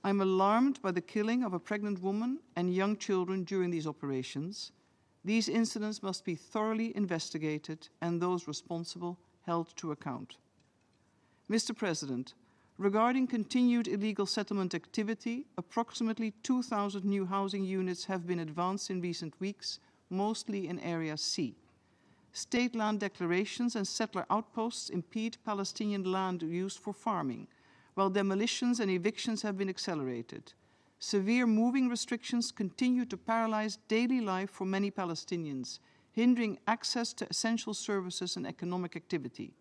I'm alarmed by the killing of a pregnant woman and young children during these operations. These incidents must be thoroughly investigated and those responsible held to account. Mr. President, regarding continued illegal settlement activity, approximately 2,000 new housing units have been advanced in recent weeks, mostly in Area C. State land declarations and settler outposts impede Palestinian land use for farming, while demolitions and evictions have been accelerated. Severe moving restrictions continue to paralyze daily life for many Palestinians, hindering access to essential services and economic activity.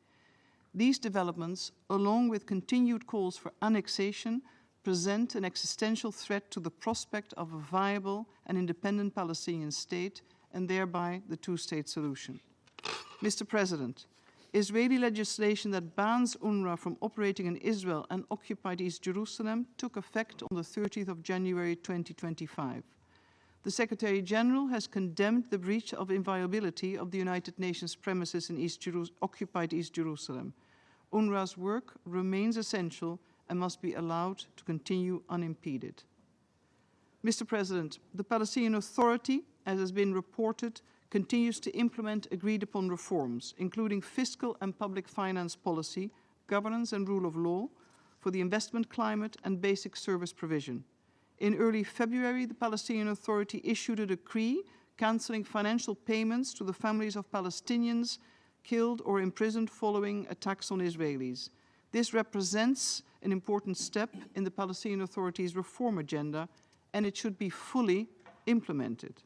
These developments, along with continued calls for annexation, present an existential threat to the prospect of a viable and independent Palestinian state and thereby the two-state solution. Mr. President, Israeli legislation that bans UNRWA from operating in Israel and occupied East Jerusalem took effect on the 30th of January 2025. The Secretary General has condemned the breach of inviolability of the United Nations premises in occupied East Jerusalem. UNRWA's work remains essential and must be allowed to continue unimpeded. Mr. President, the Palestinian Authority, as has been reported, continues to implement agreed-upon reforms, including fiscal and public finance policy, governance and rule of law, for the investment climate and basic service provision. In early February, the Palestinian Authority issued a decree cancelling financial payments to the families of Palestinians killed or imprisoned following attacks on Israelis. This represents an important step in the Palestinian Authority's reform agenda, and it should be fully implemented.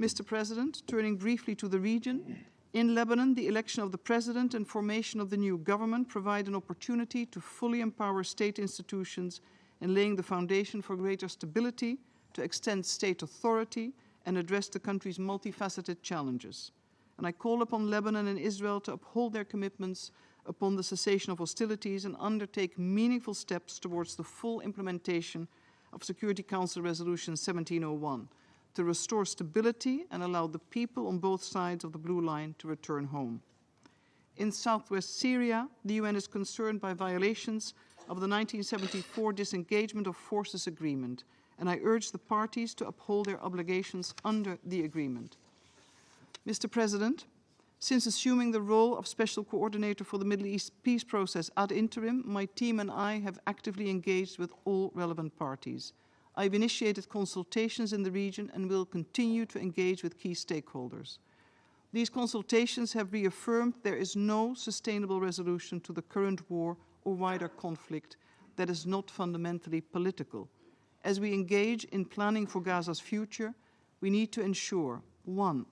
Mr. President, turning briefly to the region, in Lebanon, the election of the president and formation of the new government provide an opportunity to fully empower state institutions in laying the foundation for greater stability, to extend state authority, and address the country's multifaceted challenges. And I call upon Lebanon and Israel to uphold their commitments upon the cessation of hostilities and undertake meaningful steps towards the full implementation of Security Council Resolution 1701, to restore stability and allow the people on both sides of the blue line to return home. In southwest Syria, the UN is concerned by violations of the 1974 Disengagement of Forces Agreement, and I urge the parties to uphold their obligations under the agreement. Mr. President, since assuming the role of Special Coordinator for the Middle East peace process ad interim, my team and I have actively engaged with all relevant parties. I've initiated consultations in the region and will continue to engage with key stakeholders. These consultations have reaffirmed there is no sustainable resolution to the current war or wider conflict that is not fundamentally political. As we engage in planning for Gaza's future, we need to ensure, 1,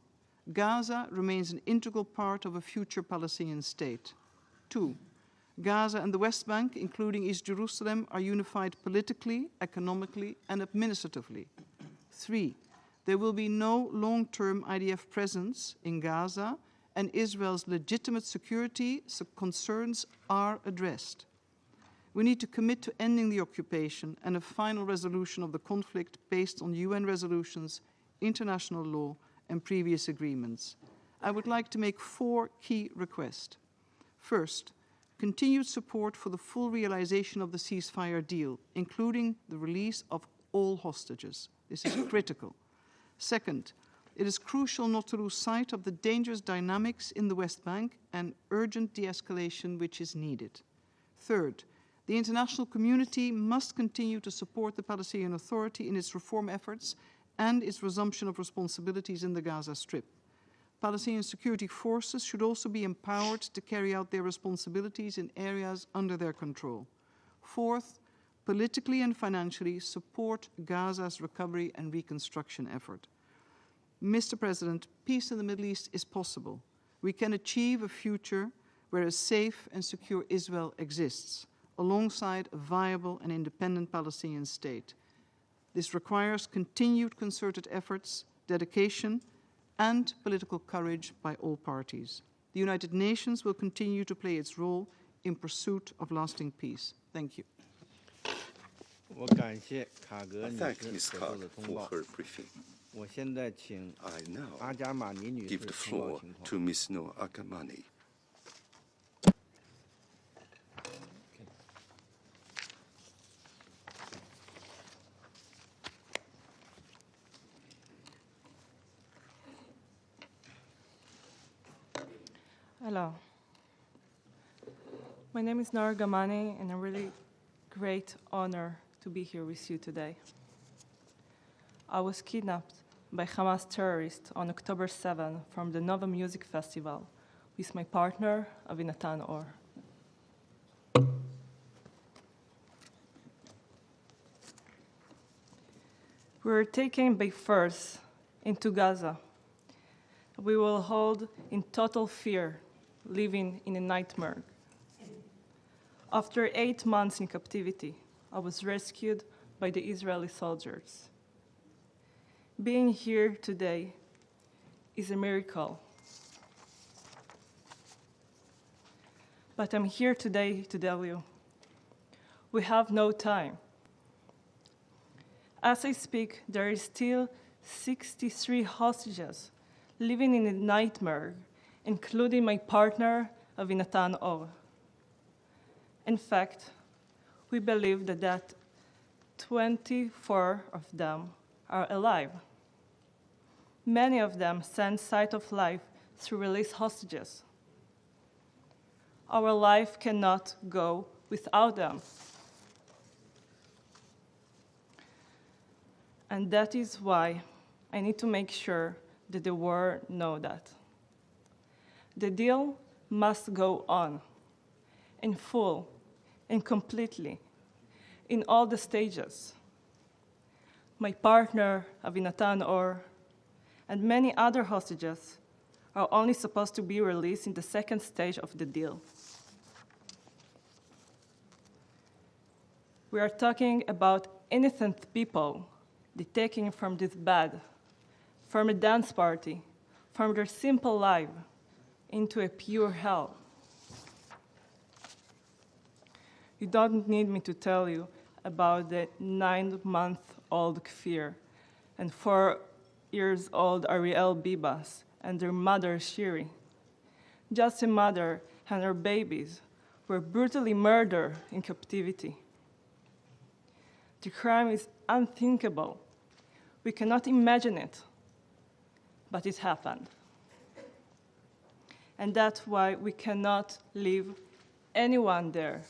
Gaza remains an integral part of a future Palestinian state. 2, Gaza and the West Bank, including East Jerusalem, are unified politically, economically, and administratively. 3, there will be no long-term IDF presence in Gaza, and Israel's legitimate security concerns are addressed. We need to commit to ending the occupation and a final resolution of the conflict based on UN resolutions, international law, and previous agreements. I would like to make 4 key requests. First, continued support for the full realization of the ceasefire deal, including the release of all hostages. This is critical. Second, it is crucial not to lose sight of the dangerous dynamics in the West Bank and urgent de-escalation which is needed. Third, the international community must continue to support the Palestinian Authority in its reform efforts and its resumption of responsibilities in the Gaza Strip. Palestinian security forces should also be empowered to carry out their responsibilities in areas under their control. Fourth, politically and financially support Gaza's recovery and reconstruction effort. Mr. President, peace in the Middle East is possible. We can achieve a future where a safe and secure Israel exists, alongside a viable and independent Palestinian state. This requires continued concerted efforts, dedication, and political courage by all parties. The United Nations will continue to play its role in pursuit of lasting peace. Thank you. Thank Ms. Carr for her briefing. I now give the floor to Ms. Noor Agamani. Hello. My name is Nora Gamani, and a really great honor to be here with you today. I was kidnapped by Hamas terrorists on October 7 from the Nova Music Festival with my partner, Avinatan Or. We were taken by force into Gaza. We were held in total fear, living in a nightmare. After 8 months in captivity, I was rescued by the Israeli soldiers. Being here today is a miracle. But I'm here today to tell you, we have no time. As I speak, there is still 63 hostages living in a nightmare, including my partner, Avinatan Or. In fact, we believe that 24 of them are alive. Many of them send sight of life through released hostages. Our life cannot go without them. And that is why I need to make sure that the world knows that. The deal must go on, in full and completely, in all the stages. My partner, Avinatan Or, and many other hostages are only supposed to be released in the second stage of the deal. We are talking about innocent people taken from this bed, from a dance party, from their simple life, into a pure hell. You don't need me to tell you about the 9-month-old Kfir and 4-year-old Ariel Bibas and their mother Shiri. Just a mother and her babies were brutally murdered in captivity. The crime is unthinkable. We cannot imagine it, but it happened. And that's why we cannot leave anyone there.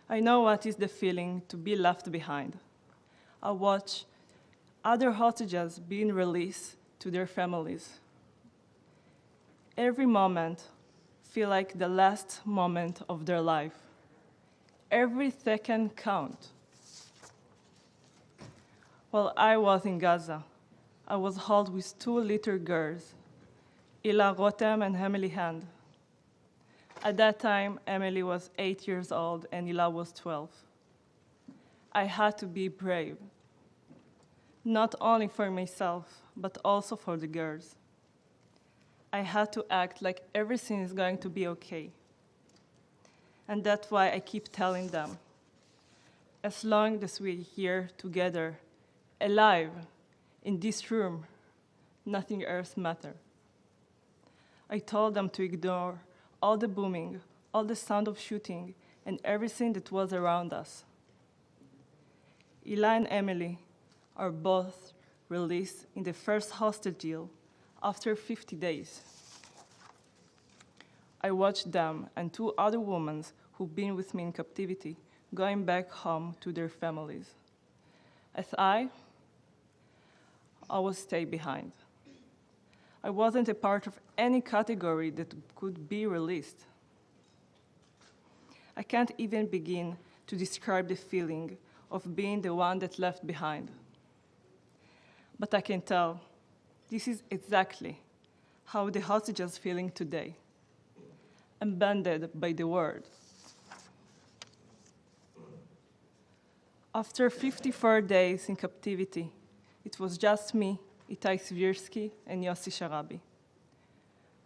I know what is the feeling to be left behind. I watch other hostages being released to their families. Every moment feels like the last moment of their life. Every second counts. While I was in Gaza, I was held with 2 little girls, Ila Rotem and Emily Hand. At that time, Emily was 8 years old and Ila was 12. I had to be brave, not only for myself, but also for the girls. I had to act like everything is going to be okay. And that's why I keep telling them, as long as we're here together, alive, in this room, nothing else matters. I told them to ignore all the booming, all the sound of shooting, and everything that was around us. Ila and Emily are both released in the first hostage deal after 50 days. I watched them and 2 other women who've been with me in captivity going back home to their families. As I will stay behind. I wasn't a part of any category that could be released. I can't even begin to describe the feeling of being the one that left behind. But I can tell this is exactly how the hostages are feeling today, abandoned by the world. After 54 days in captivity, it was just me, Itai Svirsky, and Yossi Sharabi.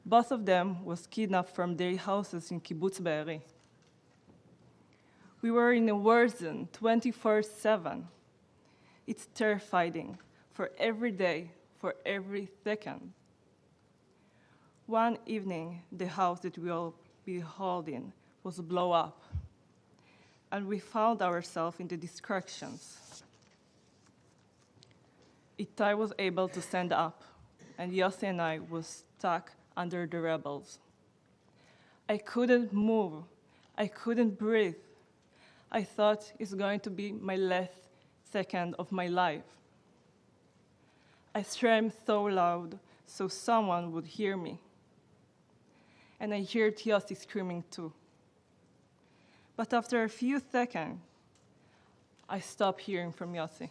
Both of them was kidnapped from their houses in Kibbutz Be'eri. We were in a war zone 24/7. It's terrifying for every day, for every second. One evening, the house that we all be holding was blown up, and we found ourselves in the destructions. Itai was able to stand up and Yossi and I was stuck under the rebels. I couldn't move. I couldn't breathe. I thought it's going to be my last second of my life. I screamed so loud so someone would hear me. And I heard Yossi screaming too. But after a few seconds, I stopped hearing from Yossi.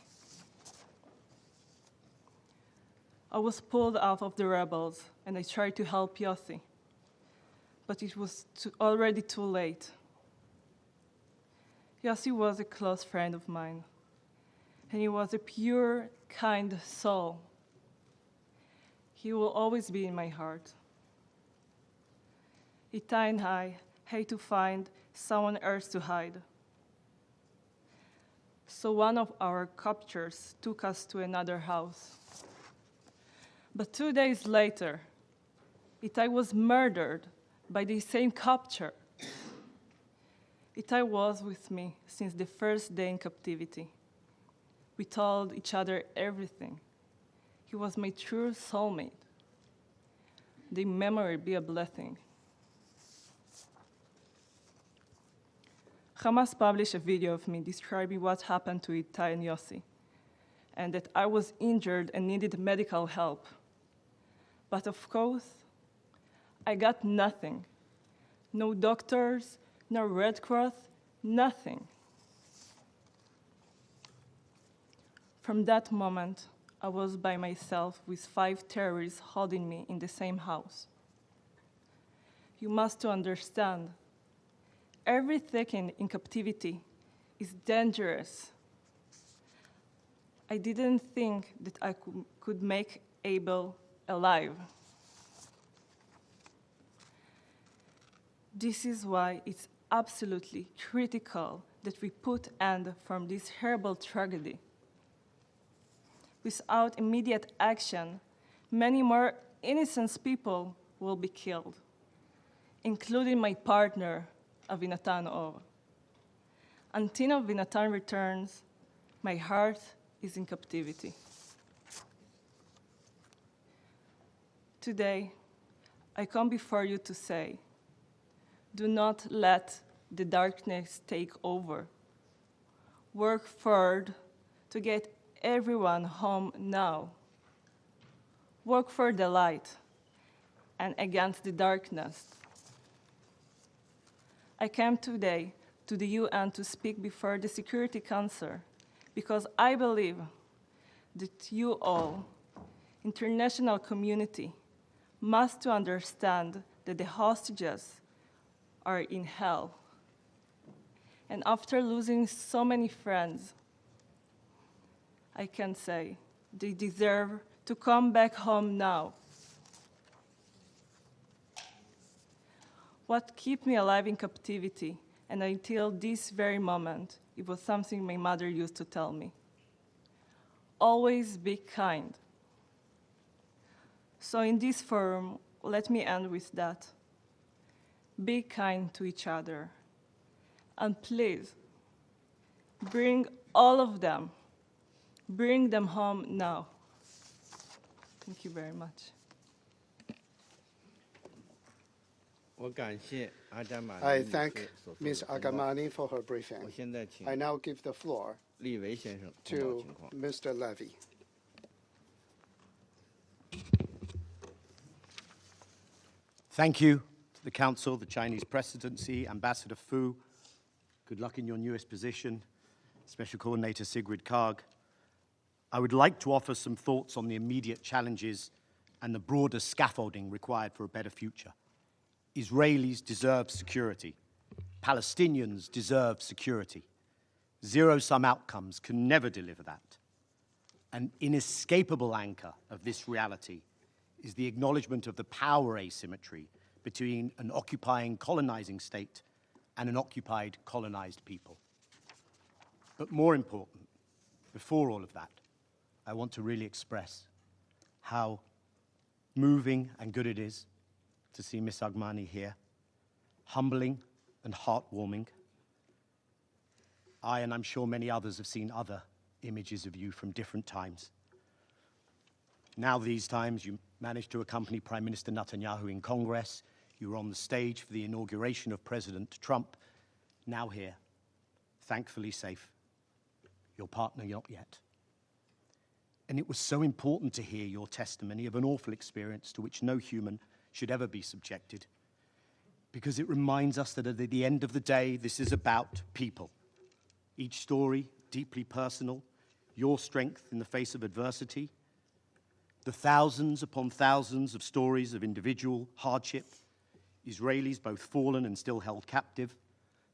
I was pulled out of the rebels, and I tried to help Yossi, but it was already too late. Yossi was a close friend of mine, and he was a pure, kind soul. He will always be in my heart. Itai and I had to find someone else to hide. So one of our captors took us to another house. But 2 days later, Itai was murdered by the same captor. Itai was with me since the first day in captivity. We told each other everything. He was my true soulmate. May memory be a blessing. Hamas published a video of me describing what happened to Itai and Yossi, and that I was injured and needed medical help. But of course, I got nothing. No doctors, no Red Cross, nothing. From that moment, I was by myself with 5 terrorists holding me in the same house. You must understand, every second in captivity is dangerous. I didn't think that I could make Abel alive. This is why it's absolutely critical that we put an end from this horrible tragedy. Without immediate action, many more innocent people will be killed, including my partner, Avinatan Or. Until Avinatan returns, my heart is in captivity. Today, I come before you to say, do not let the darkness take over. Work hard to get everyone home now. Work for the light and against the darkness. I came today to the UN to speak before the Security Council because I believe that you all, international community, must understand that the hostages are in hell. And after losing so many friends, I can say they deserve to come back home now. What kept me alive in captivity, and until this very moment, it was something my mother used to tell me. Always be kind. So in this forum, let me end with that. Be kind to each other. And please, bring all of them. Bring them home now. Thank you very much. I thank Ms. Agamani for her briefing. I now give the floor to Mr. Levy. Thank you to the Council, the Chinese Presidency, Ambassador Fu. Good luck in your newest position, Special Coordinator Sigrid Kaag. I would like to offer some thoughts on the immediate challenges and the broader scaffolding required for a better future. Israelis deserve security. Palestinians deserve security. Zero-sum outcomes can never deliver that. An inescapable anchor of this reality is the acknowledgement of the power asymmetry between an occupying, colonizing state and an occupied, colonized people. But more important, before all of that, I want to really express how moving and good it is to see Ms. Agmani here, humbling and heartwarming. I, and I'm sure many others, have seen other images of you from different times. Now these times, you managed to accompany Prime Minister Netanyahu in Congress. You were on the stage for the inauguration of President Trump. Now here, thankfully safe. Your partner not yet. And it was so important to hear your testimony of an awful experience to which no human should ever be subjected, because it reminds us that at the end of the day, this is about people. Each story deeply personal, your strength in the face of adversity, the thousands upon thousands of stories of individual hardship, Israelis both fallen and still held captive,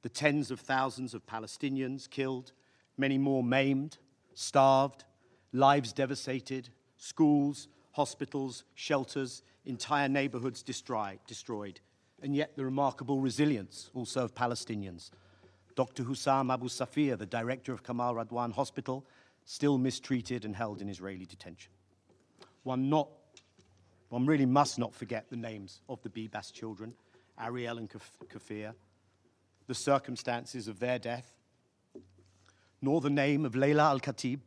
the tens of thousands of Palestinians killed, many more maimed, starved, lives devastated, schools, hospitals, shelters, entire neighborhoods destroyed, and yet the remarkable resilience also of Palestinians. Dr. Hussam Abu Safir, the director of Kamal Radwan Hospital, still mistreated and held in Israeli detention. One really must not forget the names of the Bibas children, Ariel and Kafir, the circumstances of their death, nor the name of Leila Al-Khatib,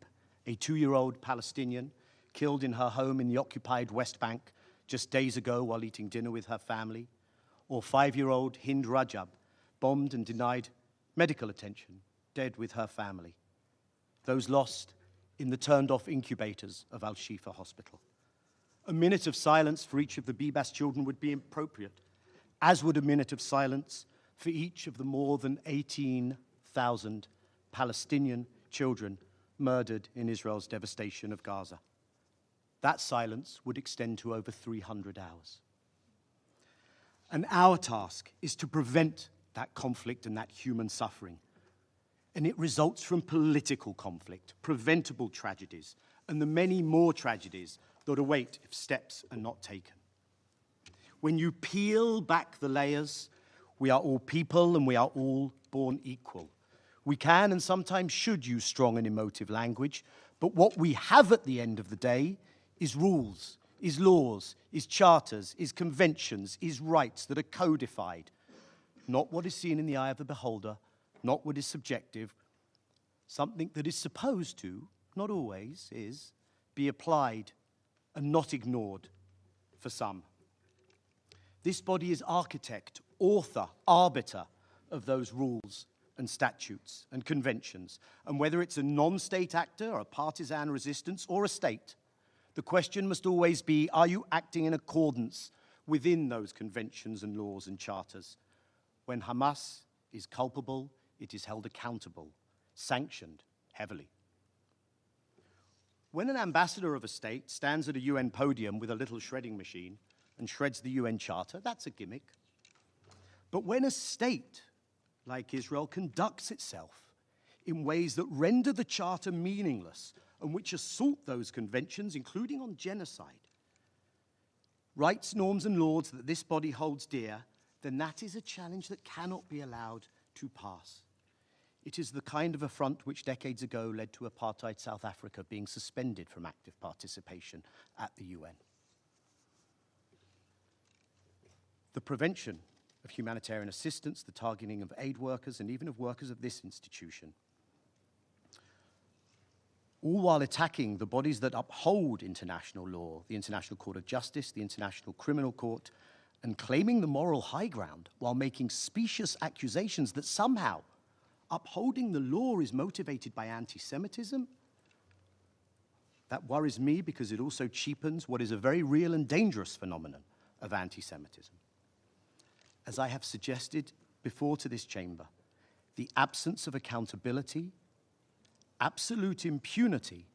a 2-year-old Palestinian killed in her home in the occupied West Bank just days ago while eating dinner with her family, or 5-year-old Hind Rajab, bombed and denied medical attention, dead with her family. Those lost in the turned-off incubators of Al-Shifa Hospital. A minute of silence for each of the Bibas children would be appropriate, as would a minute of silence for each of the more than 18,000 Palestinian children murdered in Israel's devastation of Gaza. That silence would extend to over 300 hours. And our task is to prevent that conflict and that human suffering. And it results from political conflict, preventable tragedies, and the many more tragedies that await if steps are not taken. When you peel back the layers, we are all people and we are all born equal. We can and sometimes should use strong and emotive language, but what we have at the end of the day is rules, is laws, is charters, is conventions, is rights that are codified. Not what is seen in the eye of the beholder, not what is subjective, something that is supposed to, not always, is be applied and not ignored for some. This body is architect, author, arbiter of those rules and statutes and conventions. And whether it's a non-state actor or a partisan resistance or a state, the question must always be, are you acting in accordance within those conventions and laws and charters? When Hamas is culpable, it is held accountable, sanctioned heavily. When an ambassador of a state stands at a UN podium with a little shredding machine and shreds the UN Charter, that's a gimmick. But when a state like Israel conducts itself in ways that render the Charter meaningless and which assault those conventions, including on genocide, rights, norms, and laws that this body holds dear, then that is a challenge that cannot be allowed to pass. It is the kind of affront which decades ago led to apartheid South Africa being suspended from active participation at the UN. The prevention of humanitarian assistance, the targeting of aid workers, and even of workers of this institution, all while attacking the bodies that uphold international law, the International Court of Justice, the International Criminal Court, and claiming the moral high ground while making specious accusations that somehow upholding the law is motivated by anti-Semitism. That worries me because it also cheapens what is a very real and dangerous phenomenon of anti-Semitism. As I have suggested before to this chamber, the absence of accountability, absolute impunity,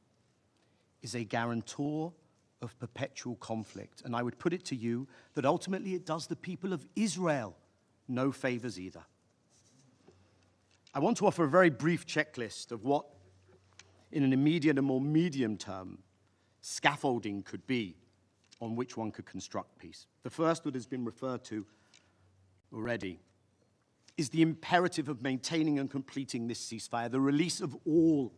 is a guarantor of perpetual conflict. And I would put it to you that ultimately it does the people of Israel no favors either. I want to offer a very brief checklist of what, in an immediate and more medium term, scaffolding could be on which one could construct peace. The first that has been referred to already is the imperative of maintaining and completing this ceasefire, the release of all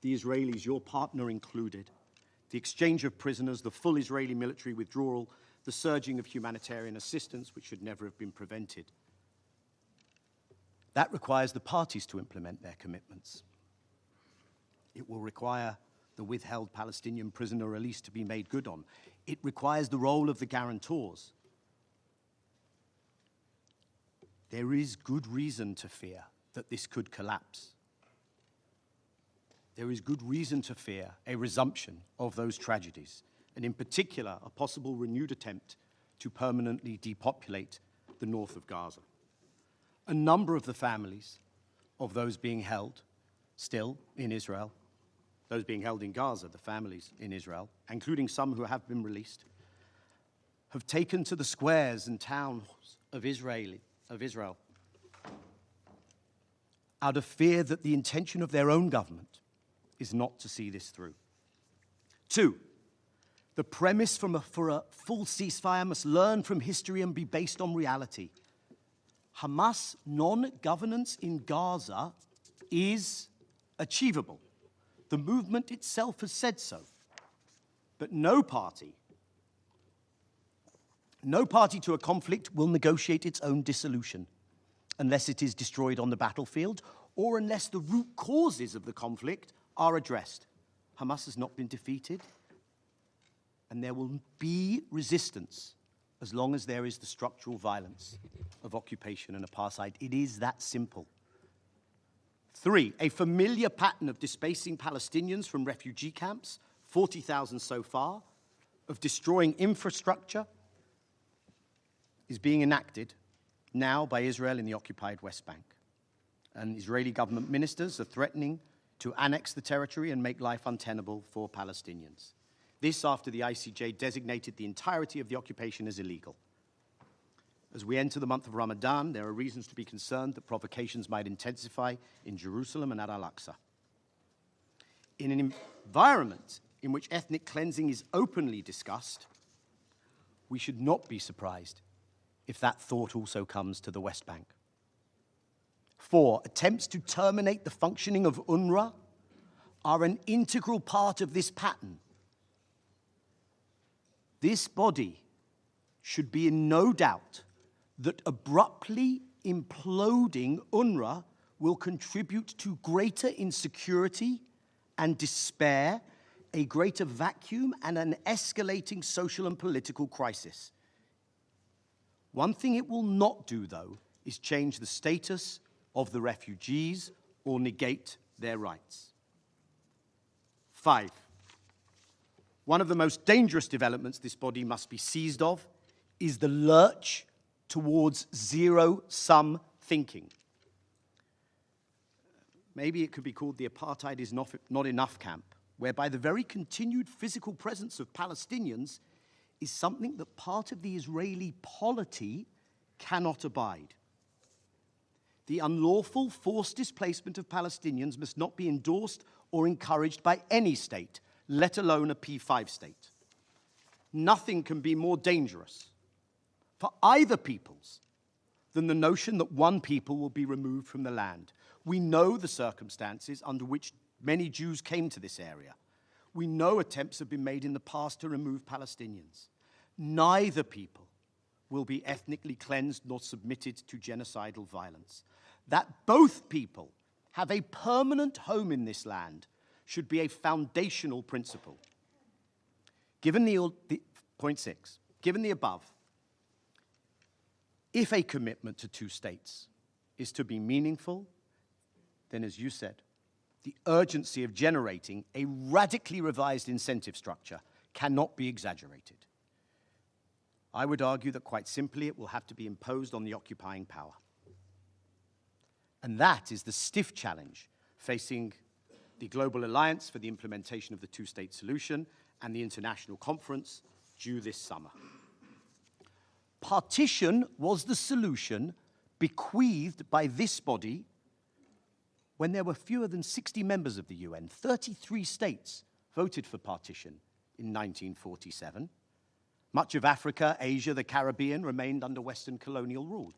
the Israelis, your partner included, the exchange of prisoners, the full Israeli military withdrawal, the surging of humanitarian assistance, which should never have been prevented. That requires the parties to implement their commitments. It will require the withheld Palestinian prisoner release to be made good on. It requires the role of the guarantors. There is good reason to fear that this could collapse. There is good reason to fear a resumption of those tragedies, and in particular, a possible renewed attempt to permanently depopulate the north of Gaza. A number of the families of those being held still in Israel, those being held in Gaza, the families in Israel, including some who have been released, have taken to the squares and towns of Israel out of fear that the intention of their own government is not to see this through. 2, the premise for a full ceasefire must learn from history and be based on reality. Hamas non-governance in Gaza is achievable. The movement itself has said so. But no party to a conflict will negotiate its own dissolution unless it is destroyed on the battlefield or unless the root causes of the conflict are addressed. Hamas has not been defeated, and there will be resistance as long as there is the structural violence of occupation and apartheid. It is that simple. 3, a familiar pattern of displacing Palestinians from refugee camps, 40,000 so far, of destroying infrastructure, is being enacted now by Israel in the occupied West Bank. And Israeli government ministers are threatening to annex the territory and make life untenable for Palestinians. This after the ICJ designated the entirety of the occupation as illegal. As we enter the month of Ramadan, there are reasons to be concerned that provocations might intensify in Jerusalem and at Al-Aqsa. In an environment in which ethnic cleansing is openly discussed, we should not be surprised if that thought also comes to the West Bank. 4, attempts to terminate the functioning of UNRWA are an integral part of this pattern. This body should be in no doubt that abruptly imploding UNRWA will contribute to greater insecurity and despair, a greater vacuum, and an escalating social and political crisis. One thing it will not do, though, is change the status of the refugees or negate their rights. 5, one of the most dangerous developments this body must be seized of is the lurch towards zero-sum thinking. Maybe it could be called the apartheid is not enough camp, whereby the very continued physical presence of Palestinians is something that part of the Israeli polity cannot abide. The unlawful forced displacement of Palestinians must not be endorsed or encouraged by any state, let alone a P5 state. Nothing can be more dangerous for either peoples than the notion that one people will be removed from the land. We know the circumstances under which many Jews came to this area. We know attempts have been made in the past to remove Palestinians. Neither people will be ethnically cleansed nor submitted to genocidal violence. That both people have a permanent home in this land should be a foundational principle. Given point 6, given the above, if a commitment to 2 states is to be meaningful, then as you said, the urgency of generating a radically revised incentive structure cannot be exaggerated. I would argue that quite simply it will have to be imposed on the occupying power. And that is the stiff challenge facing the Global Alliance for the Implementation of the 2-State Solution and the International Conference due this summer. Partition was the solution bequeathed by this body when there were fewer than 60 members of the UN. 33 states voted for partition in 1947. Much of Africa, Asia, the Caribbean remained under Western colonial rule.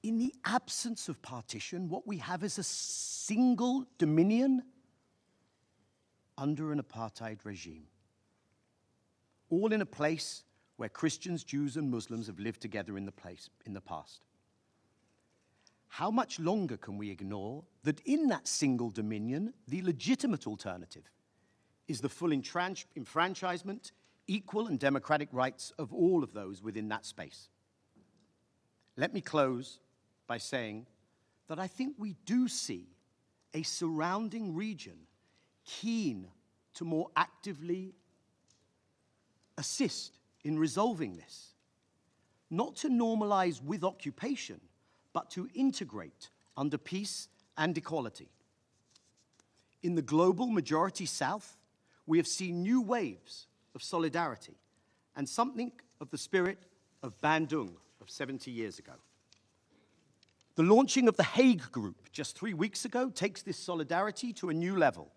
In the absence of partition, what we have is a single dominion under an apartheid regime, all in a place where Christians, Jews, and Muslims have lived together in the past. how much longer can we ignore that in that single dominion, the legitimate alternative is the full enfranchisement, equal and democratic rights of all of those within that space? Let me close by saying that I think we do see a surrounding region keen to more actively assist in resolving this, not to normalize with occupation, but to integrate under peace and equality. In the global majority South, we have seen new waves of solidarity and something of the spirit of Bandung of 70 years ago. The launching of the Hague Group just 3 weeks ago takes this solidarity to a new level.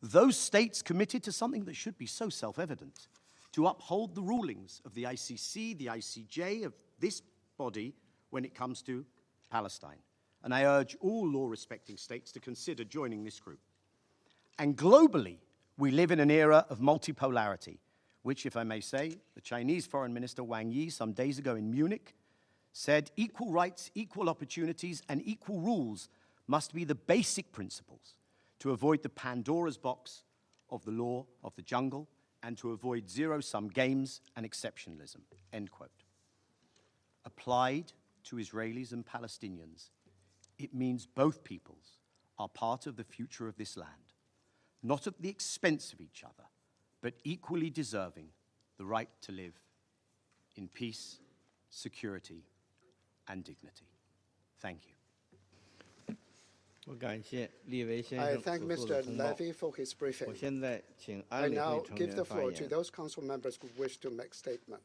Those states committed to something that should be so self-evident, to uphold the rulings of the ICC, the ICJ, of this body when it comes to Palestine. And I urge all law-respecting states to consider joining this group. And globally, we live in an era of multipolarity, which, if I may say, the Chinese Foreign Minister Wang Yi some days ago in Munich said equal rights, equal opportunities, and equal rules must be the basic principles to avoid the Pandora's box of the law of the jungle and to avoid zero-sum games and exceptionalism, end quote. Applied to Israelis and Palestinians, it means both peoples are part of the future of this land, not at the expense of each other, but equally deserving the right to live in peace, security, and dignity. Thank you. I thank Mr. Levy for his briefing. I now give the floor to those council members who wish to make statements.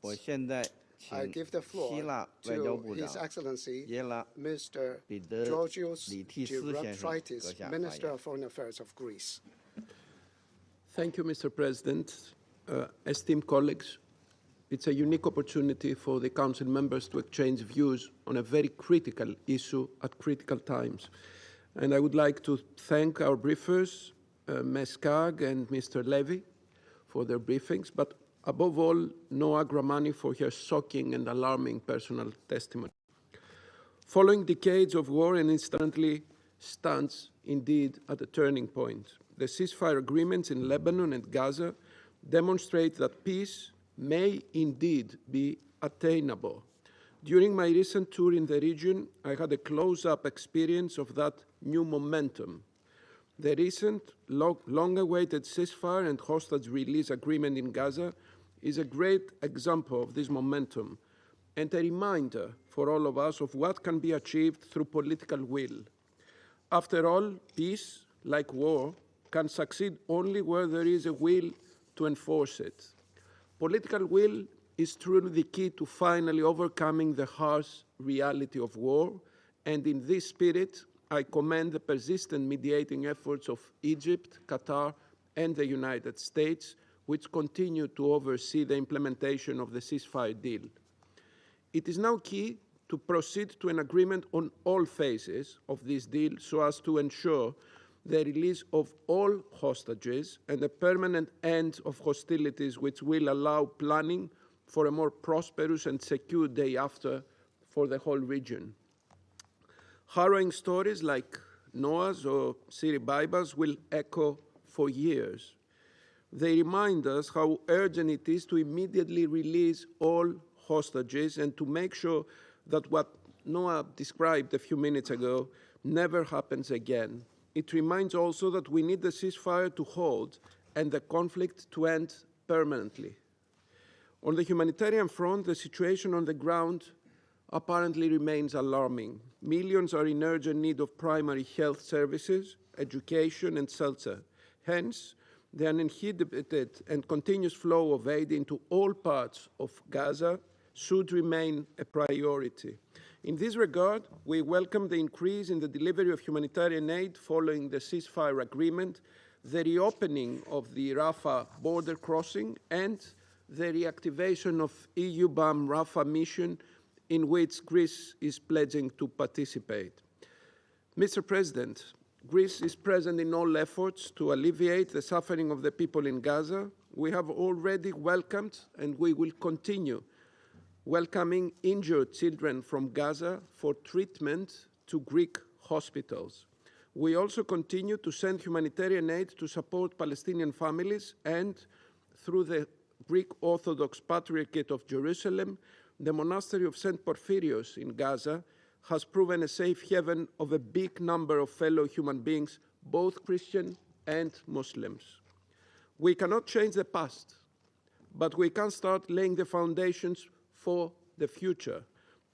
I give the floor to His Excellency Mr. Georgios Gerontridis, Minister of Foreign Affairs of Greece. Thank you, Mr. President. Esteemed colleagues, it's a unique opportunity for the Council members to exchange views on a very critical issue at critical times. And I would like to thank our briefers, Ms. Kag and Mr. Levy, for their briefings, but above all, Noa Gramani for her shocking and alarming personal testimony. Following decades of war, and instantly stands indeed at a turning point. The ceasefire agreements in Lebanon and Gaza demonstrate that peace may indeed be attainable. During my recent tour in the region, I had a close-up experience of that new momentum. The recent long-awaited ceasefire and hostage release agreement in Gaza is a great example of this momentum and a reminder for all of us of what can be achieved through political will. After all, peace, like war, can succeed only where there is a will to enforce it. Political will is truly the key to finally overcoming the harsh reality of war, and in this spirit, I commend the persistent mediating efforts of Egypt, Qatar, and the United States, which continue to oversee the implementation of the ceasefire deal. It is now key to proceed to an agreement on all phases of this deal so as to ensure the release of all hostages and a permanent end of hostilities, which will allow planning for a more prosperous and secure day after for the whole region. Harrowing stories like Noah's or Siri Baiba's will echo for years. They remind us how urgent it is to immediately release all hostages and to make sure that what Noah described a few minutes ago never happens again. It reminds also that we need the ceasefire to hold and the conflict to end permanently. On the humanitarian front, the situation on the ground apparently remains alarming. Millions are in urgent need of primary health services, education, and shelter. Hence, the uninhibited and continuous flow of aid into all parts of Gaza should remain a priority. In this regard, we welcome the increase in the delivery of humanitarian aid following the ceasefire agreement, the reopening of the Rafah border crossing, and the reactivation of EU-BAM Rafah mission, in which Greece is pledging to participate. Mr. President, Greece is present in all efforts to alleviate the suffering of the people in Gaza. We have already welcomed, and we will continue welcoming injured children from Gaza for treatment to Greek hospitals. We also continue to send humanitarian aid to support Palestinian families, and through the Greek Orthodox Patriarchate of Jerusalem, the monastery of St. Porphyrios in Gaza has proven a safe haven of a big number of fellow human beings, both Christian and Muslims. We cannot change the past, but we can start laying the foundations for the future.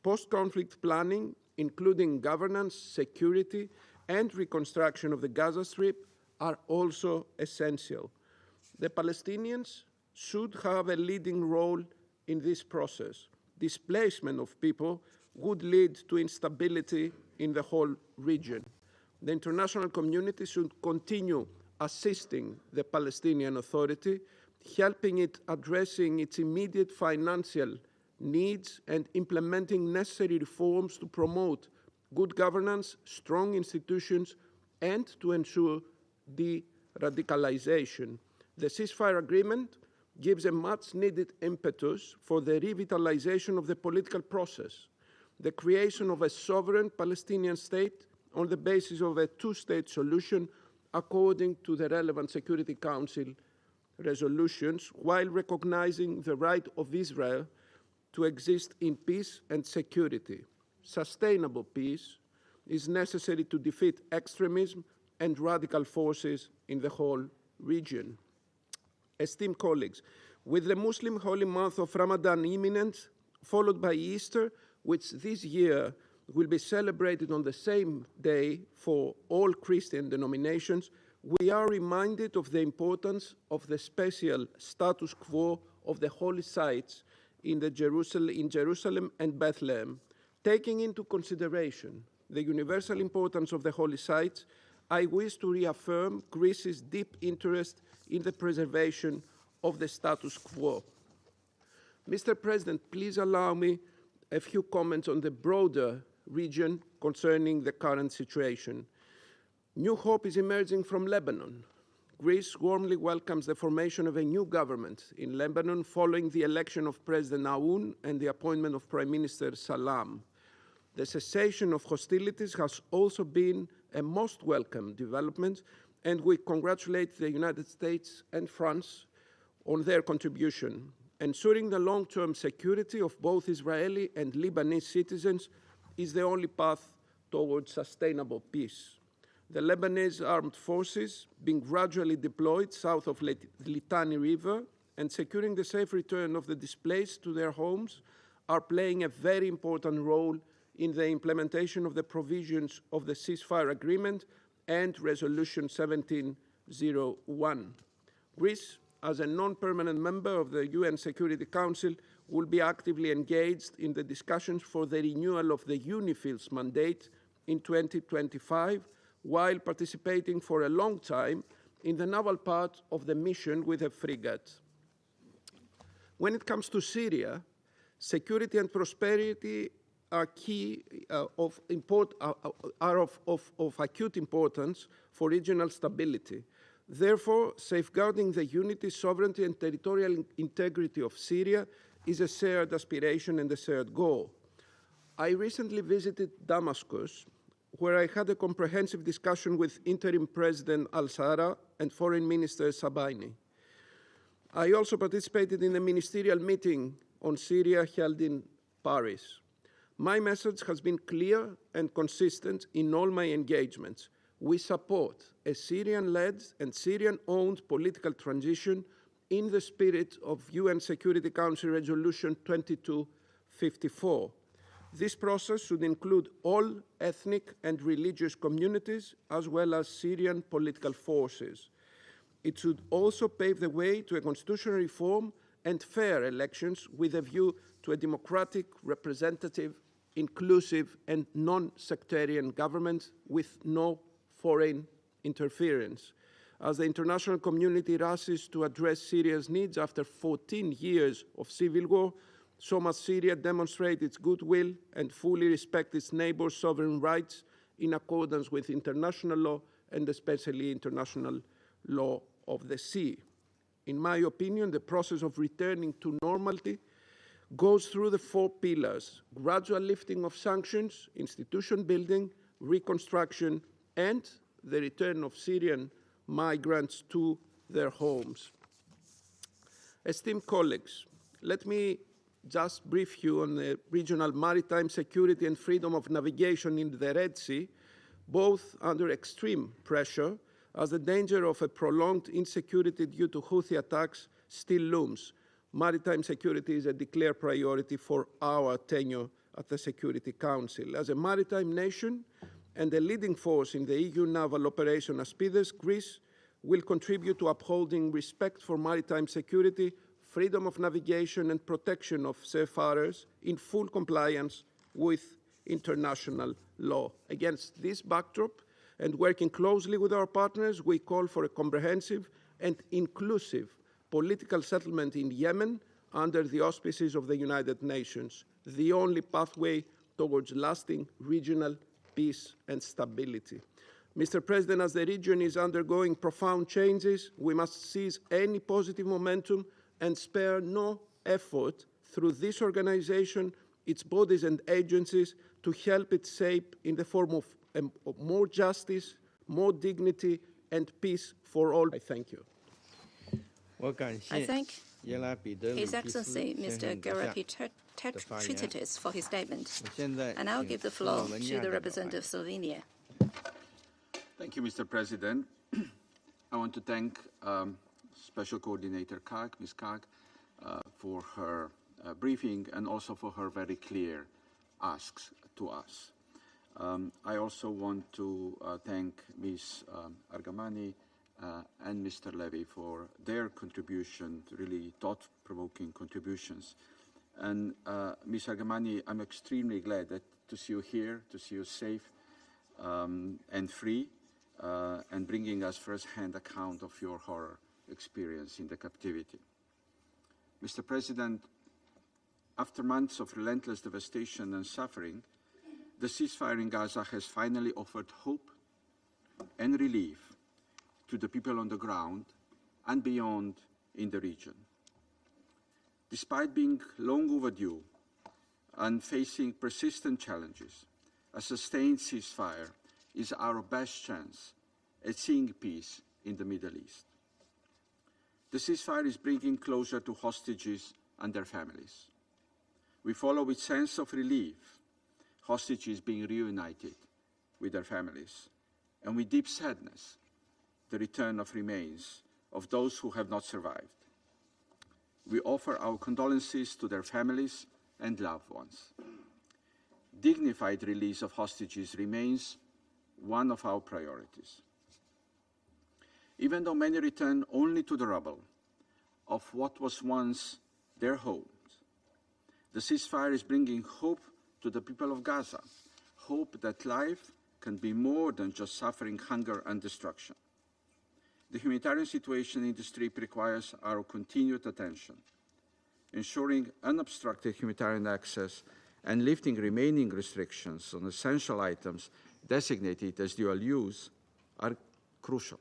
Post-conflict planning, including governance, security, and reconstruction of the Gaza Strip, are also essential. The Palestinians should have a leading role in this process. Displacement of people would lead to instability in the whole region. The international community should continue assisting the Palestinian Authority, helping it addressing its immediate financial needs and implementing necessary reforms to promote good governance, strong institutions, and to ensure de-radicalization. The ceasefire agreement gives a much-needed impetus for the revitalization of the political process, the creation of a sovereign Palestinian state on the basis of a two-state solution according to the relevant Security Council resolutions, while recognizing the right of Israel to exist in peace and security. Sustainable peace is necessary to defeat extremism and radical forces in the whole region. Esteemed colleagues, with the Muslim holy month of Ramadan imminent, followed by Easter, which this year will be celebrated on the same day for all Christian denominations, we are reminded of the importance of the special status quo of the holy sites in Jerusalem and Bethlehem. Taking into consideration the universal importance of the holy sites, I wish to reaffirm Greece's deep interest in the preservation of the status quo. Mr. President, please allow me a few comments on the broader region concerning the current situation. New hope is emerging from Lebanon. Greece warmly welcomes the formation of a new government in Lebanon following the election of President Aoun and the appointment of Prime Minister Salam. The cessation of hostilities has also been a most welcome development, and we congratulate the United States and France on their contribution. Ensuring the long-term security of both Israeli and Lebanese citizens is the only path towards sustainable peace. The Lebanese armed forces being gradually deployed south of the Litani River and securing the safe return of the displaced to their homes are playing a very important role in the implementation of the provisions of the ceasefire agreement and Resolution 1701. Greece, as a non-permanent member of the UN Security Council, will be actively engaged in the discussions for the renewal of the UNIFIL's mandate in 2025, while participating for a long time in the naval part of the mission with a frigate. When it comes to Syria, security and prosperity are of acute importance for regional stability. Therefore, safeguarding the unity, sovereignty, and territorial integrity of Syria is a shared aspiration and a shared goal. I recently visited Damascus, where I had a comprehensive discussion with Interim President al-Sara and Foreign Minister Sabaini. I also participated in a ministerial meeting on Syria held in Paris. My message has been clear and consistent in all my engagements. We support a Syrian-led and Syrian-owned political transition in the spirit of UN Security Council Resolution 2254. This process should include all ethnic and religious communities, as well as Syrian political forces. It should also pave the way to a constitutional reform and fair elections with a view to a democratic, representative, inclusive, and non-sectarian government with no foreign interference. As the international community rushes to address Syria's needs after 14 years of civil war, so must Syria demonstrate its goodwill and fully respect its neighbors' sovereign rights in accordance with international law and especially international law of the sea. In my opinion, the process of returning to normality goes through the 4 pillars: gradual lifting of sanctions, institution building, reconstruction, and the return of Syrian migrants to their homes. Esteemed colleagues, let me just brief you on the regional maritime security and freedom of navigation in the Red Sea, both under extreme pressure, as the danger of a prolonged insecurity due to Houthi attacks still looms. Maritime security is a declared priority for our tenure at the Security Council. As a maritime nation and a leading force in the EU naval operation Aspides, Greece will contribute to upholding respect for maritime security, freedom of navigation, and protection of seafarers in full compliance with international law. Against this backdrop, and working closely with our partners, we call for a comprehensive and inclusive political settlement in Yemen under the auspices of the United Nations, the only pathway towards lasting regional peace and stability. Mr. President, as the region is undergoing profound changes, we must seize any positive momentum and spare no effort through this organization, its bodies and agencies, to help it shape in the form of more justice, more dignity, and peace for all. I thank you. I thank His Excellency Mr. Gerapetrititis for his statement. And I'll give the floor to the representative of Slovenia. Thank you, Mr. President. I want to thank Special Coordinator Kaag, Ms. Kaag, for her briefing and also for her very clear asks to us. I also want to thank Ms. Argamani and Mr. Levy for their contribution, really thought-provoking contributions. And Ms. Argamani, I'm extremely glad to see you here, to see you safe and free, and bringing us first-hand account of your horror experience in the captivity. Mr. President, after months of relentless devastation and suffering, the ceasefire in Gaza has finally offered hope and relief to the people on the ground and beyond in the region. Despite being long overdue and facing persistent challenges, a sustained ceasefire is our best chance at seeing peace in the Middle East. The ceasefire is bringing closer to hostages and their families. We follow with sense of relief hostages being reunited with their families, and with deep sadness the return of remains of those who have not survived. We offer our condolences to their families and loved ones. Dignified release of hostages remains one of our priorities. Even though many return only to the rubble of what was once their homes, the ceasefire is bringing hope to the people of Gaza, hope that life can be more than just suffering, hunger, and destruction. The humanitarian situation in the Strip requires our continued attention. Ensuring unobstructed humanitarian access and lifting remaining restrictions on essential items designated as dual use are crucial.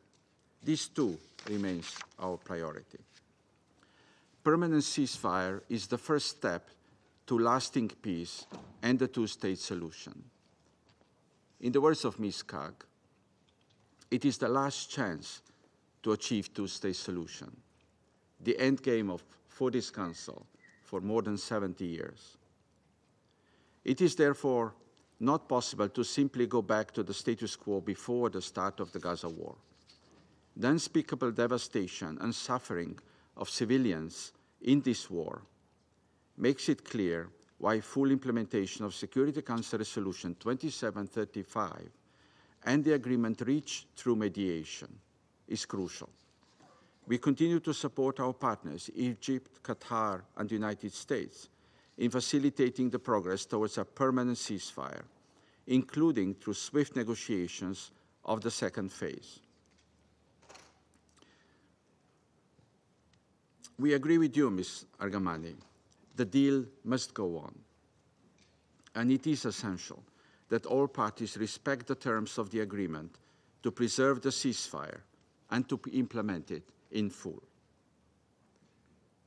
This too remains our priority. Permanent ceasefire is the first step to lasting peace and the two-state solution. In the words of Ms. Kaag, it is the last chance to achieve two-state solution, the end game for this Council for more than 70 years. It is therefore not possible to simply go back to the status quo before the start of the Gaza war. The unspeakable devastation and suffering of civilians in this war makes it clear why full implementation of Security Council Resolution 2735 and the agreement reached through mediation is crucial. We continue to support our partners, Egypt, Qatar, and the United States, in facilitating the progress towards a permanent ceasefire, including through swift negotiations of the second phase. We agree with you, Ms. Argamani. The deal must go on, and it is essential that all parties respect the terms of the agreement to preserve the ceasefire and to implement it in full.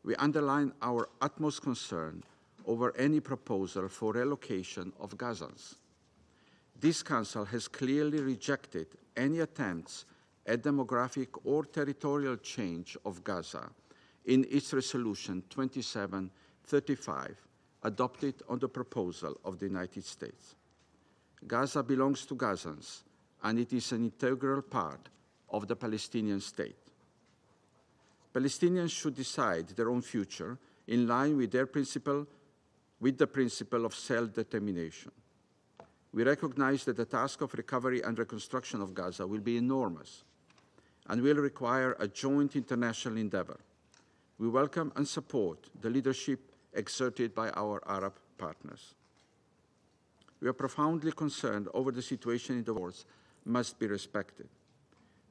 We underline our utmost concern over any proposal for relocation of Gazans. This Council has clearly rejected any attempts at demographic or territorial change of Gaza in its Resolution 2735, adopted on the proposal of the United States. Gaza belongs to Gazans, and it is an integral part of the Palestinian state. Palestinians should decide their own future in line with the principle of self-determination. We recognize that the task of recovery and reconstruction of Gaza will be enormous and will require a joint international endeavor. We welcome and support the leadership exerted by our Arab partners. We are profoundly concerned over the situation in the wars must be respected.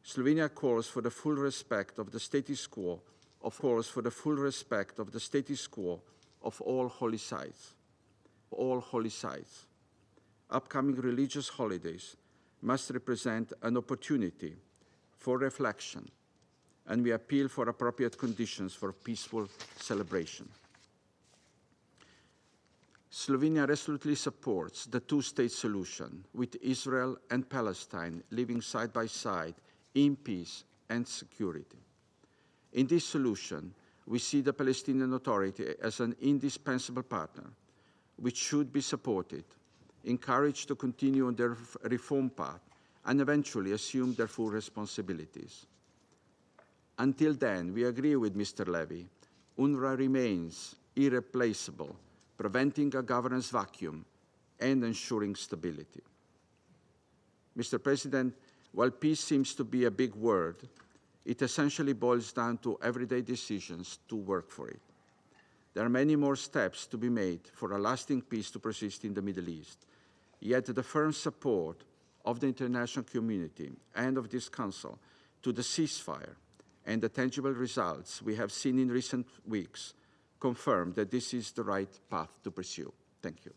Slovenia calls for the full respect of the status quo of all holy sites. Upcoming religious holidays must represent an opportunity for reflection, and we appeal for appropriate conditions for peaceful celebration. Slovenia resolutely supports the two-state solution, with Israel and Palestine living side by side in peace and security. In this solution, we see the Palestinian Authority as an indispensable partner, which should be supported, encouraged to continue on their reform path, and eventually assume their full responsibilities. Until then, we agree with Mr. Levy, UNRWA remains irreplaceable, preventing a governance vacuum and ensuring stability. Mr. President, while peace seems to be a big word, it essentially boils down to everyday decisions to work for it. There are many more steps to be made for a lasting peace to persist in the Middle East, yet the firm support of the international community and of this Council to the ceasefire and the tangible results we have seen in recent weeks confirm that this is the right path to pursue. Thank you.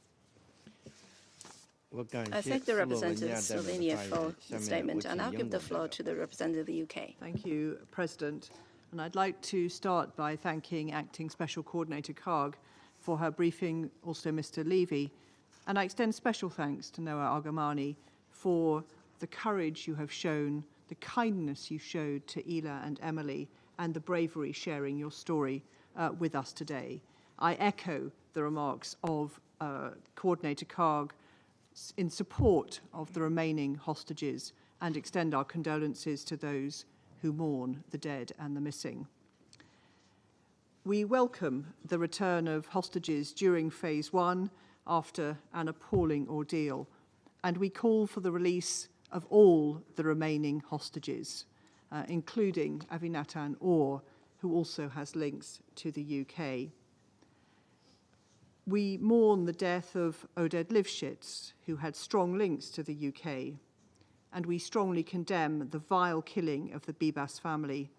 I thank the representative of Slovenia for the statement, and I'll give the floor to the representative of the UK. Thank you, President. And I'd like to start by thanking Acting Special Coordinator Karg for her briefing, also Mr. Levy. And I extend special thanks to Noah Argamani for the courage you have shown, the kindness you showed to Ila and Emily, and the bravery sharing your story with us today. I echo the remarks of Coordinator Karg in support of the remaining hostages and extend our condolences to those who mourn the dead and the missing. We welcome the return of hostages during Phase 1 after an appalling ordeal, and we call for the release of all the remaining hostages, including Avinatan Orr, who also has links to the UK. We mourn the death of Oded Livshitz, who had strong links to the UK, and we strongly condemn the vile killing of the Bibas family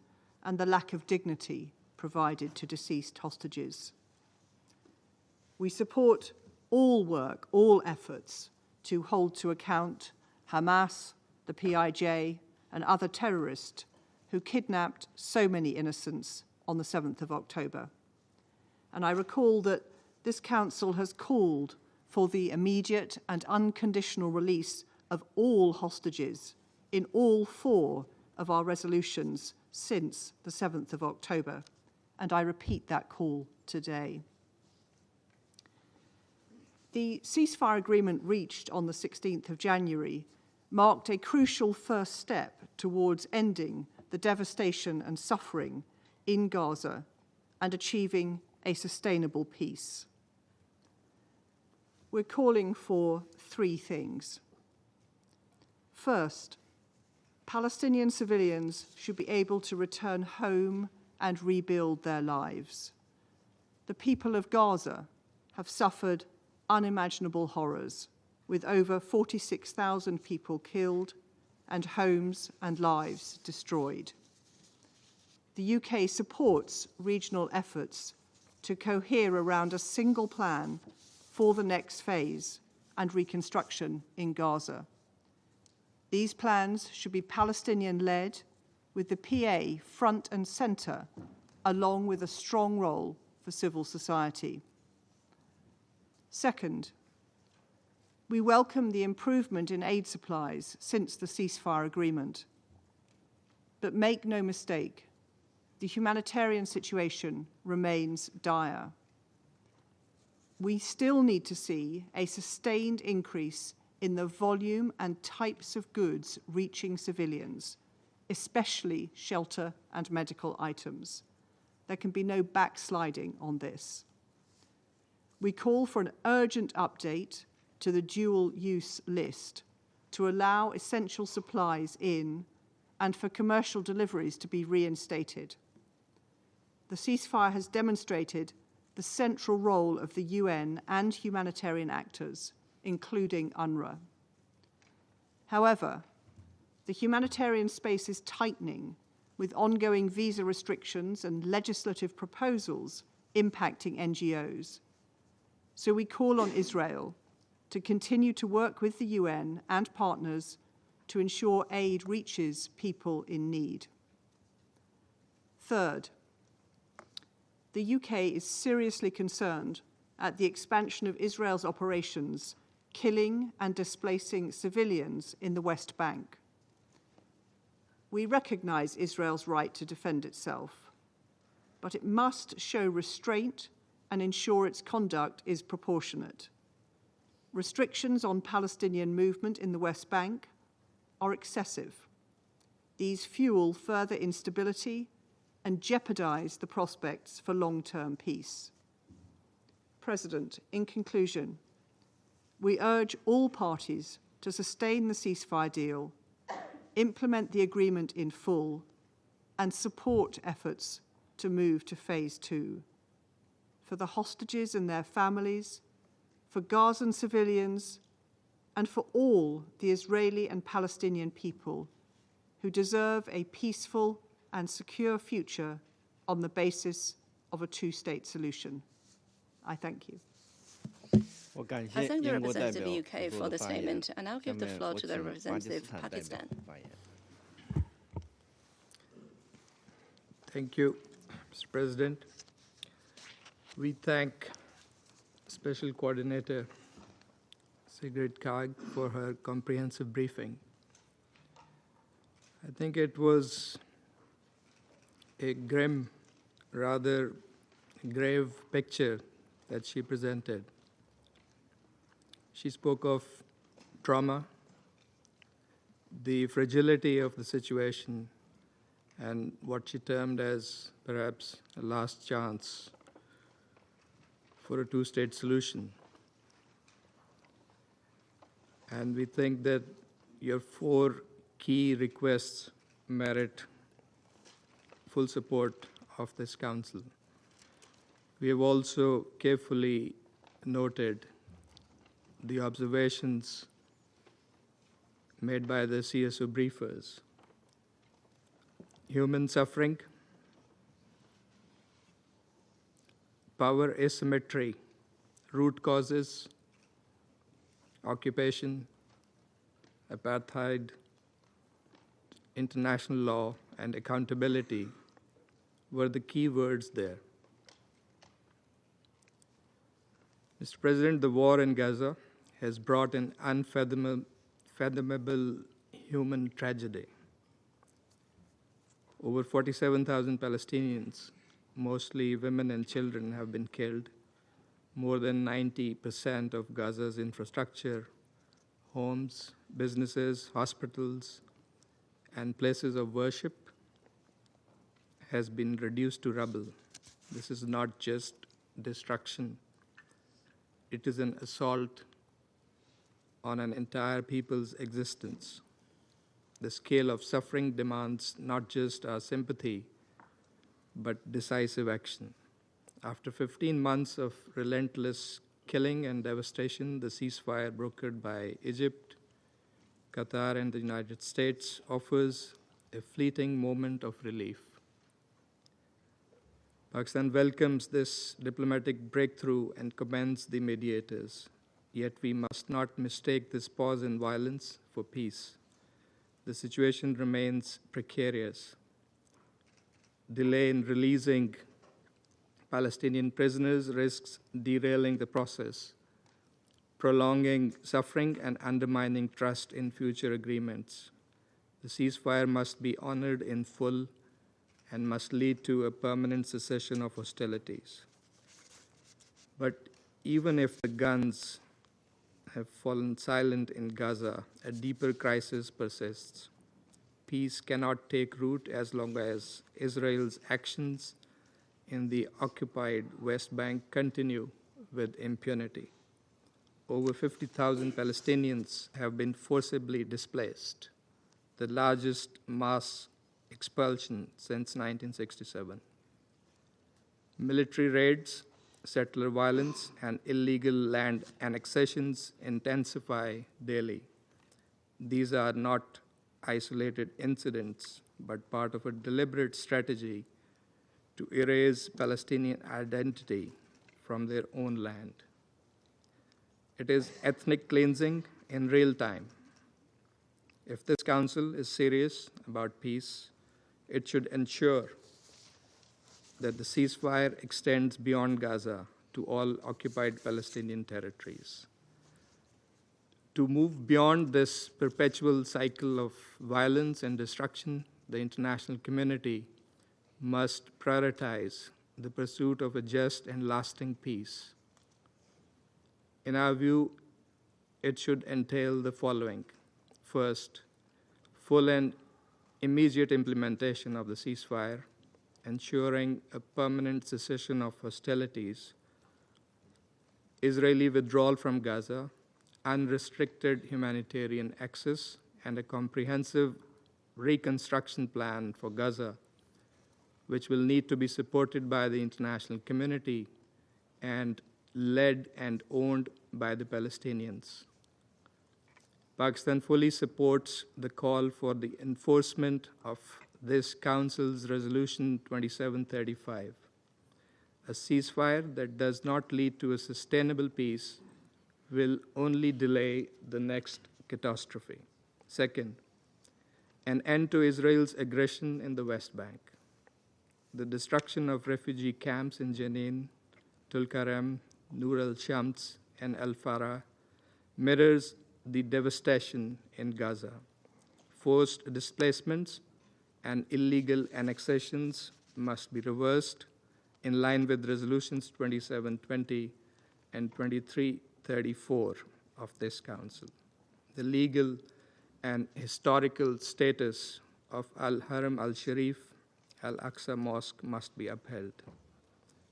and the lack of dignity provided to deceased hostages. We support all work, all efforts to hold to account Hamas, the PIJ, and other terrorists who kidnapped so many innocents on the 7th of October. And I recall that this Council has called for the immediate and unconditional release of all hostages in all 4 of our resolutions since the 7th of October, and I repeat that call today. The ceasefire agreement reached on the 16th of January marked a crucial first step towards ending the devastation and suffering in Gaza and achieving a sustainable peace. We're calling for 3 things. First, Palestinian civilians should be able to return home and rebuild their lives. The people of Gaza have suffered unimaginable horrors, with over 46,000 people killed and homes and lives destroyed. The UK supports regional efforts to cohere around a single plan for the next phase and reconstruction in Gaza. These plans should be Palestinian-led, with the PA front and centre, along with a strong role for civil society. Second, We welcome the improvement in aid supplies since the ceasefire agreement. But make no mistake, the humanitarian situation remains dire. We still need to see a sustained increase in the volume and types of goods reaching civilians, especially shelter and medical items. There can be no backsliding on this. We call for an urgent update to the dual-use list to allow essential supplies in and for commercial deliveries to be reinstated. The ceasefire has demonstrated the central role of the UN and humanitarian actors, including UNRWA. However, the humanitarian space is tightening with ongoing visa restrictions and legislative proposals impacting NGOs. So we call on Israel to continue to work with the UN and partners to ensure aid reaches people in need. Third, the UK is seriously concerned at the expansion of Israel's operations, killing and displacing civilians in the West Bank. We recognize Israel's right to defend itself, but it must show restraint and ensure its conduct is proportionate. Restrictions on Palestinian movement in the West Bank are excessive. These fuel further instability and jeopardize the prospects for long-term peace. President, in conclusion, we urge all parties to sustain the ceasefire deal, implement the agreement in full, and support efforts to move to phase 2. For the hostages and their families, for Gazan civilians, and for all the Israeli and Palestinian people who deserve a peaceful and secure future on the basis of a two-state solution. I thank you. I thank the representative of the UK for the statement, and I'll give the floor to the representative of Pakistan. Thank you, Mr. President. We thank Special Coordinator Sigrid Kaag for her comprehensive briefing. I think it was a grim, rather grave picture that she presented. She spoke of trauma, the fragility of the situation, and what she termed as perhaps a last chance for a two-state solution. And we think that your 4 key requests merit full support of this Council. We have also carefully noted the observations made by the CSO briefers. Human suffering, power asymmetry, root causes, occupation, apartheid, international law, and accountability were the key words there. Mr. President, the war in Gaza has brought an unfathomable human tragedy. Over 47,000 Palestinians, mostly women and children, have been killed. More than 90% of Gaza's infrastructure, homes, businesses, hospitals, and places of worship has been reduced to rubble. This is not just destruction. It is an assault on an entire people's existence. The scale of suffering demands not just our sympathy, but decisive action. After 15 months of relentless killing and devastation, the ceasefire brokered by Egypt, Qatar, and the United States offers a fleeting moment of relief. Pakistan welcomes this diplomatic breakthrough and commends the mediators. Yet we must not mistake this pause in violence for peace. The situation remains precarious. Delay in releasing Palestinian prisoners risks derailing the process. prolonging suffering and undermining trust in future agreements. The ceasefire must be honored in full and must lead to a permanent cessation of hostilities. But even if the guns have fallen silent in Gaza, a deeper crisis persists. Peace cannot take root as long as Israel's actions in the occupied West Bank continue with impunity. Over 50,000 Palestinians have been forcibly displaced, the largest mass expulsion since 1967. Military raids, settler violence, and illegal land annexations intensify daily. These are not isolated incidents, but part of a deliberate strategy to erase Palestinian identity from their own land. It is ethnic cleansing in real time. If this council is serious about peace, it should ensure that the ceasefire extends beyond Gaza to all occupied Palestinian territories. To move beyond this perpetual cycle of violence and destruction, the international community must prioritize the pursuit of a just and lasting peace. In our view, it should entail the following. First, full and immediate implementation of the ceasefire, ensuring a permanent cessation of hostilities, Israeli withdrawal from Gaza, unrestricted humanitarian access, and a comprehensive reconstruction plan for Gaza, which will need to be supported by the international community and led and owned by the Palestinians. Pakistan fully supports the call for the enforcement of this Council's Resolution 2735. A ceasefire that does not lead to a sustainable peace will only delay the next catastrophe. Second, an end to Israel's aggression in the West Bank. The destruction of refugee camps in Jenin, Tulkarem, Nur al-Shams, and Al-Farah mirrors the devastation in Gaza. Forced displacements and illegal annexations must be reversed in line with Resolutions 2720 and 2334 of this Council. The legal and historical status of Al-Haram al-Sharif, Al-Aqsa Mosque must be upheld.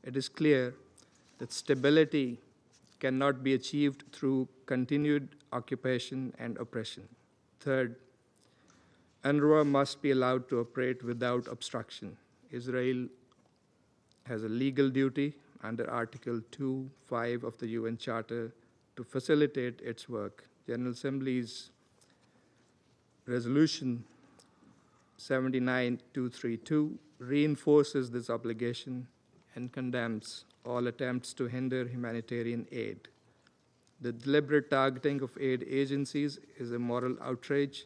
It is clear that stability cannot be achieved through continued occupation and oppression. Third, UNRWA must be allowed to operate without obstruction. Israel has a legal duty under Article 2.5 of the UN Charter to facilitate its work. General Assembly's Resolution 79232 reinforces this obligation and condemns all attempts to hinder humanitarian aid. The deliberate targeting of aid agencies is a moral outrage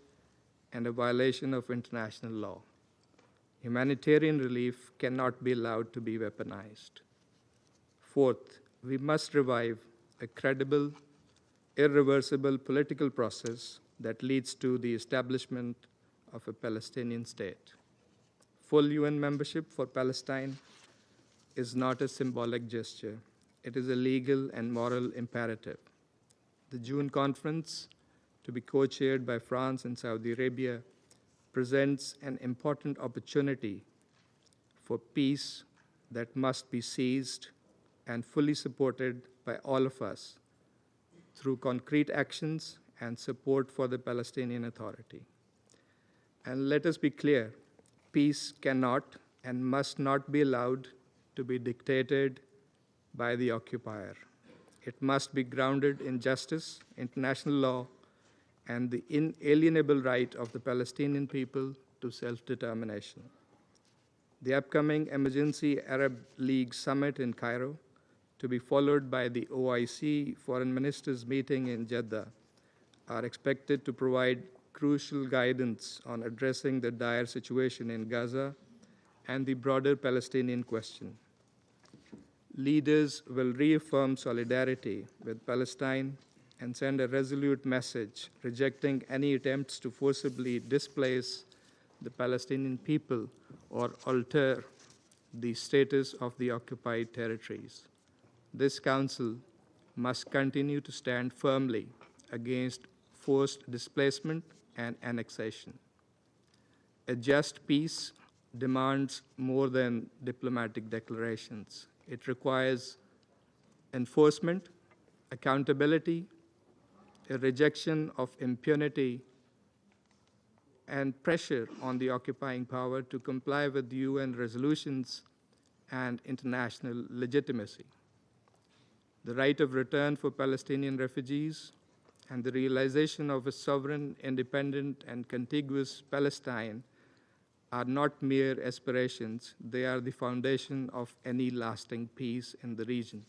and a violation of international law. Humanitarian relief cannot be allowed to be weaponized. Fourth, we must revive a credible, irreversible political process that leads to the establishment of a Palestinian state. Full UN membership for Palestine is not a symbolic gesture. It is a legal and moral imperative. The June conference, to be co-chaired by France and Saudi Arabia, presents an important opportunity for peace that must be seized and fully supported by all of us through concrete actions and support for the Palestinian Authority. And let us be clear, peace cannot and must not be allowed to be dictated by the occupier. It must be grounded in justice, international law, and the inalienable right of the Palestinian people to self-determination. The upcoming Emergency Arab League Summit in Cairo, to be followed by the OIC Foreign Ministers meeting in Jeddah, are expected to provide crucial guidance on addressing the dire situation in Gaza and the broader Palestinian question. Leaders will reaffirm solidarity with Palestine and send a resolute message rejecting any attempts to forcibly displace the Palestinian people or alter the status of the occupied territories. This Council must continue to stand firmly against forced displacement and annexation. A just peace demands more than diplomatic declarations. It requires enforcement, accountability, a rejection of impunity, and pressure on the occupying power to comply with UN resolutions and international legitimacy. The right of return for Palestinian refugees and the realization of a sovereign, independent, and contiguous Palestine are not mere aspirations. They are the foundation of any lasting peace in the region.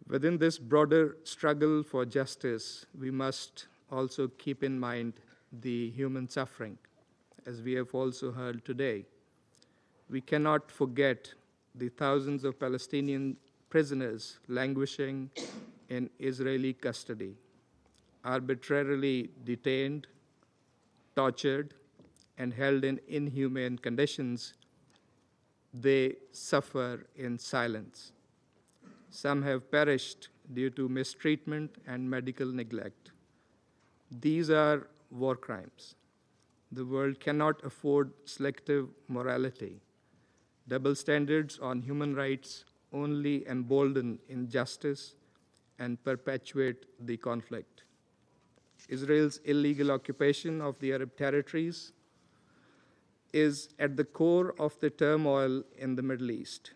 Within this broader struggle for justice, we must also keep in mind the human suffering, as we have also heard today. We cannot forget the thousands of Palestinian prisoners languishing in Israeli custody, arbitrarily detained, tortured, and held in inhumane conditions. They suffer in silence. Some have perished due to mistreatment and medical neglect. These are war crimes. The world cannot afford selective morality. Double standards on human rights only embolden injustice and perpetuate the conflict. Israel's illegal occupation of the Arab territories is at the core of the turmoil in the Middle East.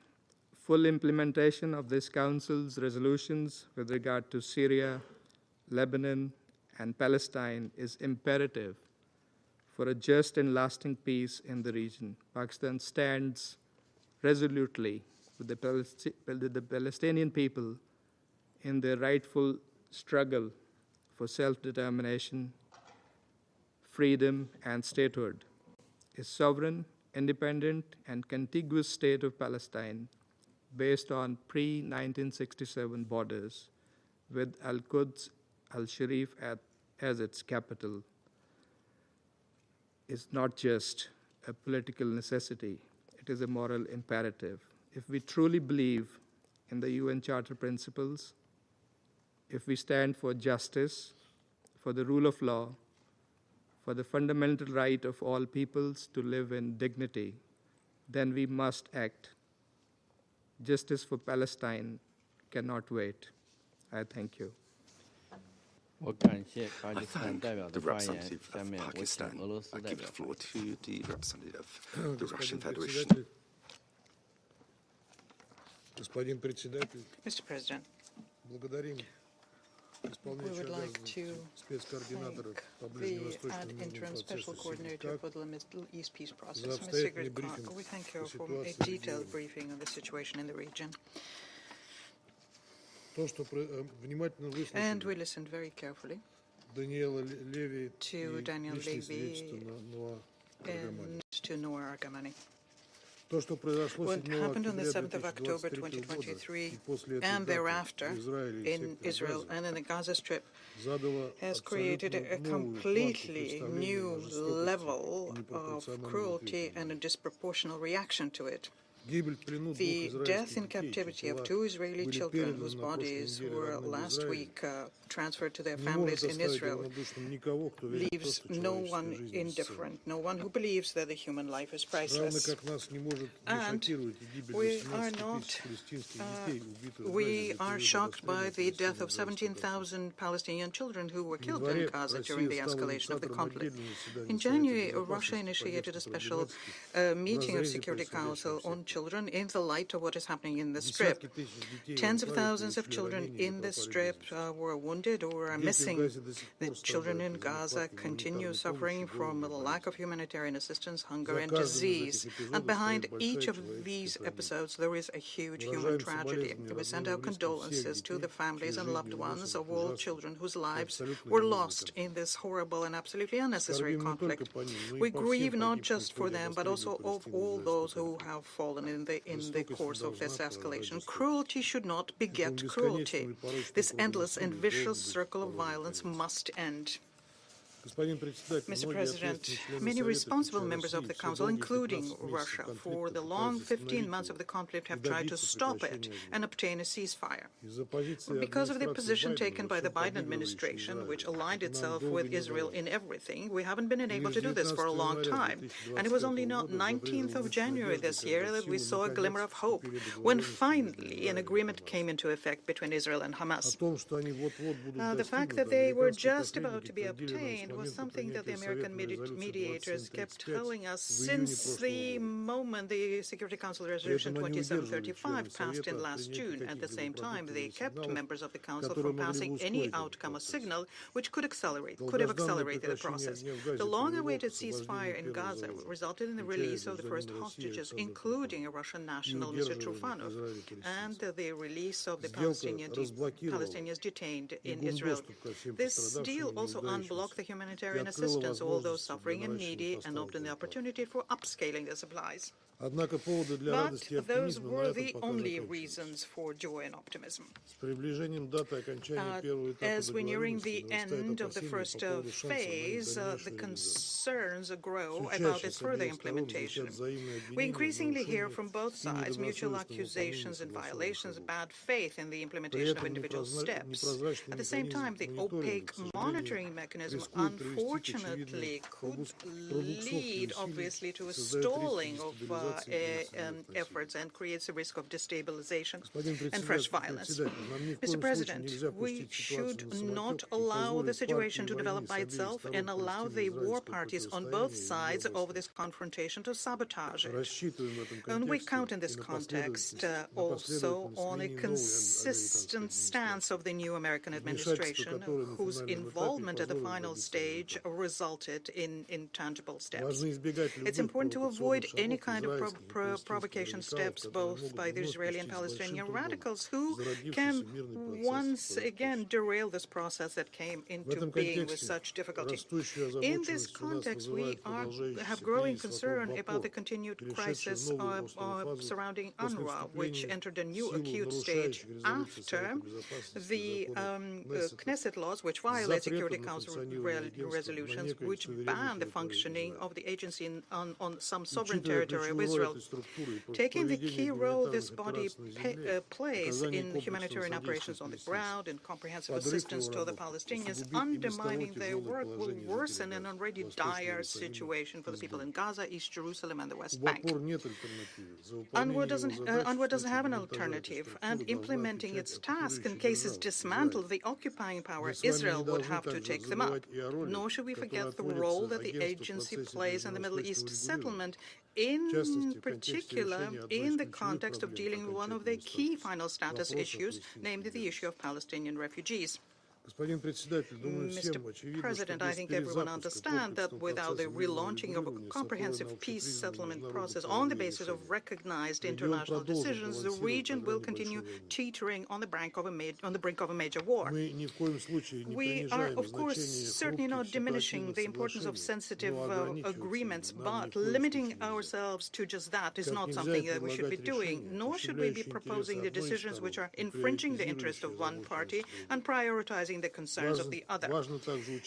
Full implementation of this Council's resolutions with regard to Syria, Lebanon, and Palestine is imperative for a just and lasting peace in the region. Pakistan stands resolutely with the Palestinian people in their rightful struggle for self-determination, freedom, and statehood. A sovereign, independent, and contiguous state of Palestine based on pre-1967 borders with Al-Quds, Al-Sharif as its capital is not just a political necessity, it is a moral imperative. If we truly believe in the UN Charter principles, if we stand for justice, for the rule of law, for the fundamental right of all peoples to live in dignity, then we must act. Justice for Palestine cannot wait. I thank you. I thank the representative of Pakistan. I give the floor to the representative of the Russian Federation. Mr. President, we would like to thank the Interim Special Coordinator for the Middle East Peace Process, Ms. Sigrid Kaag. We thank her for a detailed briefing on the situation in the region. And we listened very carefully to Daniel Levy and to Noah Argamani. What happened on the 7th of October 2023 and thereafter in Israel and in the Gaza Strip has created a completely new level of cruelty and a disproportionate reaction to it. The death in captivity of 2 Israeli children whose bodies were last week transferred to their families in Israel leaves no one indifferent, no one who believes that the human life is priceless. And we are shocked by the death of 17,000 Palestinian children who were killed in Gaza during the escalation of the conflict. In January, Russia initiated a special meeting of Security Council on children in the light of what is happening in the Strip. Tens of thousands of children in the Strip were wounded or are missing. The children in Gaza continue suffering from a lack of humanitarian assistance, hunger, and disease. And behind each of these episodes, there is a huge human tragedy. We send our condolences to the families and loved ones of all children whose lives were lost in this horrible and absolutely unnecessary conflict. We grieve not just for them, but also of all those who have fallen fallen in the course of this escalation. Cruelty should not beget cruelty. This endless and vicious circle of violence must end. Mr. President, many responsible members of the Council, including Russia, for the long 15 months of the conflict have tried to stop it and obtain a ceasefire. Because of the position taken by the Biden administration, which aligned itself with Israel in everything, we haven't been able to do this for a long time. And it was only on 19th of January this year that we saw a glimmer of hope, when finally an agreement came into effect between Israel and Hamas. The fact that they were just about to be obtained was something that the American mediators kept telling us since the moment the Security Council Resolution 2735 passed in last June. At the same time, they kept members of the Council from passing any outcome or signal which could have accelerated the process. The long-awaited ceasefire in Gaza resulted in the release of the first hostages, including a Russian national, Mr. Trufanov, and the release of the Palestinians detained in Israel. This deal also unblocked the humanitarian assistance to all those suffering and needy and opened the opportunity for upscaling the supplies. But those were the only reasons for joy and optimism. As we're nearing the end of the first phase, the concerns grow about its further implementation. We increasingly hear from both sides mutual accusations and violations, bad faith in the implementation of individual steps. At the same time, the opaque monitoring mechanism unfortunately could lead, obviously, to a stalling of efforts and creates a risk of destabilization and fresh violence. Mr. President, we should not allow the situation to develop by itself and allow the war parties on both sides of this confrontation to sabotage it. And we count in this context also on a consistent stance of the new American administration, whose involvement at the final stage resulted in tangible steps. It's important to avoid any kind of provocation steps, both by the Israeli and Palestinian radicals, who can once again derail this process that came into being with such difficulty. In this context, we have growing concern about the continued crisis surrounding UNRWA, which entered a new acute stage after the Knesset laws, which violate Security Council resolutions, which ban the functioning of the agency on some sovereign territory of Israel. Taking the key role this body plays in humanitarian operations on the ground and comprehensive assistance to the Palestinians, undermining their work will worsen an already dire situation for the people in Gaza, East Jerusalem, and the West Bank. UNRWA doesn't have an alternative, and implementing its task in case it's dismantled, the occupying power, Israel, would have to take them up. Nor should we forget the role that the agency plays in the Middle East settlement, in particular in the context of dealing with one of the key final status issues, namely the issue of Palestinian refugees. Mr. President, I think everyone understands that without the relaunching of a comprehensive peace settlement process on the basis of recognized international decisions, the region will continue teetering on the brink of a major war. We are, of course, certainly not diminishing the importance of sensitive agreements, but limiting ourselves to just that is not something that we should be doing, nor should we be proposing the decisions which are infringing the interest of one party and prioritizing the concerns of the other.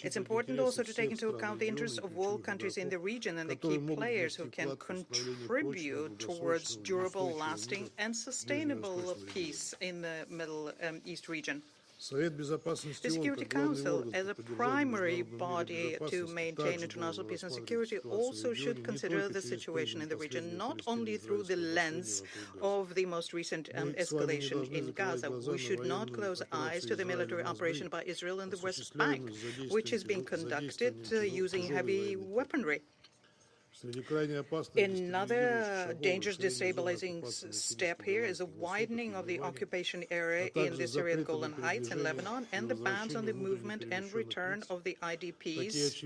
It's important also to take into account the interests of all countries in the region and the key players who can contribute towards durable, lasting, and sustainable peace in the Middle East region. The Security Council, as a primary body to maintain international peace and security, also should consider the situation in the region not only through the lens of the most recent escalation in Gaza. We should not close eyes to the military operation by Israel in the West Bank, which is being conducted using heavy weaponry. Another dangerous destabilizing step here is a widening of the occupation area in the Syrian Golan Heights in Lebanon and the bans on the movement and return of the IDPs.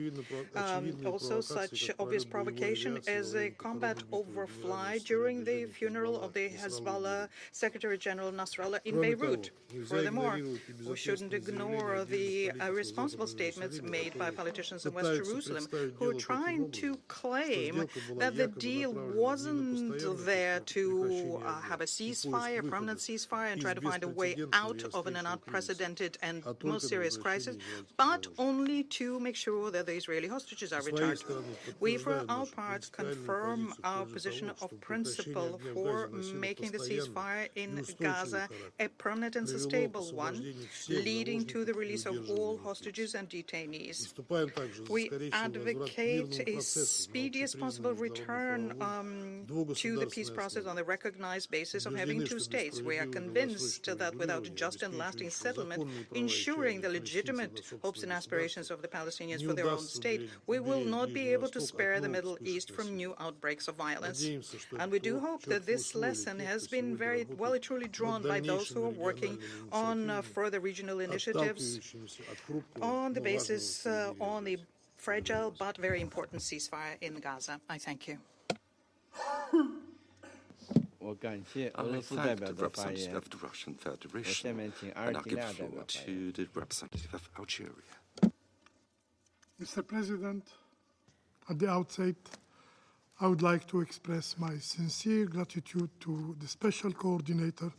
Also, such obvious provocation as a combat overfly during the funeral of the Hezbollah Secretary General Nasrallah in Beirut. Furthermore, we shouldn't ignore the irresponsible statements made by politicians in West Jerusalem who are trying to claim claim that the deal wasn't there to have a ceasefire, a permanent ceasefire, and try to find a way out of an unprecedented and most serious crisis, but only to make sure that the Israeli hostages are returned. We, for our part, confirm our position of principle for making the ceasefire in Gaza a permanent and sustainable one, leading to the release of all hostages and detainees. We advocate a speedy as possible return to the peace process on the recognized basis of having two states. We are convinced that without a just and lasting settlement, ensuring the legitimate hopes and aspirations of the Palestinians for their own state, we will not be able to spare the Middle East from new outbreaks of violence. And we do hope that this lesson has been very well and truly drawn by those who are working on further regional initiatives on the basis on the fragile but very important ceasefire in Gaza. I thank you. I thank the representative of the Russian Federation, and I give the floor to the representative of Algeria. Mr. President, at the outset, I would like to express my sincere gratitude to the Special Coordinator,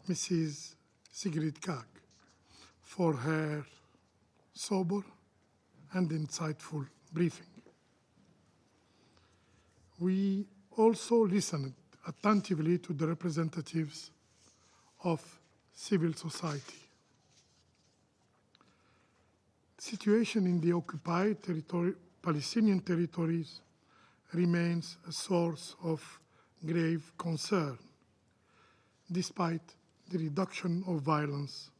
Mrs. Sigrid Kaag, for her sober and insightful briefing. We also listened attentively to the representatives of civil society. The situation in the occupied Palestinian territories remains a source of grave concern, despite the reduction of violence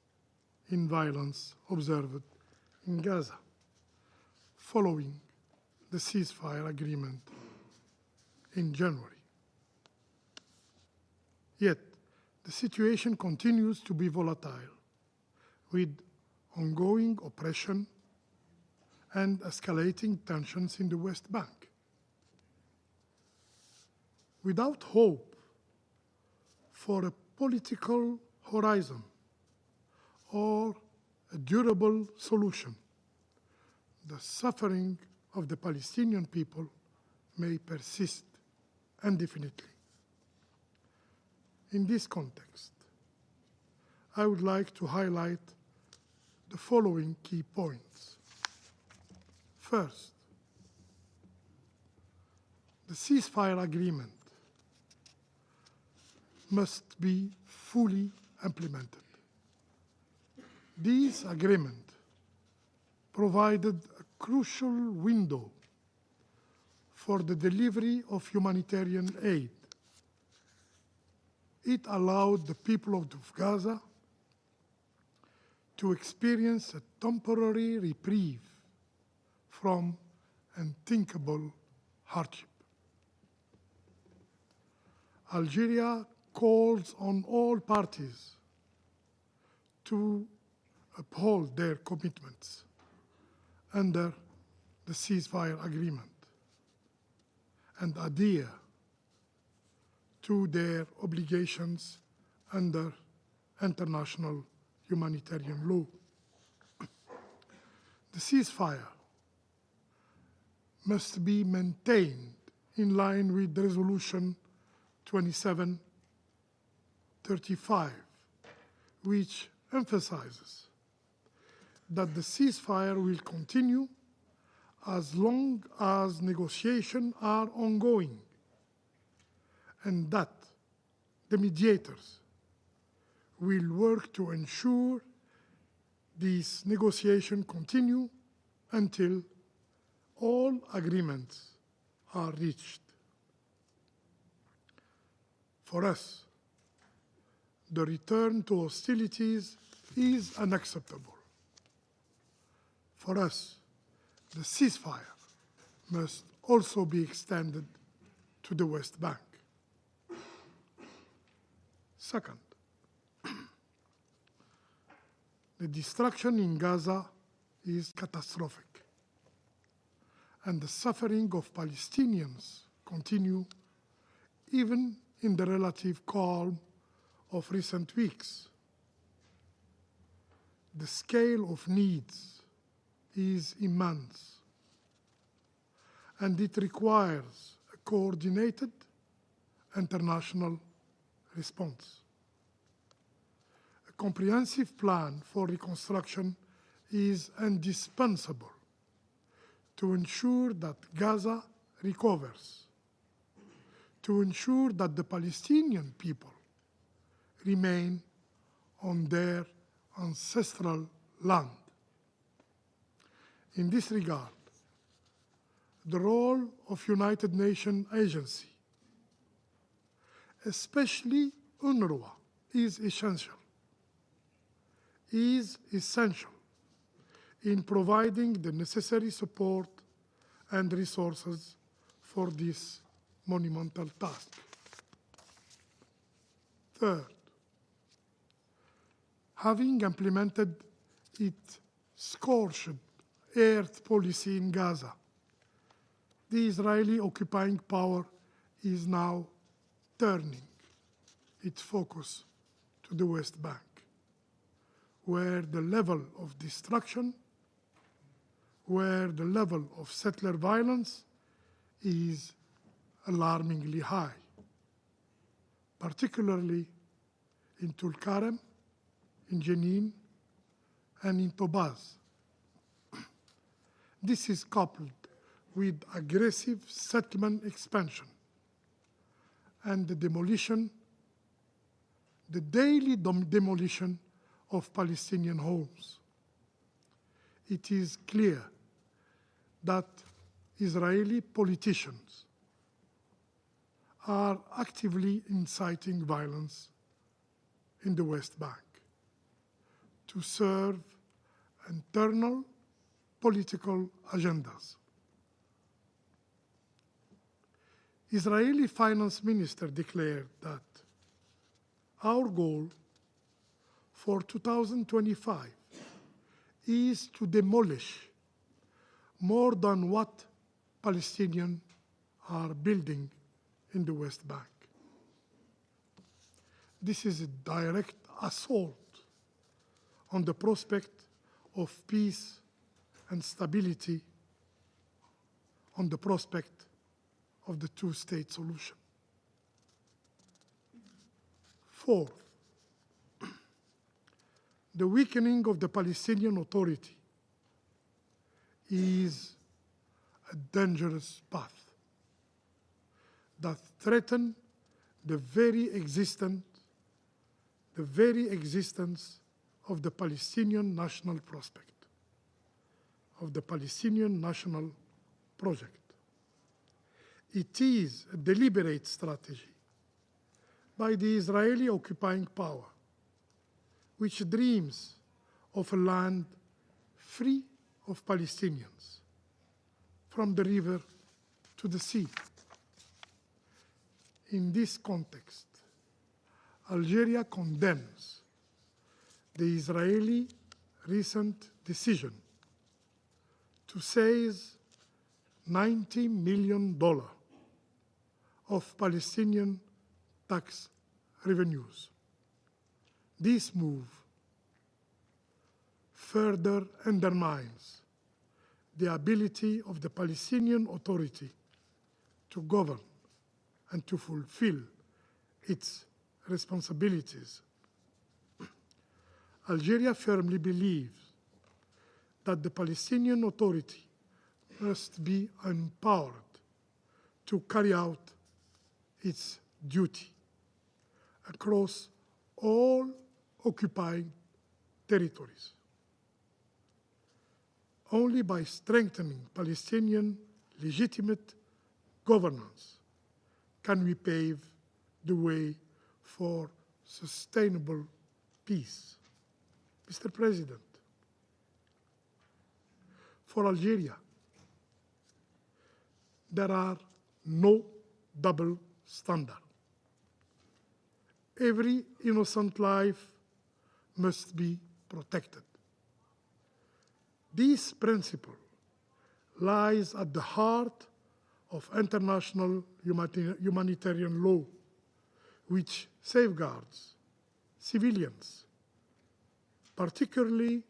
observed in Gaza following the ceasefire agreement in January. Yet, the situation continues to be volatile, with ongoing oppression and escalating tensions in the West Bank. Without hope for a political horizon or a durable solution, the suffering of the Palestinian people may persist indefinitely. In this context, I would like to highlight the following key points. First, the ceasefire agreement must be fully implemented. This agreement provided a crucial window for the delivery of humanitarian aid. It allowed the people of Gaza to experience a temporary reprieve from unthinkable hardship. Algeria calls on all parties to uphold their commitments under the ceasefire agreement and adhere to their obligations under international humanitarian law. The ceasefire must be maintained in line with Resolution 2735, which emphasizes that the ceasefire will continue as long as negotiations are ongoing, and that the mediators will work to ensure these negotiations continue until all agreements are reached. For us, the return to hostilities is unacceptable. For us, the ceasefire must also be extended to the West Bank. Second, the destruction in Gaza is catastrophic, and the suffering of Palestinians continue even in the relative calm of recent weeks. The scale of needs is immense, and it requires a coordinated international response. A comprehensive plan for reconstruction is indispensable to ensure that Gaza recovers, to ensure that the Palestinian people remain on their ancestral land. In this regard, the role of United Nations agency, especially UNRWA, is essential in providing the necessary support and resources for this monumental task. Third, having implemented its scorched earth policy in Gaza, the Israeli occupying power is now turning its focus to the West Bank, where the level of destruction, where the level of settler violence is alarmingly high, particularly in Tulkarem, in Jenin, and in Tobaz. This is coupled with aggressive settlement expansion and the daily demolition of Palestinian homes. It is clear that Israeli politicians are actively inciting violence in the West Bank to serve internal political agendas. Israeli finance minister declared that our goal for 2025 is to demolish more than what Palestinians are building in the West Bank. This is a direct assault on the prospect of peace and stability, on the prospect of the two-state solution. Fourth, the weakening of the Palestinian Authority is a dangerous path that threatens the very existence of the Palestinian national prospect, of the Palestinian national project. It is a deliberate strategy by the Israeli occupying power, which dreams of a land free of Palestinians, from the river to the sea. In this context, Algeria condemns the Israeli recent decision to seize $90 million of Palestinian tax revenues. This move further undermines the ability of the Palestinian Authority to govern and to fulfill its responsibilities. Algeria firmly believes that the Palestinian Authority must be empowered to carry out its duty across all occupied territories. Only by strengthening Palestinian legitimate governance can we pave the way for sustainable peace. Mr. President, for Algeria, there are no double standards. Every innocent life must be protected. This principle lies at the heart of international humanitarian law, which safeguards civilians, particularly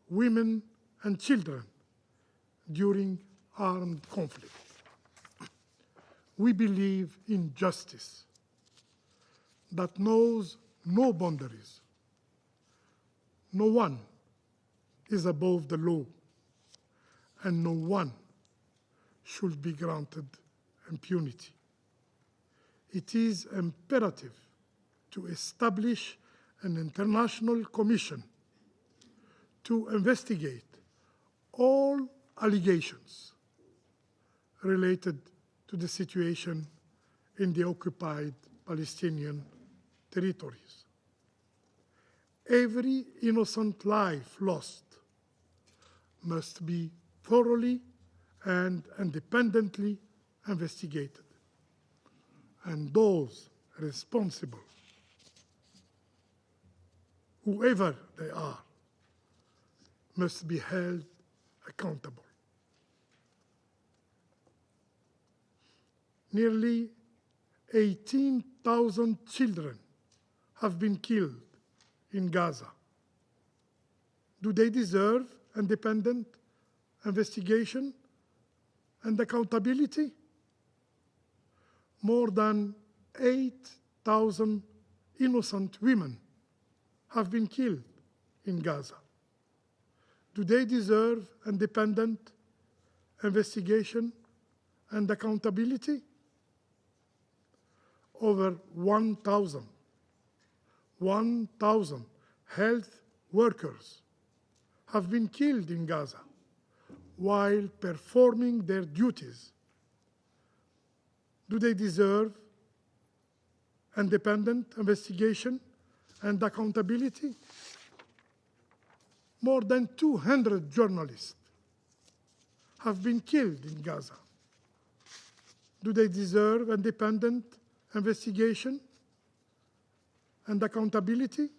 women and children, during armed conflict. We believe in justice that knows no boundaries. No one is above the law, and no one should be granted impunity. It is imperative to establish an international commission to investigate all allegations related to the situation in the occupied Palestinian territories. Every innocent life lost must be thoroughly and independently investigated, and those responsible, whoever they are, must be held accountable. Nearly 18,000 children have been killed in Gaza. Do they deserve independent investigation and accountability? More than 8,000 innocent women have been killed in Gaza. Do they deserve independent investigation and accountability? Over 1,000 health workers have been killed in Gaza while performing their duties. Do they deserve independent investigation and accountability? More than 200 journalists have been killed in Gaza. Do they deserve independent investigation and accountability?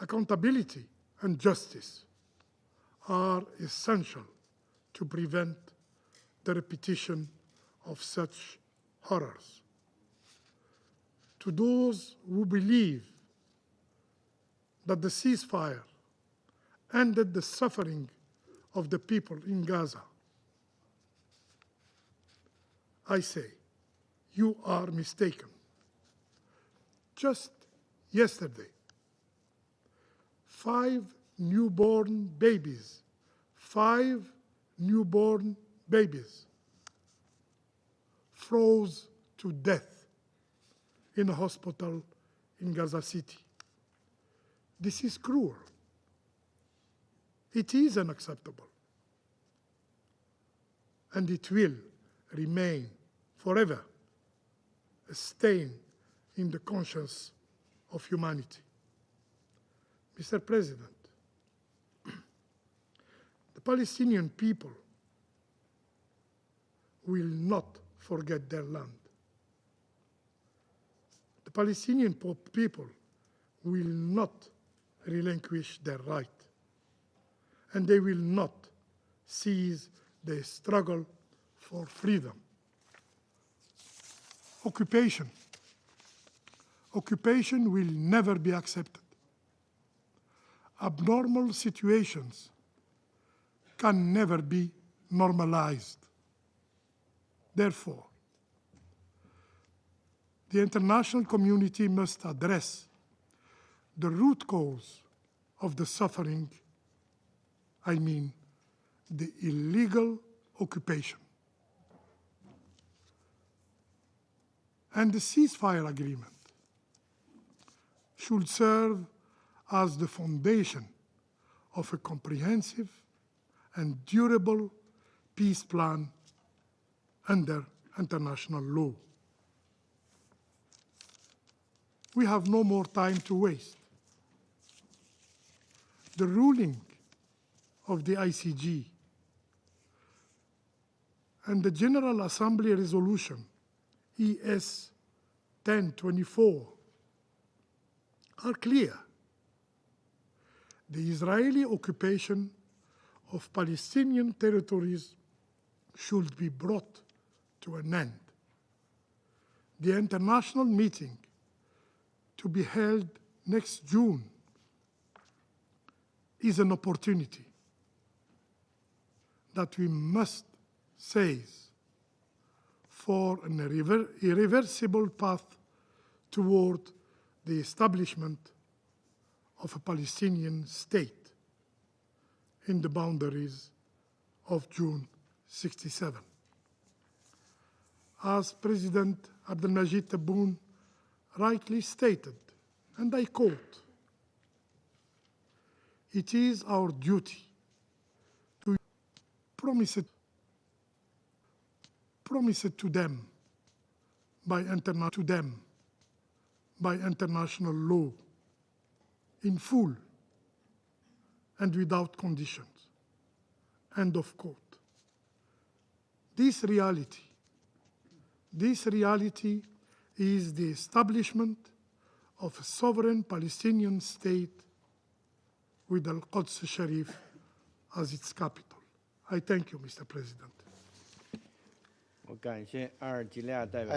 Accountability and justice are essential to prevent the repetition of such horrors. To those who believe that the ceasefire ended the suffering of the people in Gaza, I say, you are mistaken. Just yesterday, 5 newborn babies froze to death in a hospital in Gaza City. This is cruel. It is unacceptable. And it will remain forever a stain in the conscience of humanity. Mr. President, the Palestinian people will not forget their land. The Palestinian people will not relinquish their right, and they will not cease their struggle for freedom. Occupation will never be accepted. Abnormal situations can never be normalized. Therefore, the international community must address the root cause of the suffering, I mean, the illegal occupation. And the ceasefire agreement should serve as the foundation of a comprehensive and durable peace plan under international law. We have no more time to waste. The ruling of the ICG and the General Assembly resolution ES 1024 are clear. The Israeli occupation of Palestinian territories should be brought to an end. The international meeting to be held next June is an opportunity that we must seize for an irreversible path toward the establishment of a Palestinian state in the boundaries of June 1967. As President Abdelmajid Tebboune rightly stated, and I quote, "It is our duty to promise it to them by international law in full and without conditions." End of quote. This reality is the establishment of a sovereign Palestinian state with Al-Quds Sharif as its capital. I thank you, Mr. President. I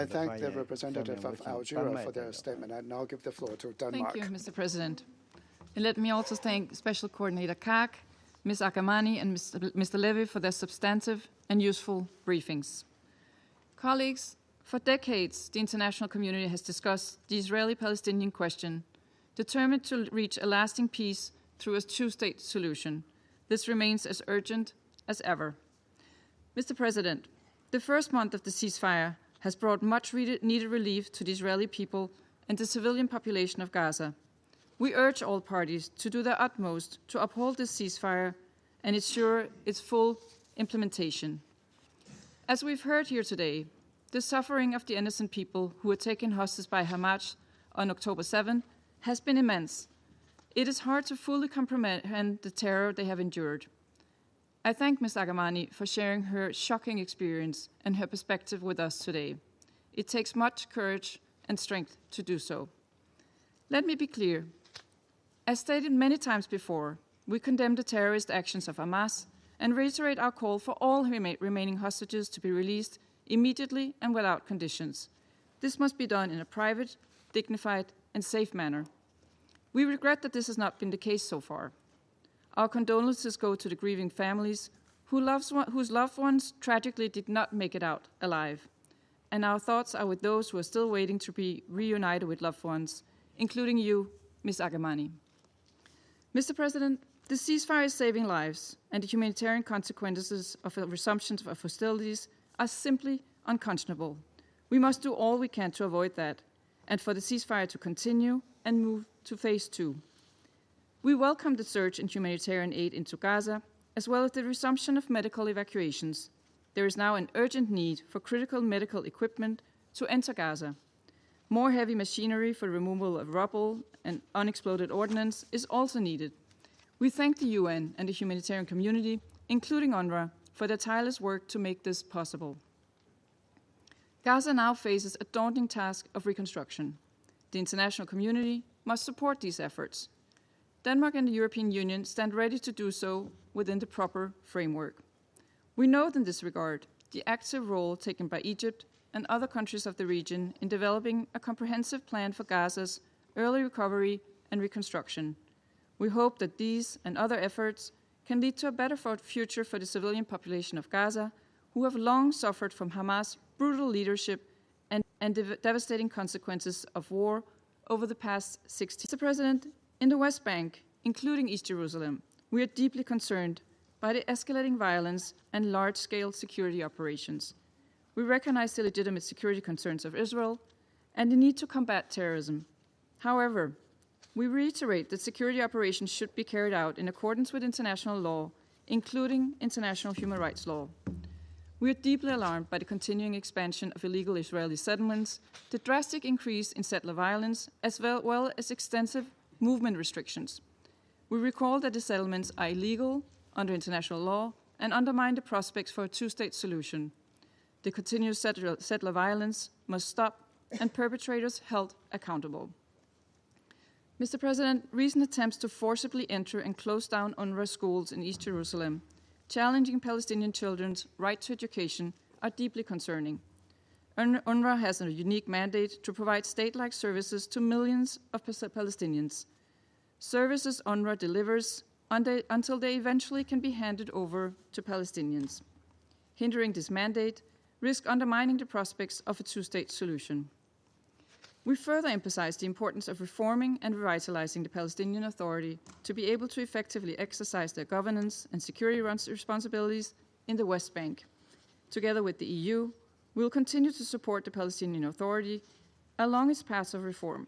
thank the representative of Algeria for their statement. I now give the floor to Denmark. Thank you, Mr. President. And let me also thank Special Coordinator Kaag, Ms. Akamani, and Mr. Levy for their substantive and useful briefings. Colleagues, for decades, the international community has discussed the Israeli-Palestinian question, determined to reach a lasting peace through a two-state solution. This remains as urgent as ever. Mr. President, the first month of the ceasefire has brought much needed relief to the Israeli people and the civilian population of Gaza. We urge all parties to do their utmost to uphold this ceasefire and ensure its full implementation. As we've heard here today, the suffering of the innocent people who were taken hostage by Hamas on October 7 has been immense. It is hard to fully comprehend the terror they have endured. I thank Ms. Agamani for sharing her shocking experience and her perspective with us today. It takes much courage and strength to do so. Let me be clear. As stated many times before, we condemn the terrorist actions of Hamas and reiterate our call for all remaining hostages to be released immediately and without conditions. This must be done in a private, dignified, and safe manner. We regret that this has not been the case so far. Our condolences go to the grieving families whose loved ones tragically did not make it out alive. And our thoughts are with those who are still waiting to be reunited with loved ones, including you, Ms. Agamani. Mr. President, the ceasefire is saving lives, and the humanitarian consequences of a resumption of hostilities are simply unconscionable. We must do all we can to avoid that, and for the ceasefire to continue and move to phase 2. We welcome the surge in humanitarian aid into Gaza, as well as the resumption of medical evacuations. There is now an urgent need for critical medical equipment to enter Gaza. More heavy machinery for removal of rubble and unexploded ordnance is also needed. We thank the UN and the humanitarian community, including UNRWA, for their tireless work to make this possible. Gaza now faces a daunting task of reconstruction. The international community must support these efforts. Denmark and the European Union stand ready to do so within the proper framework. We note in this regard the active role taken by Egypt and other countries of the region in developing a comprehensive plan for Gaza's early recovery and reconstruction. We hope that these and other efforts can lead to a better future for the civilian population of Gaza, who have long suffered from Hamas' brutal leadership and devastating consequences of war over the past 60 years. Mr. President, in the West Bank, including East Jerusalem, we are deeply concerned by the escalating violence and large-scale security operations. We recognize the legitimate security concerns of Israel and the need to combat terrorism. However, we reiterate that security operations should be carried out in accordance with international law, including international human rights law. We are deeply alarmed by the continuing expansion of illegal Israeli settlements, the drastic increase in settler violence, as well as extensive movement restrictions. We recall that the settlements are illegal under international law and undermine the prospects for a two-state solution. The continuous settler violence must stop and perpetrators held accountable. Mr. President, recent attempts to forcibly enter and close down UNRWA schools in East Jerusalem, challenging Palestinian children's right to education, are deeply concerning. UNRWA has a unique mandate to provide state-like services to millions of Palestinians. Services UNRWA delivers until they eventually can be handed over to Palestinians. Hindering this mandate risks undermining the prospects of a two-state solution. We further emphasize the importance of reforming and revitalizing the Palestinian Authority to be able to effectively exercise their governance and security responsibilities in the West Bank. Together with the EU, we will continue to support the Palestinian Authority along its path of reform.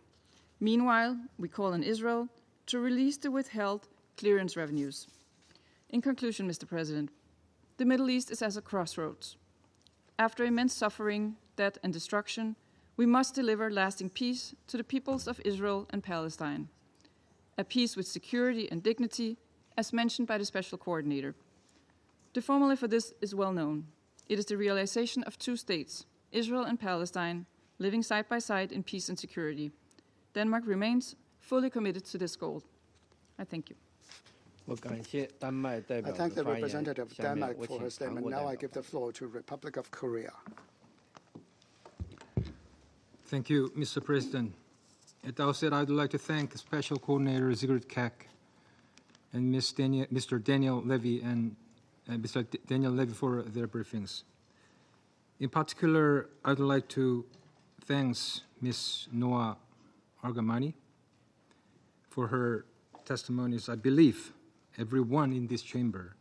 Meanwhile, we call on Israel to release the withheld clearance revenues. In conclusion, Mr. President, the Middle East is at a crossroads. After immense suffering, death, and destruction, we must deliver lasting peace to the peoples of Israel and Palestine. A peace with security and dignity, as mentioned by the Special Coordinator. The formula for this is well known. It is the realization of two states, Israel and Palestine, living side by side in peace and security. Denmark remains fully committed to this goal. I thank you. I thank the representative of Denmark for her statement. Now I give the floor to Republic of Korea. Thank you, Mr. President. At the outset, I would like to thank Special Coordinator Sigrid Kaag and Mr. Daniel Levy and Mr. Daniel Levy for their briefings. In particular, I would like to thank Ms. Noah Argamani for her testimonies. I believe everyone in this chamber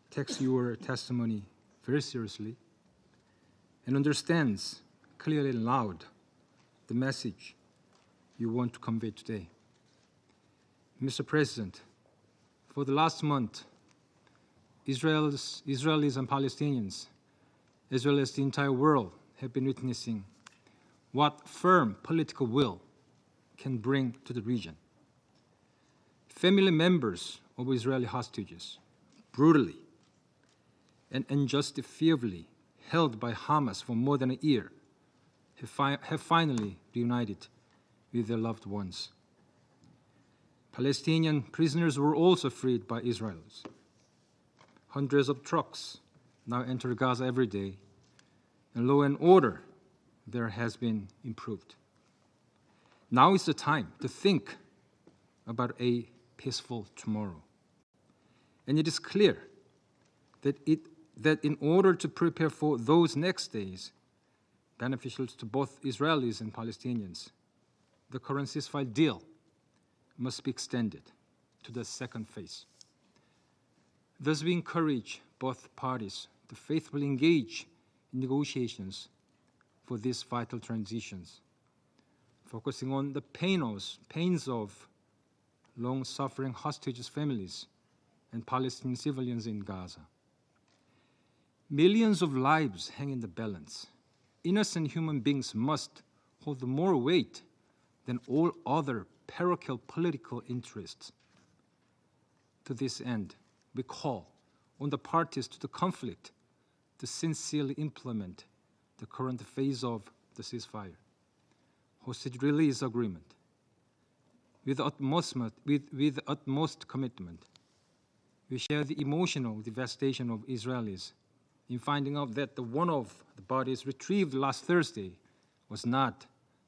takes your testimony very seriously and understands clearly and loud the message you want to convey today. Mr. President, for the last month, Israelis and Palestinians, as well as the entire world, have been witnessing what firm political will can bring to the region. Family members of Israeli hostages, brutally and unjustifiably held by Hamas for more than a year, have finally reunited with their loved ones. Palestinian prisoners were also freed by Israelis. Hundreds of trucks now enter Gaza every day, and law and order there has been improved. Now is the time to think about a peaceful tomorrow. And it is clear that in order to prepare for those next days, beneficial to both Israelis and Palestinians, the current ceasefire deal must be extended to the second phase. Thus, we encourage both parties to faithfully engage in negotiations for these vital transitions, focusing on the pains of long-suffering hostages' families and Palestinian civilians in Gaza. Millions of lives hang in the balance. Innocent human beings must hold more weight than all other parochial political interests. To this end, we call on the parties to the conflict to sincerely implement the current phase of the ceasefire, hostage release agreement, with the utmost commitment. We share the emotional devastation of Israelis in finding out that one of the bodies retrieved last Thursday was not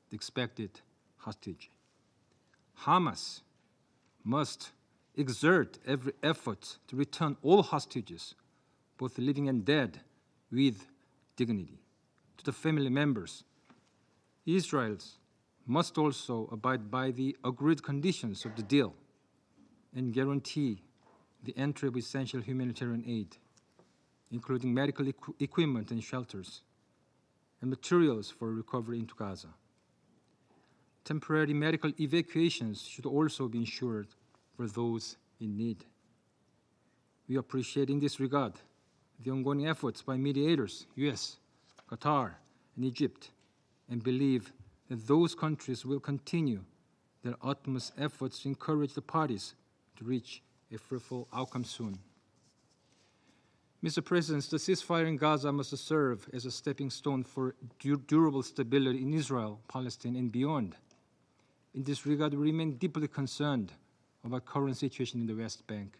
the expected hostage. Hamas must exert every effort to return all hostages, both living and dead, with dignity. To the family members, Israel must also abide by the agreed conditions of the deal and guarantee the entry of essential humanitarian aid, including medical equipment and shelters, and materials for recovery into Gaza. Temporary medical evacuations should also be ensured for those in need. We appreciate in this regard the ongoing efforts by mediators, US, Qatar, and Egypt, and believe that those countries will continue their utmost efforts to encourage the parties to reach a fruitful outcome soon. Mr. President, the ceasefire in Gaza must serve as a stepping stone for durable stability in Israel, Palestine, and beyond. In this regard, we remain deeply concerned about current situation in the West Bank,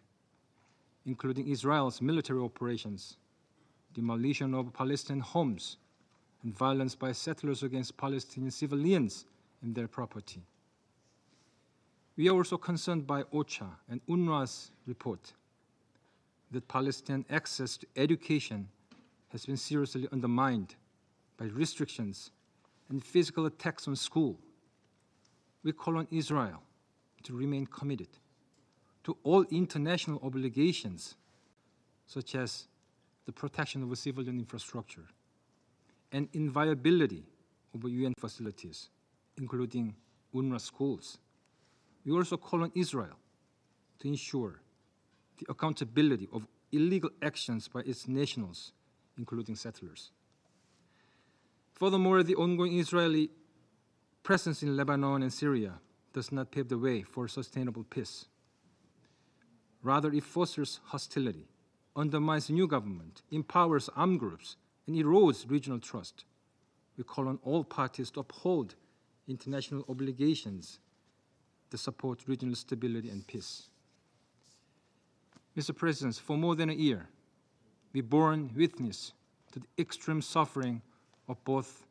including Israel's military operations, demolition of Palestinian homes, and violence by settlers against Palestinian civilians and their property. We are also concerned by OCHA and UNRWA's report that Palestinian access to education has been seriously undermined by restrictions and physical attacks on school. We call on Israel to remain committed to all international obligations, such as the protection of civilian infrastructure and inviolability of UN facilities, including UNRWA schools. We also call on Israel to ensure the accountability of illegal actions by its nationals, including settlers. Furthermore, the ongoing Israeli presence in Lebanon and Syria does not pave the way for sustainable peace. Rather, it fosters hostility, undermines the new government, empowers armed groups, and erodes regional trust. We call on all parties to uphold international obligations to support regional stability and peace. Mr. President, for more than a year, we borne witness to the extreme suffering of both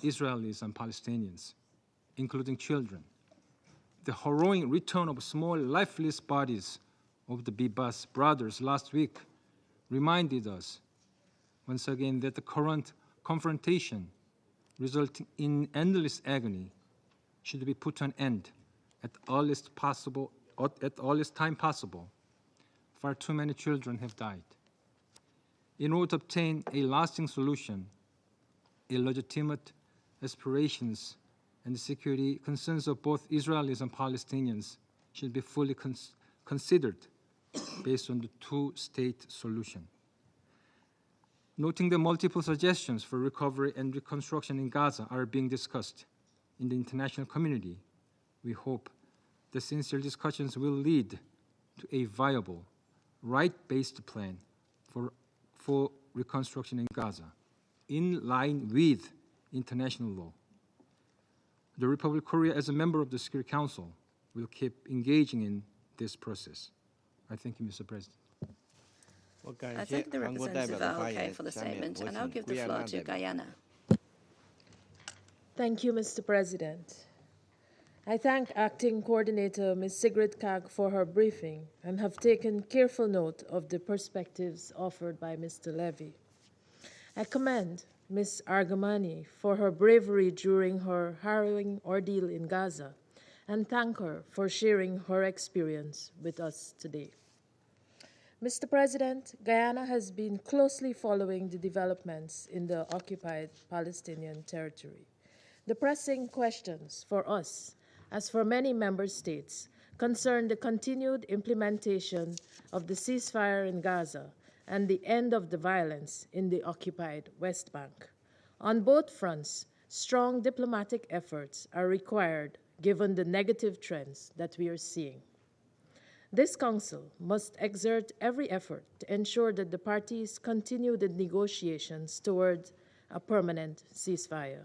Israelis and Palestinians, including children. The harrowing return of small, lifeless bodies of the Bibas brothers last week reminded us once again that the current confrontation resulting in endless agony should be put an end at the earliest time possible. Far too many children have died. In order to obtain a lasting solution, illegitimate aspirations and the security concerns of both Israelis and Palestinians should be fully considered based on the two-state solution. Noting the multiple suggestions for recovery and reconstruction in Gaza are being discussed in the international community, we hope the sincere discussions will lead to a viable, right-based plan for reconstruction in Gaza, in line with international law. The Republic of Korea, as a member of the Security Council, will keep engaging in this process. I thank you, Mr. President. I thank the representative okay for the statement, and I'll give the floor to Guyana. Thank you, Mr. President. I thank Acting Coordinator Ms. Sigrid Kaag for her briefing and have taken careful note of the perspectives offered by Mr. Levy. I commend Ms. Argamani for her bravery during her harrowing ordeal in Gaza and thank her for sharing her experience with us today. Mr. President, Guyana has been closely following the developments in the occupied Palestinian territory. The pressing questions for us, as for many member states, concern the continued implementation of the ceasefire in Gaza and the end of the violence in the occupied West Bank. On both fronts, strong diplomatic efforts are required given the negative trends that we are seeing. This Council must exert every effort to ensure that the parties continue the negotiations toward a permanent ceasefire.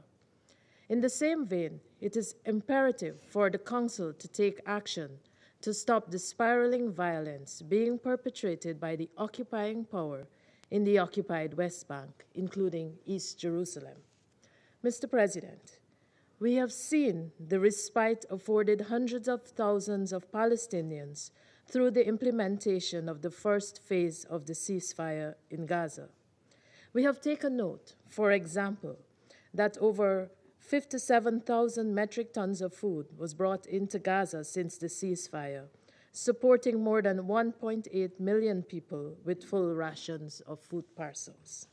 In the same vein, it is imperative for the Council to take action to stop the spiraling violence being perpetrated by the occupying power in the occupied West Bank, including East Jerusalem. Mr. President, we have seen the respite afforded hundreds of thousands of Palestinians through the implementation of the first phase of the ceasefire in Gaza. We have taken note, for example, that over 57,000 metric tons of food was brought into Gaza since the ceasefire, supporting more than 1.8 million people with full rations of food parcels.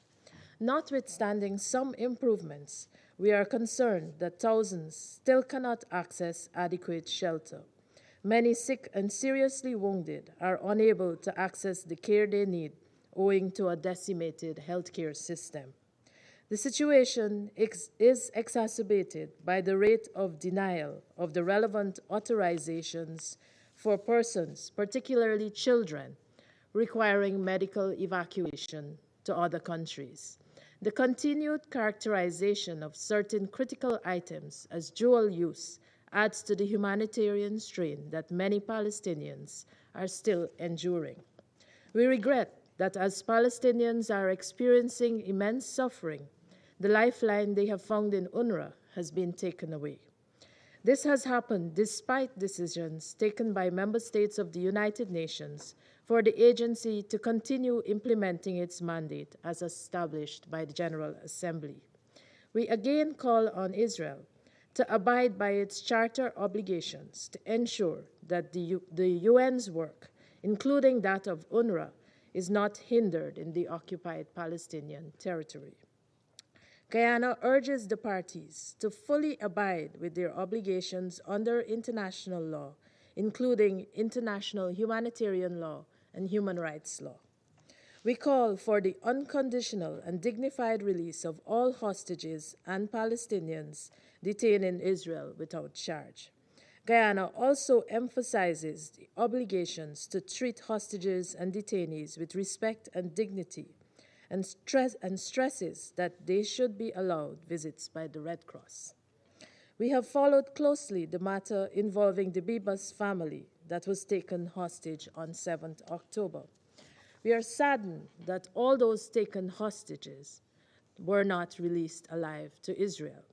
Notwithstanding some improvements, we are concerned that thousands still cannot access adequate shelter. Many sick and seriously wounded are unable to access the care they need owing to a decimated healthcare system. The situation is exacerbated by the rate of denial of the relevant authorizations for persons, particularly children, requiring medical evacuation to other countries. The continued characterization of certain critical items as dual use adds to the humanitarian strain that many Palestinians are still enduring. We regret that as Palestinians are experiencing immense suffering, the lifeline they have found in UNRWA has been taken away. This has happened despite decisions taken by member states of the United Nations for the agency to continue implementing its mandate as established by the General Assembly. We again call on Israel to abide by its charter obligations to ensure that the UN's work, including that of UNRWA, is not hindered in the occupied Palestinian territory. Guyana urges the parties to fully abide with their obligations under international law, including international humanitarian law and human rights law. We call for the unconditional and dignified release of all hostages and Palestinians detained in Israel without charge. Guyana also emphasizes the obligations to treat hostages and detainees with respect and dignity, and stresses that they should be allowed visits by the Red Cross. We have followed closely the matter involving the Bibas family that was taken hostage on 7th October. We are saddened that all those taken hostages were not released alive to Israel.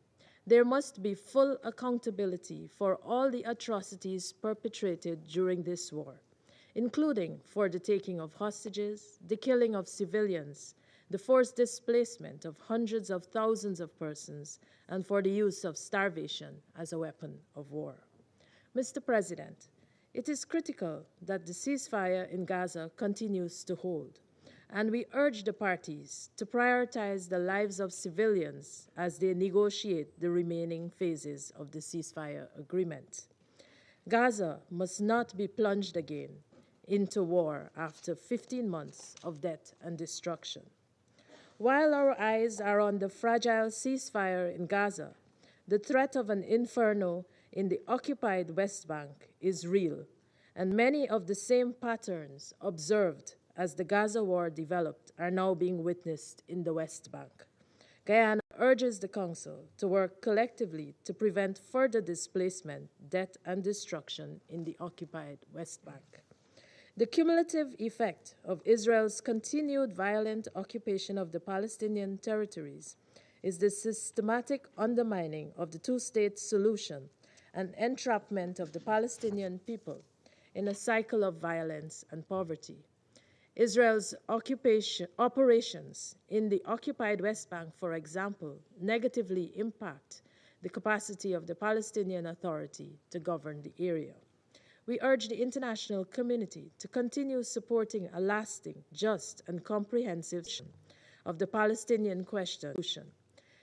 There must be full accountability for all the atrocities perpetrated during this war, including for the taking of hostages, the killing of civilians, the forced displacement of hundreds of thousands of persons, and for the use of starvation as a weapon of war. Mr. President, it is critical that the ceasefire in Gaza continues to hold, and we urge the parties to prioritize the lives of civilians as they negotiate the remaining phases of the ceasefire agreement. Gaza must not be plunged again into war after 15 months of death and destruction. While our eyes are on the fragile ceasefire in Gaza, the threat of an inferno in the occupied West Bank is real, and many of the same patterns observed as the Gaza war developed are now being witnessed in the West Bank. Guyana urges the Council to work collectively to prevent further displacement, death, and destruction in the occupied West Bank. The cumulative effect of Israel's continued violent occupation of the Palestinian territories is the systematic undermining of the two-state solution and entrapment of the Palestinian people in a cycle of violence and poverty. Israel's operations in the occupied West Bank, for example, negatively impact the capacity of the Palestinian Authority to govern the area. We urge the international community to continue supporting a lasting, just, and comprehensive solution of the Palestinian question.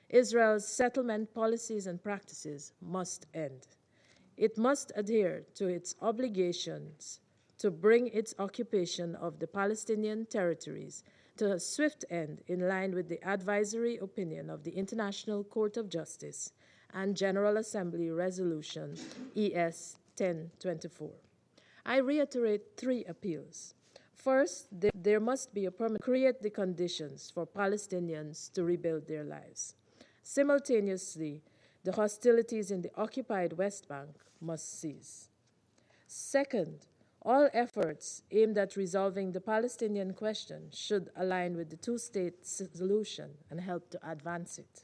Israel's settlement policies and practices must end. It must adhere to its obligations to bring its occupation of the Palestinian territories to a swift end in line with the advisory opinion of the International Court of Justice and General Assembly Resolution ES 1024. I reiterate 3 appeals. First, there must be a permanent create the conditions for Palestinians to rebuild their lives. Simultaneously, the hostilities in the occupied West Bank must cease. Second, all efforts aimed at resolving the Palestinian question should align with the two-state solution and help to advance it.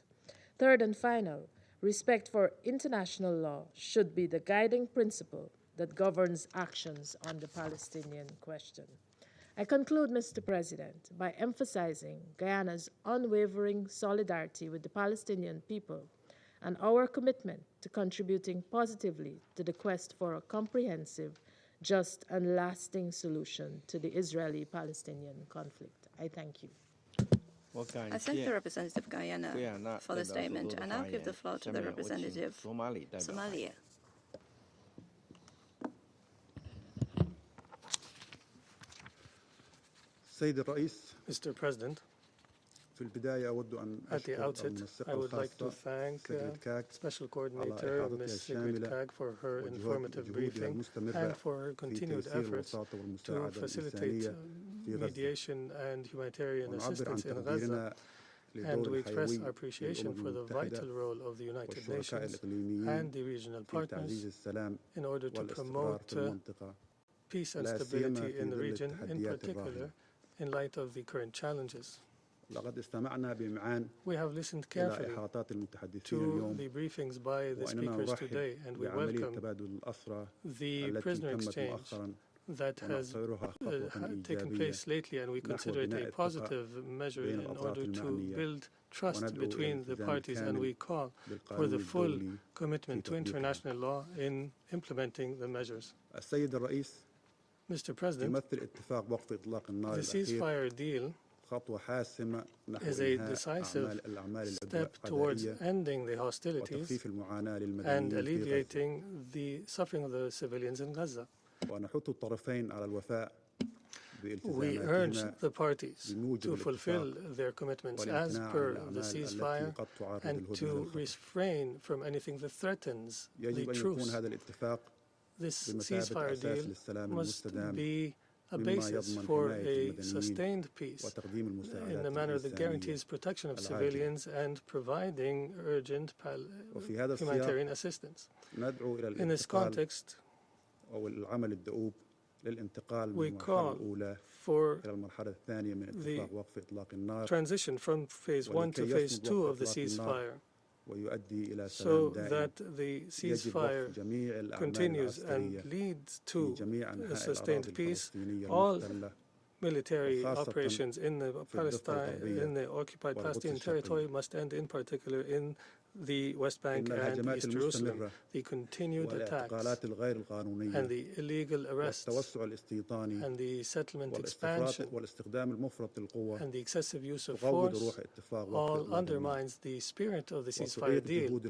Third and final, respect for international law should be the guiding principle that governs actions on the Palestinian question. I conclude, Mr. President, by emphasizing Guyana's unwavering solidarity with the Palestinian people and our commitment to contributing positively to the quest for a comprehensive, just, and lasting solution to the Israeli-Palestinian conflict. I thank you. I thank the representative of Guyana for the statement, and I'll give the floor to the representative of Somalia. Mr. President, at the outset, I would like to thank Special Coordinator Ms. Sigrid Kaag for her informative briefing and for her continued efforts to facilitate mediation and humanitarian assistance in Gaza. And we express our appreciation for the vital role of the United Nations and the regional partners in order to promote peace and stability in the region, in particular in light of the current challenges. We have listened carefully to the briefings by the speakers today, and we welcome the prisoner exchange that has taken place lately, and we consider it a positive measure in order to build trust between the parties, and we call for the full commitment to international law in implementing the measures. Mr. President, the ceasefire deal is a decisive step towards ending the hostilities and alleviating the suffering of the civilians in Gaza. We urge the parties to fulfill their commitments as per the ceasefire and to refrain from anything that threatens the truce. This ceasefire deal must be a basis for a sustained peace in a manner that guarantees protection of civilians and providing urgent humanitarian assistance. In this context, we call for the transition from phase 1 to phase 2 of the ceasefire, so that the ceasefire continues and leads to a sustained peace. All military operations in the occupied Palestinian territory must end, in particular in the West Bank and East Jerusalem. The continued attacks and the illegal arrests and the settlement expansion and the excessive use of force all undermines the spirit of the ceasefire deal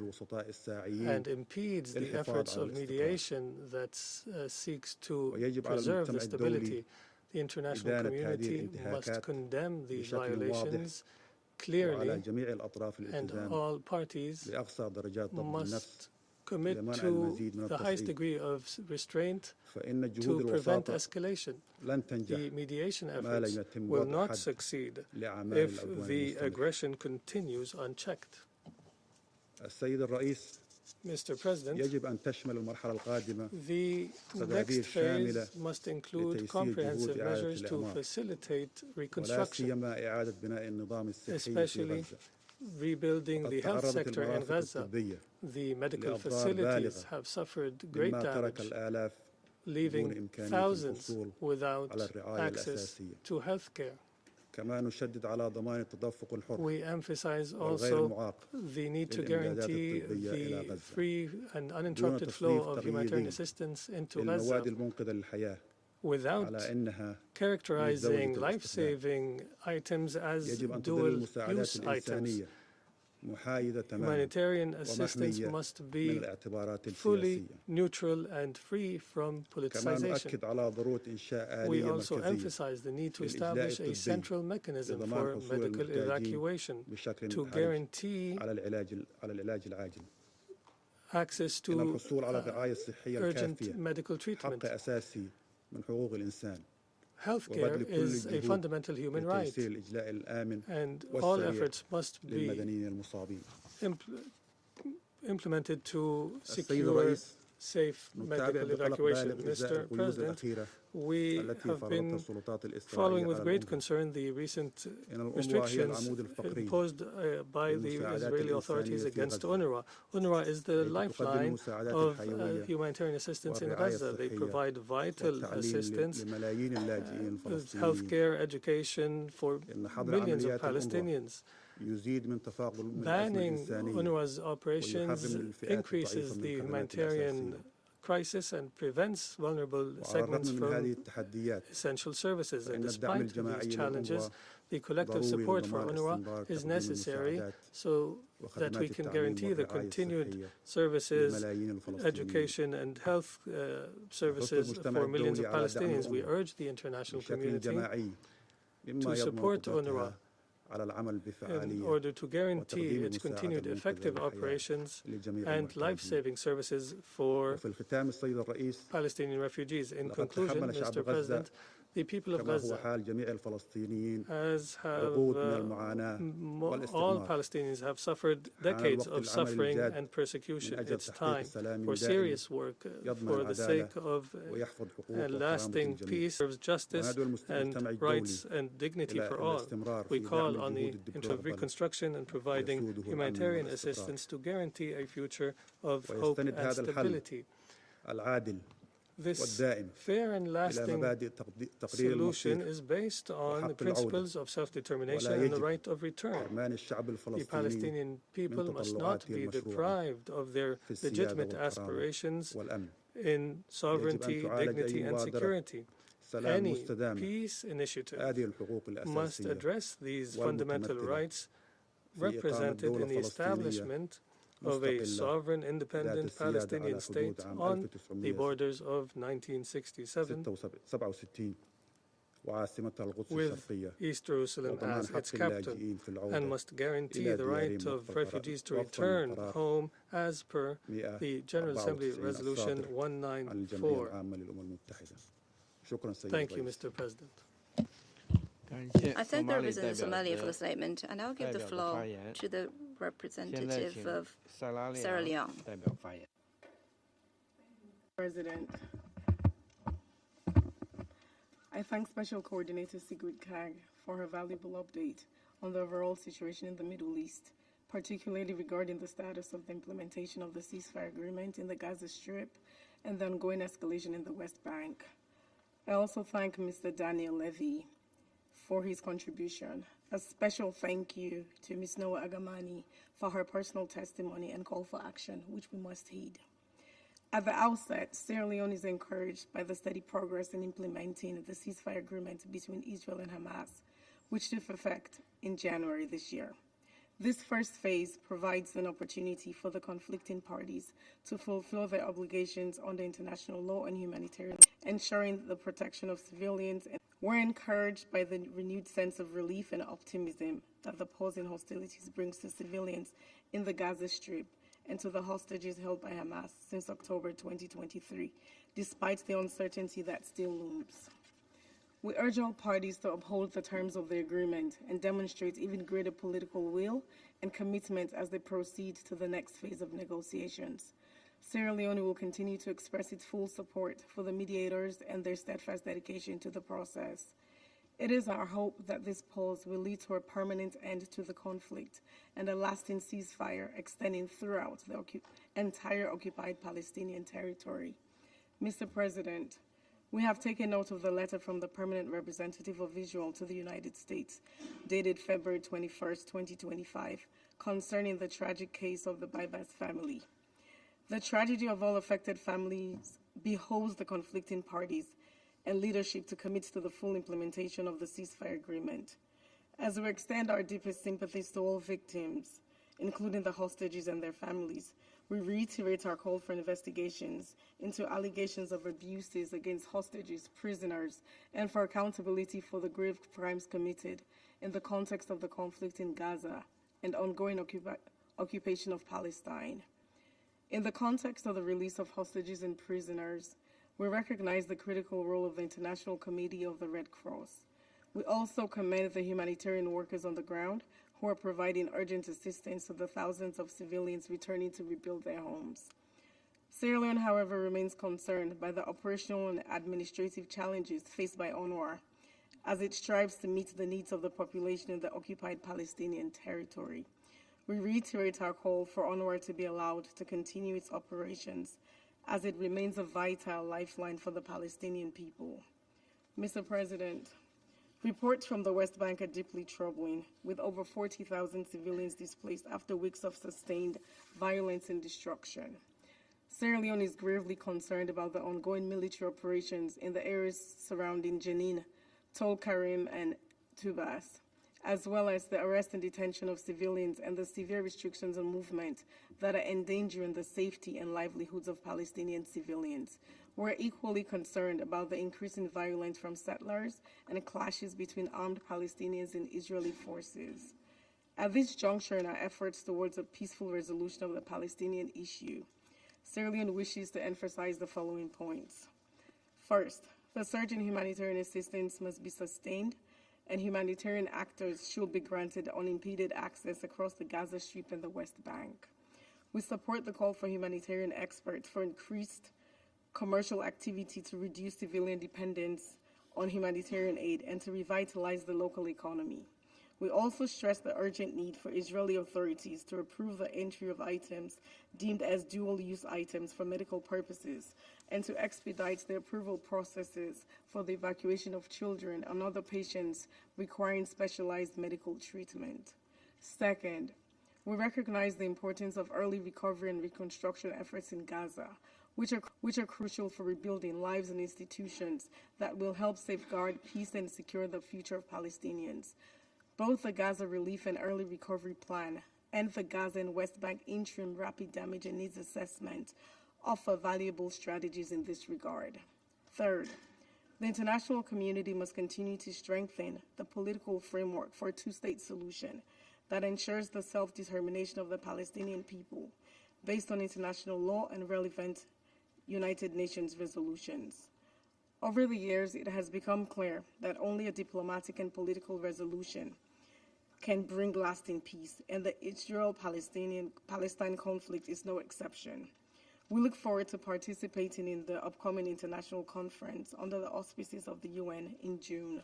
and impedes the efforts of mediation that seeks to preserve the stability. The international community must condemn these violations clearly, and all parties must commit to the highest degree of restraint to prevent escalation. The mediation efforts will not succeed if the aggression continues unchecked. Mr. President, the next phase must include comprehensive measures to facilitate reconstruction, especially rebuilding the health sector in Gaza. The medical facilities have suffered great damage, leaving thousands without access to health care. We emphasize also the need to guarantee the free and uninterrupted flow of humanitarian assistance into Gaza without characterizing life-saving items as dual-use items. Humanitarian assistance must be fully neutral and free from politicization. We also emphasize the need to establish a central mechanism for medical evacuation to guarantee access to urgent medical treatment. Healthcare is a fundamental human right, and all efforts must be implemented to secure safe medical evacuation. Mr. President, we have been following with great concern the recent restrictions imposed by the Israeli authorities against UNRWA. UNRWA is the lifeline of humanitarian assistance in Gaza. They provide vital assistance, healthcare, education for millions of Palestinians. Banning UNRWA's operations increases the humanitarian crisis and prevents vulnerable segments from essential services. And despite these challenges, the collective support for UNRWA is necessary so that we can guarantee the continued services, education and health services for millions of Palestinians. We urge the international community to support UNRWA in order to guarantee its continued effective operations and life-saving services for Palestinian refugees. In conclusion, Mr. President, The people of Gaza, as have all Palestinians, have suffered decades of suffering and persecution. It's time for serious work for the sake of lasting peace, justice and rights and dignity for all. We call on the Reconstruction and providing humanitarian assistance to guarantee a future of hope and stability. This fair and lasting solution is based on the principles of self-determination and the right of return. The Palestinian people must not be deprived of their legitimate aspirations in sovereignty, dignity, and security. Any peace initiative must address these fundamental rights represented in the establishment of a sovereign, independent Palestinian state on the borders of 1967, with East Jerusalem as its capital, and must guarantee the right of refugees to return home as per the General Assembly Resolution 194. Thank you, Mr. President. I thank the representative of Somalia for the statement, and I'll give the floor to the representative of Sierra Leone. President, I thank Special Coordinator Sigrid Kaag for her valuable update on the overall situation in the Middle East, particularly regarding the status of the implementation of the ceasefire agreement in the Gaza Strip and the ongoing escalation in the West Bank. I also thank Mr. Daniel Levy for his contribution. A special thank you to Ms. Noah Agamani for her personal testimony and call for action, which we must heed. At the outset, Sierra Leone is encouraged by the steady progress in implementing the ceasefire agreement between Israel and Hamas, which took effect in January this year. This first phase provides an opportunity for the conflicting parties to fulfill their obligations under international law and humanitarian, ensuring the protection of civilians. We're encouraged by the renewed sense of relief and optimism that the pause in hostilities brings to civilians in the Gaza Strip and to the hostages held by Hamas since October 2023, despite the uncertainty that still looms. We urge all parties to uphold the terms of the agreement and demonstrate even greater political will and commitment as they proceed to the next phase of negotiations. Sierra Leone will continue to express its full support for the mediators and their steadfast dedication to the process. It is our hope that this pause will lead to a permanent end to the conflict and a lasting ceasefire extending throughout the entire occupied Palestinian territory. Mr. President, we have taken note of the letter from the permanent representative of Israel to the United States, dated February 21, 2025, concerning the tragic case of the Baibas family. The tragedy of all affected families behoves the conflicting parties and leadership to commit to the full implementation of the ceasefire agreement. As we extend our deepest sympathies to all victims, including the hostages and their families, we reiterate our call for investigations into allegations of abuses against hostages, prisoners, and for accountability for the grave crimes committed in the context of the conflict in Gaza and ongoing occupation of Palestine. In the context of the release of hostages and prisoners, we recognize the critical role of the International Committee of the Red Cross. We also commend the humanitarian workers on the ground who are providing urgent assistance to the thousands of civilians returning to rebuild their homes. Sierra Leone, however, remains concerned by the operational and administrative challenges faced by UNRWA as it strives to meet the needs of the population in the occupied Palestinian territory. We reiterate our call for UNRWA to be allowed to continue its operations as it remains a vital lifeline for the Palestinian people. Mr. President, reports from the West Bank are deeply troubling, with over 40,000 civilians displaced after weeks of sustained violence and destruction. Sierra Leone is gravely concerned about the ongoing military operations in the areas surrounding Jenin, Tol Karim, and Tubas, as well as the arrest and detention of civilians and the severe restrictions on movement that are endangering the safety and livelihoods of Palestinian civilians. We're equally concerned about the increasing violence from settlers and clashes between armed Palestinians and Israeli forces. At this juncture in our efforts towards a peaceful resolution of the Palestinian issue, Sierra Leone wishes to emphasize the following points. First, The surge in humanitarian assistance must be sustained, and humanitarian actors should be granted unimpeded access across the Gaza Strip and the West Bank. We support the call for humanitarian experts for increased commercial activity to reduce civilian dependence on humanitarian aid and to revitalize the local economy. We also stress the urgent need for Israeli authorities to approve the entry of items deemed as dual-use items for medical purposes and to expedite the approval processes for the evacuation of children and other patients requiring specialized medical treatment. Second, we recognize the importance of early recovery and reconstruction efforts in Gaza, which are crucial for rebuilding lives and institutions that will help safeguard peace and secure the future of Palestinians. Both the Gaza Relief and Early Recovery Plan and the Gaza and West Bank Interim Rapid Damage and Needs Assessment offer valuable strategies in this regard. Third, the international community must continue to strengthen the political framework for a two-state solution that ensures the self-determination of the Palestinian people based on international law and relevant United Nations resolutions. Over the years, it has become clear that only a diplomatic and political resolution can bring lasting peace, and the Israel-Palestine conflict is no exception. We look forward to participating in the upcoming international conference under the auspices of the UN in June.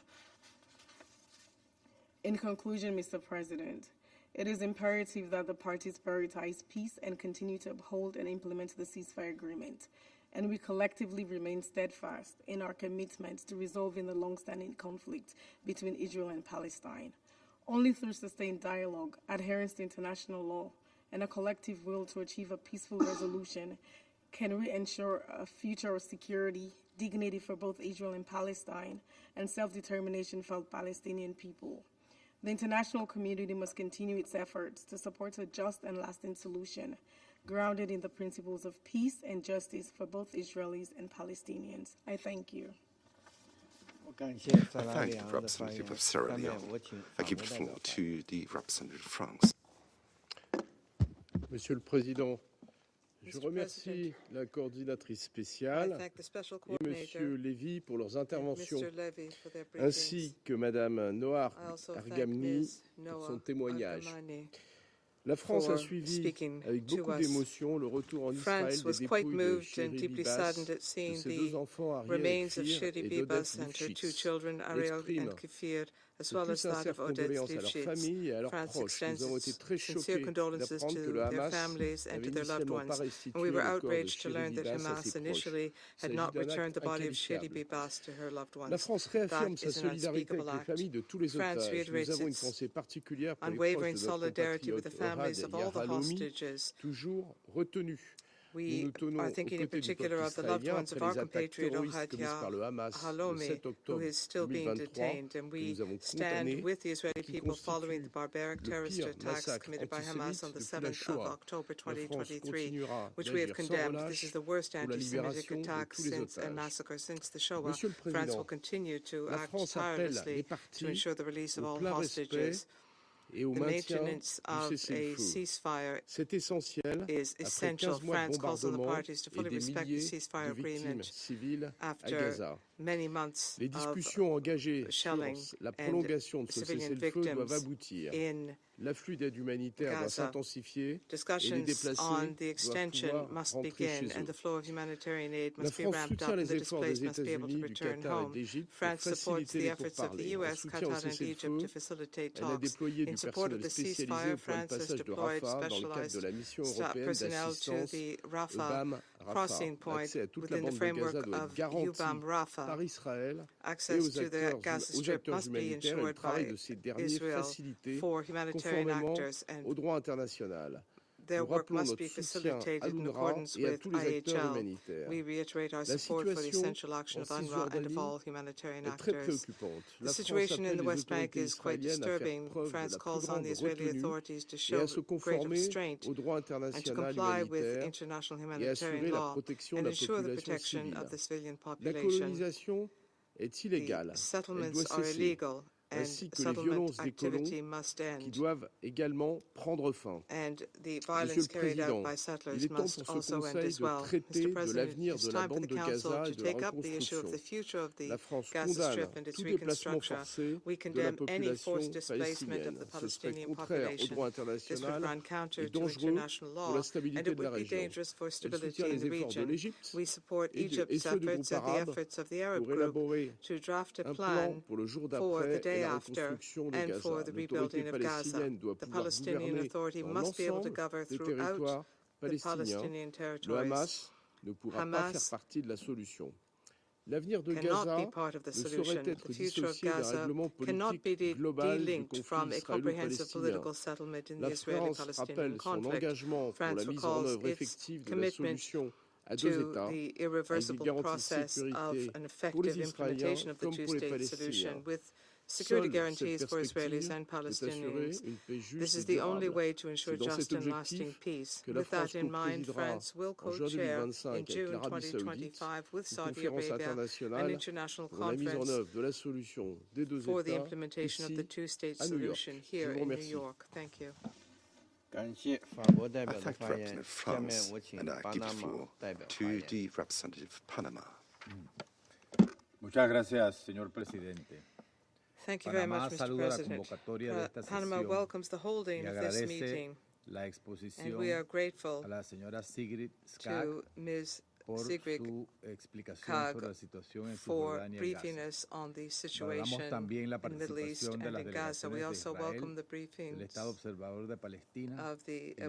In conclusion, Mr. President, it is imperative that the parties prioritize peace and continue to uphold and implement the ceasefire agreement, and we collectively remain steadfast in our commitment to resolving the long-standing conflict between Israel and Palestine. Only through sustained dialogue, adherence to international law, and a collective will to achieve a peaceful resolution can we ensure a future of security, dignity for both Israel and Palestine, and self-determination for the Palestinian people. The international community must continue its efforts to support a just and lasting solution grounded in the principles of peace and justice for both Israelis and Palestinians. I thank you. I thank the representative of Sierra Leone. I give the floor to the representative of France. Monsieur le Président, je remercie la coordinatrice spéciale et Monsieur Lévy pour leurs interventions, ainsi que Madame Noar Argamni pour son témoignage. La France a suivi avec beaucoup d'émotion le retour en Israël des dépouilles de Shiri Bibas, de ses deux enfants Ariel et Kfir et d'Odette Lifshitz, et exprime les plus sincères condoléances à leurs familles et à leurs proches. Nous avons été très choqués d'apprendre que le Hamas n'avait initialement pas restitué le corps de Shiri Bibas à ses proches. Il s'agit d'un acte inqualifiable. La France réaffirme sa solidarité avec les familles de tous les otages. Nous avons une pensée particulière pour les proches de notre compatriote Ohad Yahalomi, toujours retenu. We are thinking in particular of the loved ones of our compatriot Ohad Yahalomi, who is still being detained, and we stand with the Israeli people following the barbaric terrorist attacks committed by Hamas on the 7th of October 2023, which we have condemned. This is the worst anti-Semitic attack and massacre since the Shoah. France will continue to act tirelessly to ensure the release of all hostages. The maintenance of a ceasefire is essential. France calls on the parties to fully respect the ceasefire agreement after many months of shelling and civilian victims in L'afflux d'aide humanitaire doit s'intensifier. Discussions on the extension must begin and the flow of humanitarian aid must be ramped up and the displaced must be able to return home. France supports the efforts of the US, Qatar and Egypt to facilitate talks. In support of the ceasefire, France has deployed specialized personnel to the Rafah crossing point within the framework of UBAM Rafah. Access to the Gaza Strip must be ensured by Israel for humanitarian actors, and their work must be facilitated in accordance with IHL. We reiterate our support for the essential action of UNRWA and of all humanitarian actors. The situation in the West Bank is quite disturbing. France calls on the Israeli authorities to show greater restraint and to comply with international humanitarian law and ensure the protection of the civilian population. The settlements are illegal ainsi que les violences des colons qui doivent également prendre fin. Monsieur le Président, il est temps pour ce Conseil de traiter de l'avenir de la bande de Gaza et de la reconstruction. La France condamne tout déplacement forcé de la population palestinienne. Ce serait contraire au droit international et dangereux pour la stabilité de la région. Elle soutient les efforts de l'Égypte et ceux du groupe arabe pour élaborer un plan pour le jour d'après et la reconstruction de Gaza. L'autorité palestinienne doit pouvoir gouverner dans l'ensemble des territoires palestiniens. Le Hamas ne pourra pas faire partie de la solution. L'avenir de Gaza ne saurait être dissocié d'un règlement politique global du conflit israélo-palestinien. La France rappelle son engagement pour la mise en œuvre effective de la solution à deux États, avec des garanties de sécurité pour les Israéliens comme pour les Palestiniens. Security guarantees for Israelis and Palestinians. This is the only way to ensure just and lasting peace. With that in mind, France will co-chair in June 2025 with Saudi Arabia an international conference for the implementation of the two-state solution here in New York. Thank you. I thank Representative France, and I give the floor to the representative of Panama. Muchas gracias, señor presidente. Thank you very much, Mr. President. Panama welcomes the holding of this meeting, and we are grateful to Ms. Sigrid Kaag for briefing us on the situation in the Middle East and in Gaza. We also welcome the briefings of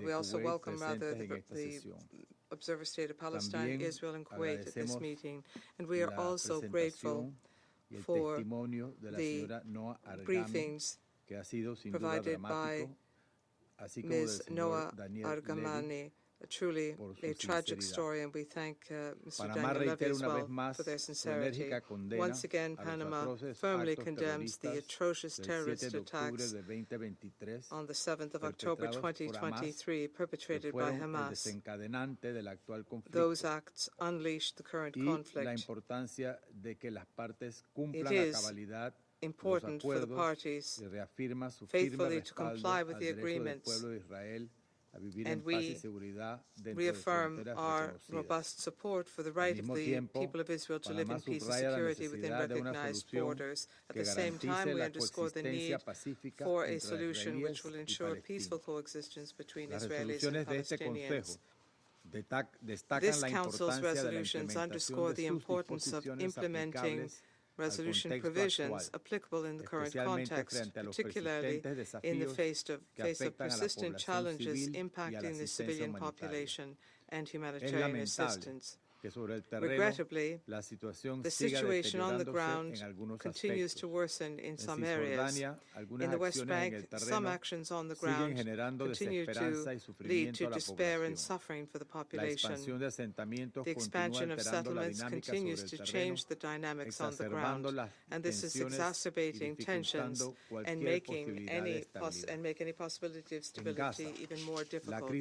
we also welcome the observer state of Palestine, Israel, and Kuwait at this meeting, and we are also grateful for the briefings provided by Ms. Noah Argamani, truly a tragic story, and we thank Mr. Daniel Levy as well for their sincerity. Once again, Panama firmly condemns the atrocious terrorist attacks on the 7th of October 2023 perpetrated by Hamas. Those acts unleashed the current conflict. It is important for the parties faithfully to comply with the agreements, and we reaffirm our robust support for the right of the people of Israel to live in peace and security within recognized borders. At the same time, we underscore the need for a solution which will ensure peaceful coexistence between Israelis and Palestinians. This Council's resolutions underscore the importance of implementing resolution provisions applicable in the current context, particularly in the face of persistent challenges impacting the civilian population and humanitarian assistance. Regrettably, the situation on the ground continues to worsen in some areas. In the West Bank, some actions on the ground continue to lead to despair and suffering for the population. The expansion of settlements continues to change the dynamics on the ground, and this is exacerbating tensions and making any possibility of stability even more difficult.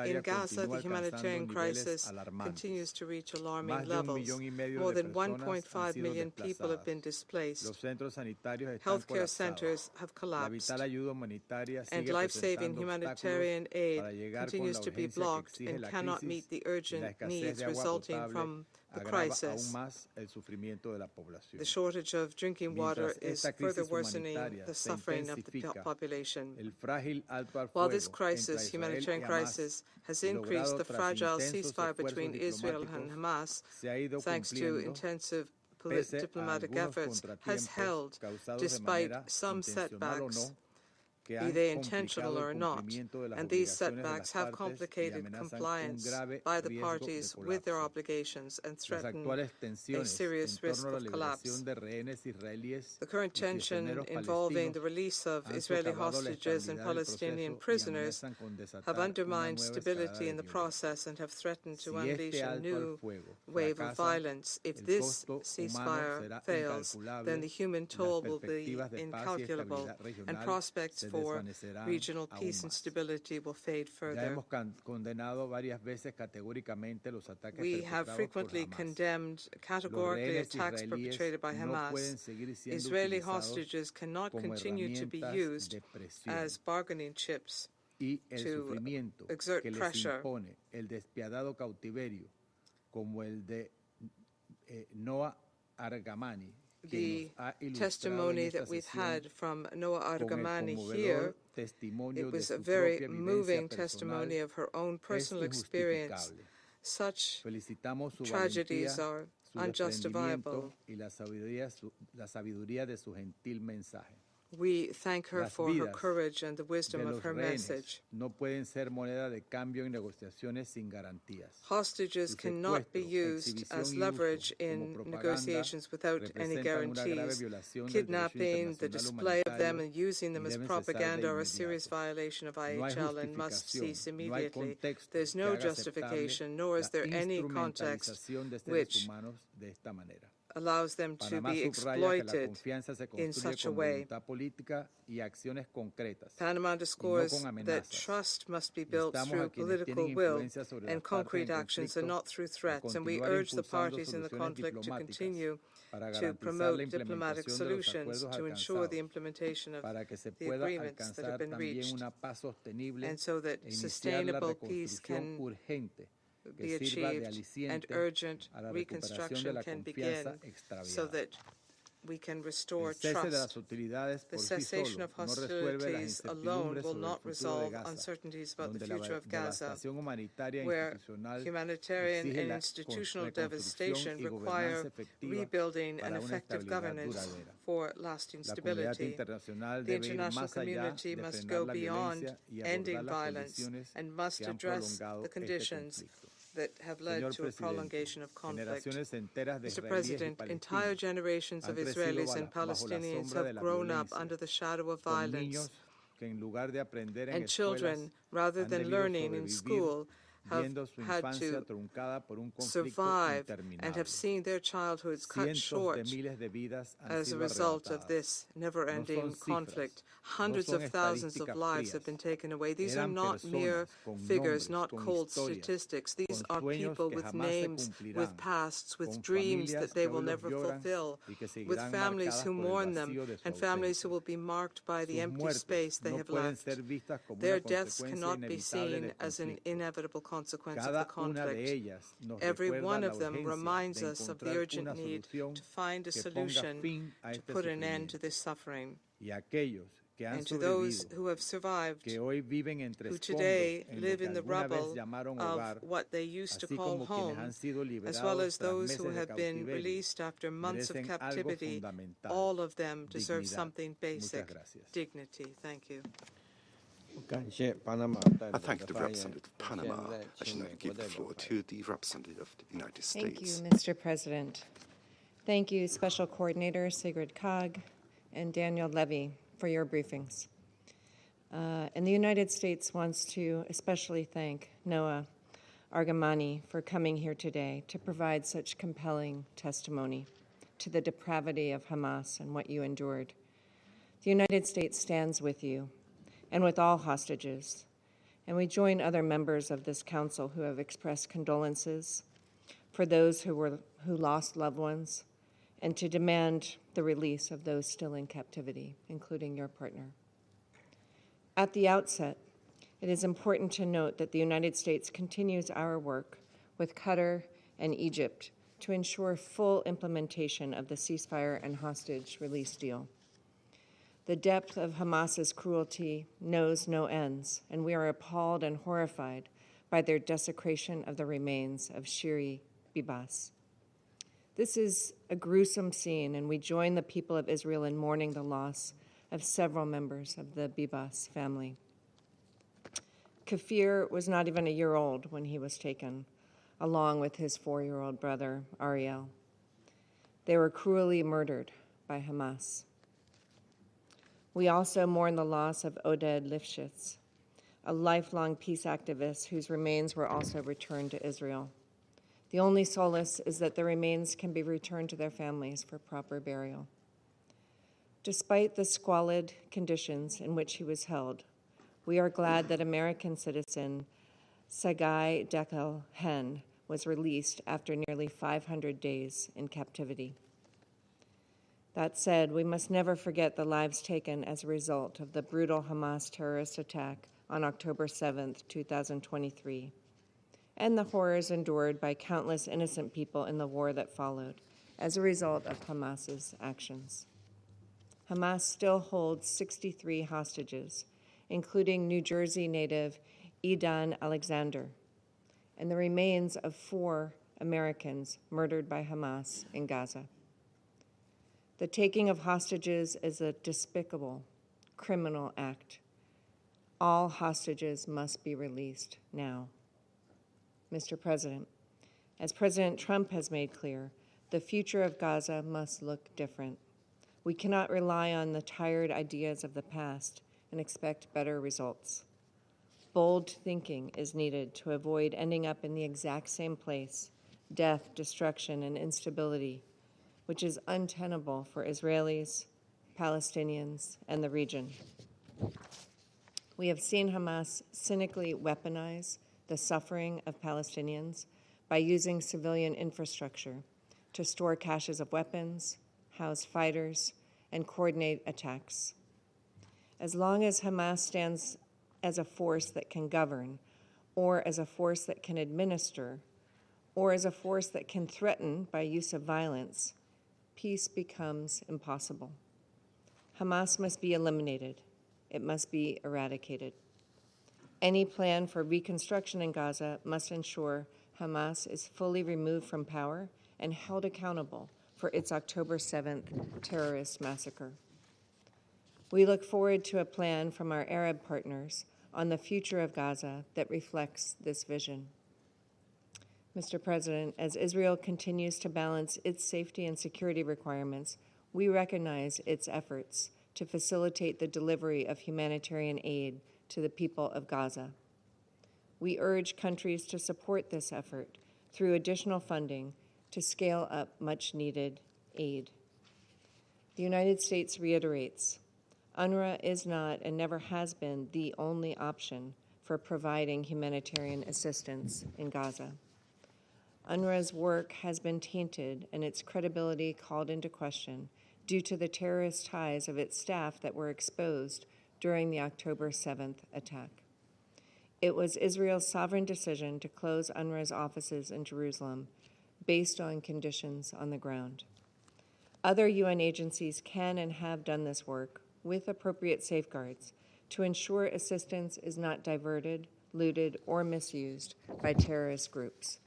In Gaza, the humanitarian crisis continues to reach alarming levels. More than 1.5 million people have been displaced. Healthcare centers have collapsed, and life-saving humanitarian aid continues to be blocked and cannot meet the urgent needs resulting from the crisis. The shortage of drinking water is further worsening the suffering of the population. While this humanitarian crisis, has increased the fragile ceasefire between Israel and Hamas, thanks to intensive diplomatic efforts, has held despite some setbacks, be they intentional or not, and these setbacks have complicated compliance by the parties with their obligations and threaten a serious risk of collapse. The current tension involving the release of Israeli hostages and Palestinian prisoners have undermined stability in the process and have threatened to unleash a new wave of violence. If this ceasefire fails, then the human toll will be incalculable, and prospects for therefore regional peace and stability will fade further. We have frequently condemned categorically attacks perpetrated by Hamas. Israeli hostages cannot continue to be used as bargaining chips to exert pressure. The testimony that we've had from Noa Argamani here, it was a very moving testimony of her own personal experience. Such tragedies are unjustifiable. We thank her for her courage and the wisdom of her message. Hostages cannot be used as leverage in negotiations without any guarantees. Kidnapping, the display of them and using them as propaganda are a serious violation of IHL and must cease immediately. There's no justification, nor is there any context which allows them to be exploited in such a way. Panama underscores that trust must be built through political will and concrete actions and not through threats, and we urge the parties in the conflict to continue to promote diplomatic solutions to ensure the implementation of the agreements that have been reached, and so that sustainable peace can be achieved and urgent reconstruction can begin so that we can restore trust. The cessation of hostilities alone will not resolve uncertainties about the future of Gaza, where humanitarian and institutional devastation require rebuilding and effective governance for lasting stability. The international community must go beyond ending violence and must address the conditions that have led to a prolongation of conflict. Mr. President, entire generations of Israelis and Palestinians have grown up under the shadow of violence, and children, rather than learning in school, have had to survive and have seen their childhoods cut short as a result of this never-ending conflict. Hundreds of thousands of lives have been taken away. These are not mere figures, not cold statistics. These are people with names, with pasts, with dreams that they will never fulfill, with families who mourn them and families who will be marked by the empty space they have left. Their deaths cannot be seen as an inevitable consequence of the conflict. Every one of them reminds us of the urgent need to find a solution to put an end to this suffering. And to those who have survived, who today live in the rubble of what they used to call home, as well as those who have been released after months of captivity, all of them deserve something basic: dignity. Thank you. I thank the representative of Panama. I should now give the floor to the representative of the United States. Thank you, Mr. President. Thank you, Special Coordinator Sigrid Kaag and Daniel Levy, for your briefings. And the United States wants to especially thank Noa Argamani for coming here today to provide such compelling testimony to the depravity of Hamas and what you endured. The United States stands with you and with all hostages, and we join other members of this council who have expressed condolences for those who lost loved ones, and to demand the release of those still in captivity, including your partner. At the outset, it is important to note that the United States continues our work with Qatar and Egypt to ensure full implementation of the ceasefire and hostage release deal. The depth of Hamas's cruelty knows no ends, and we are appalled and horrified by their desecration of the remains of Shiri Bibas. This is a gruesome scene, and we join the people of Israel in mourning the loss of several members of the Bibas family. Kafir was not even a year old when he was taken, along with his 4-year-old brother, Ariel. They were cruelly murdered by Hamas. We also mourn the loss of Oded Lifshitz, a lifelong peace activist whose remains were also returned to Israel. The only solace is that the remains can be returned to their families for proper burial. Despite the squalid conditions in which he was held, we are glad that American citizen Sagai Dekel-Hen was released after nearly 500 days in captivity. That said, we must never forget the lives taken as a result of the brutal Hamas terrorist attack on October 7th, 2023, and the horrors endured by countless innocent people in the war that followed as a result of Hamas's actions. Hamas still holds 63 hostages, including New Jersey native Edan Alexander, and the remains of 4 Americans murdered by Hamas in Gaza. The taking of hostages is a despicable, criminal act. All hostages must be released now. Mr. President, as President Trump has made clear, the future of Gaza must look different. We cannot rely on the tired ideas of the past and expect better results. Bold thinking is needed to avoid ending up in the exact same place, death, destruction, and instability, which is untenable for Israelis, Palestinians, and the region. We have seen Hamas cynically weaponize the suffering of Palestinians by using civilian infrastructure to store caches of weapons, house fighters, and coordinate attacks. As long as Hamas stands as a force that can govern, or as a force that can administer, or as a force that can threaten by use of violence, peace becomes impossible. Hamas must be eliminated. It must be eradicated. Any plan for reconstruction in Gaza must ensure Hamas is fully removed from power and held accountable for its October 7th terrorist massacre. We look forward to a plan from our Arab partners on the future of Gaza that reflects this vision. Mr. President, as Israel continues to balance its safety and security requirements, we recognize its efforts to facilitate the delivery of humanitarian aid to the people of Gaza. We urge countries to support this effort through additional funding to scale up much-needed aid. The United States reiterates, UNRWA is not and never has been the only option for providing humanitarian assistance in Gaza. UNRWA's work has been tainted and its credibility called into question due to the terrorist ties of its staff that were exposed during the October 7th attack. It was Israel's sovereign decision to close UNRWA's offices in Jerusalem based on conditions on the ground. Other UN agencies can and have done this work with appropriate safeguards to ensure assistance is not diverted, looted, or misused by terrorist groups.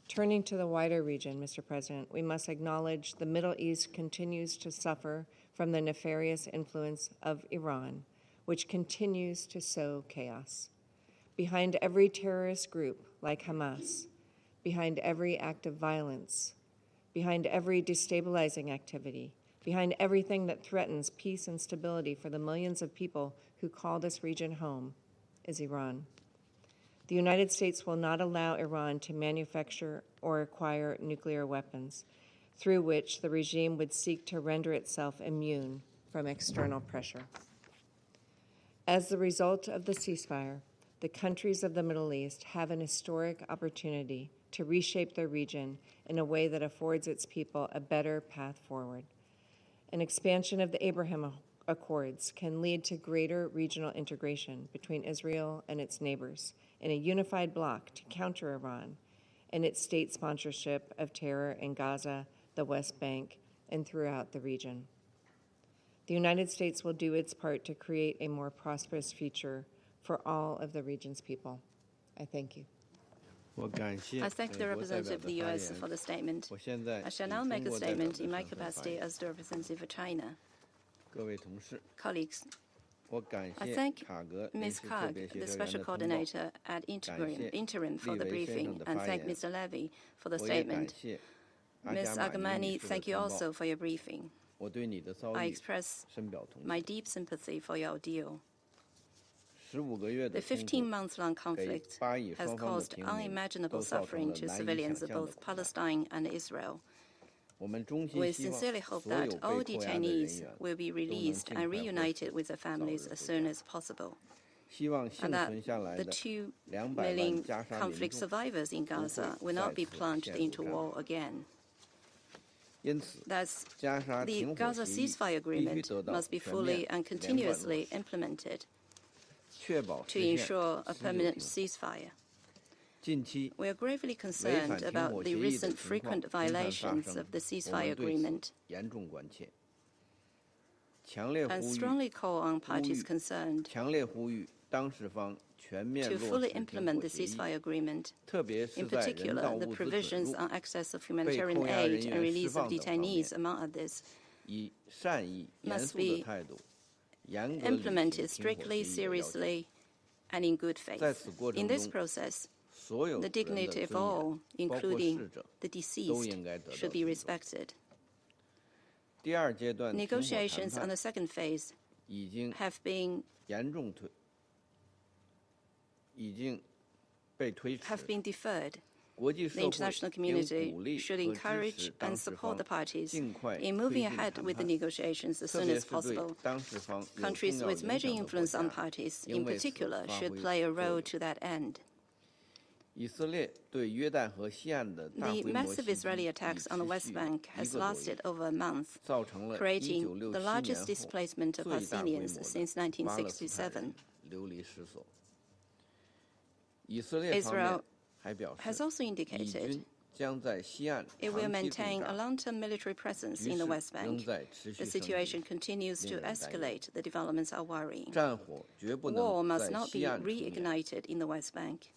Turning to the wider region, Mr. President, we must acknowledge the Middle East continues to suffer from the nefarious influence of Iran, which continues to sow chaos. Behind every terrorist group like Hamas, behind every act of violence, behind every destabilizing activity, behind everything that threatens peace and stability for the millions of people who call this region home, is Iran. The United States will not allow Iran to manufacture or acquire nuclear weapons, through which the regime would seek to render itself immune from external pressure. As the result of the ceasefire, the countries of the Middle East have an historic opportunity to reshape their region in a way that affords its people a better path forward. An expansion of the Abraham Accords can lead to greater regional integration between Israel and its neighbors in a unified bloc to counter Iran and its state sponsorship of terror in Gaza, the West Bank, and throughout the region. The United States will do its part to create a more prosperous future for all of the region's people. I thank you. I thank the representative of the U.S. for the statement. I shall now make a statement in my capacity as the representative of China. Colleagues, I thank Ms. Karg, the Special Coordinator at Interim for the briefing, and thank Mr. Levy for the statement. Ms. Agamani, thank you also for your briefing. I express my deep sympathy for your ordeal. The 15-month-long conflict has caused unimaginable suffering to civilians of both Palestine and Israel. We sincerely hope that all detainees will be released and reunited with their families as soon as possible, and that the 2 million conflict survivors in Gaza will not be plunged into war again. Thus, the Gaza ceasefire agreement must be fully and continuously implemented to ensure a permanent ceasefire. We are gravely concerned about the recent frequent violations of the ceasefire agreement and strongly call on parties concerned to fully implement the ceasefire agreement, in particular the provisions on access of humanitarian aid and release of detainees, among others, must be implemented strictly, seriously, and in good faith. In this process, the dignity of all, including the deceased, should be respected. Negotiations on the second phase have been deferred. The international community should encourage and support the parties in moving ahead with the negotiations as soon as possible. Countries with major influence on parties, in particular, should play a role to that end. The massive Israeli attacks on the West Bank has lasted over a month, creating the largest displacement of Palestinians since 1967. Israel has also indicated it will maintain a long-term military presence in the West Bank. The situation continues to escalate. The developments are worrying. War must not be reignited in the West Bank.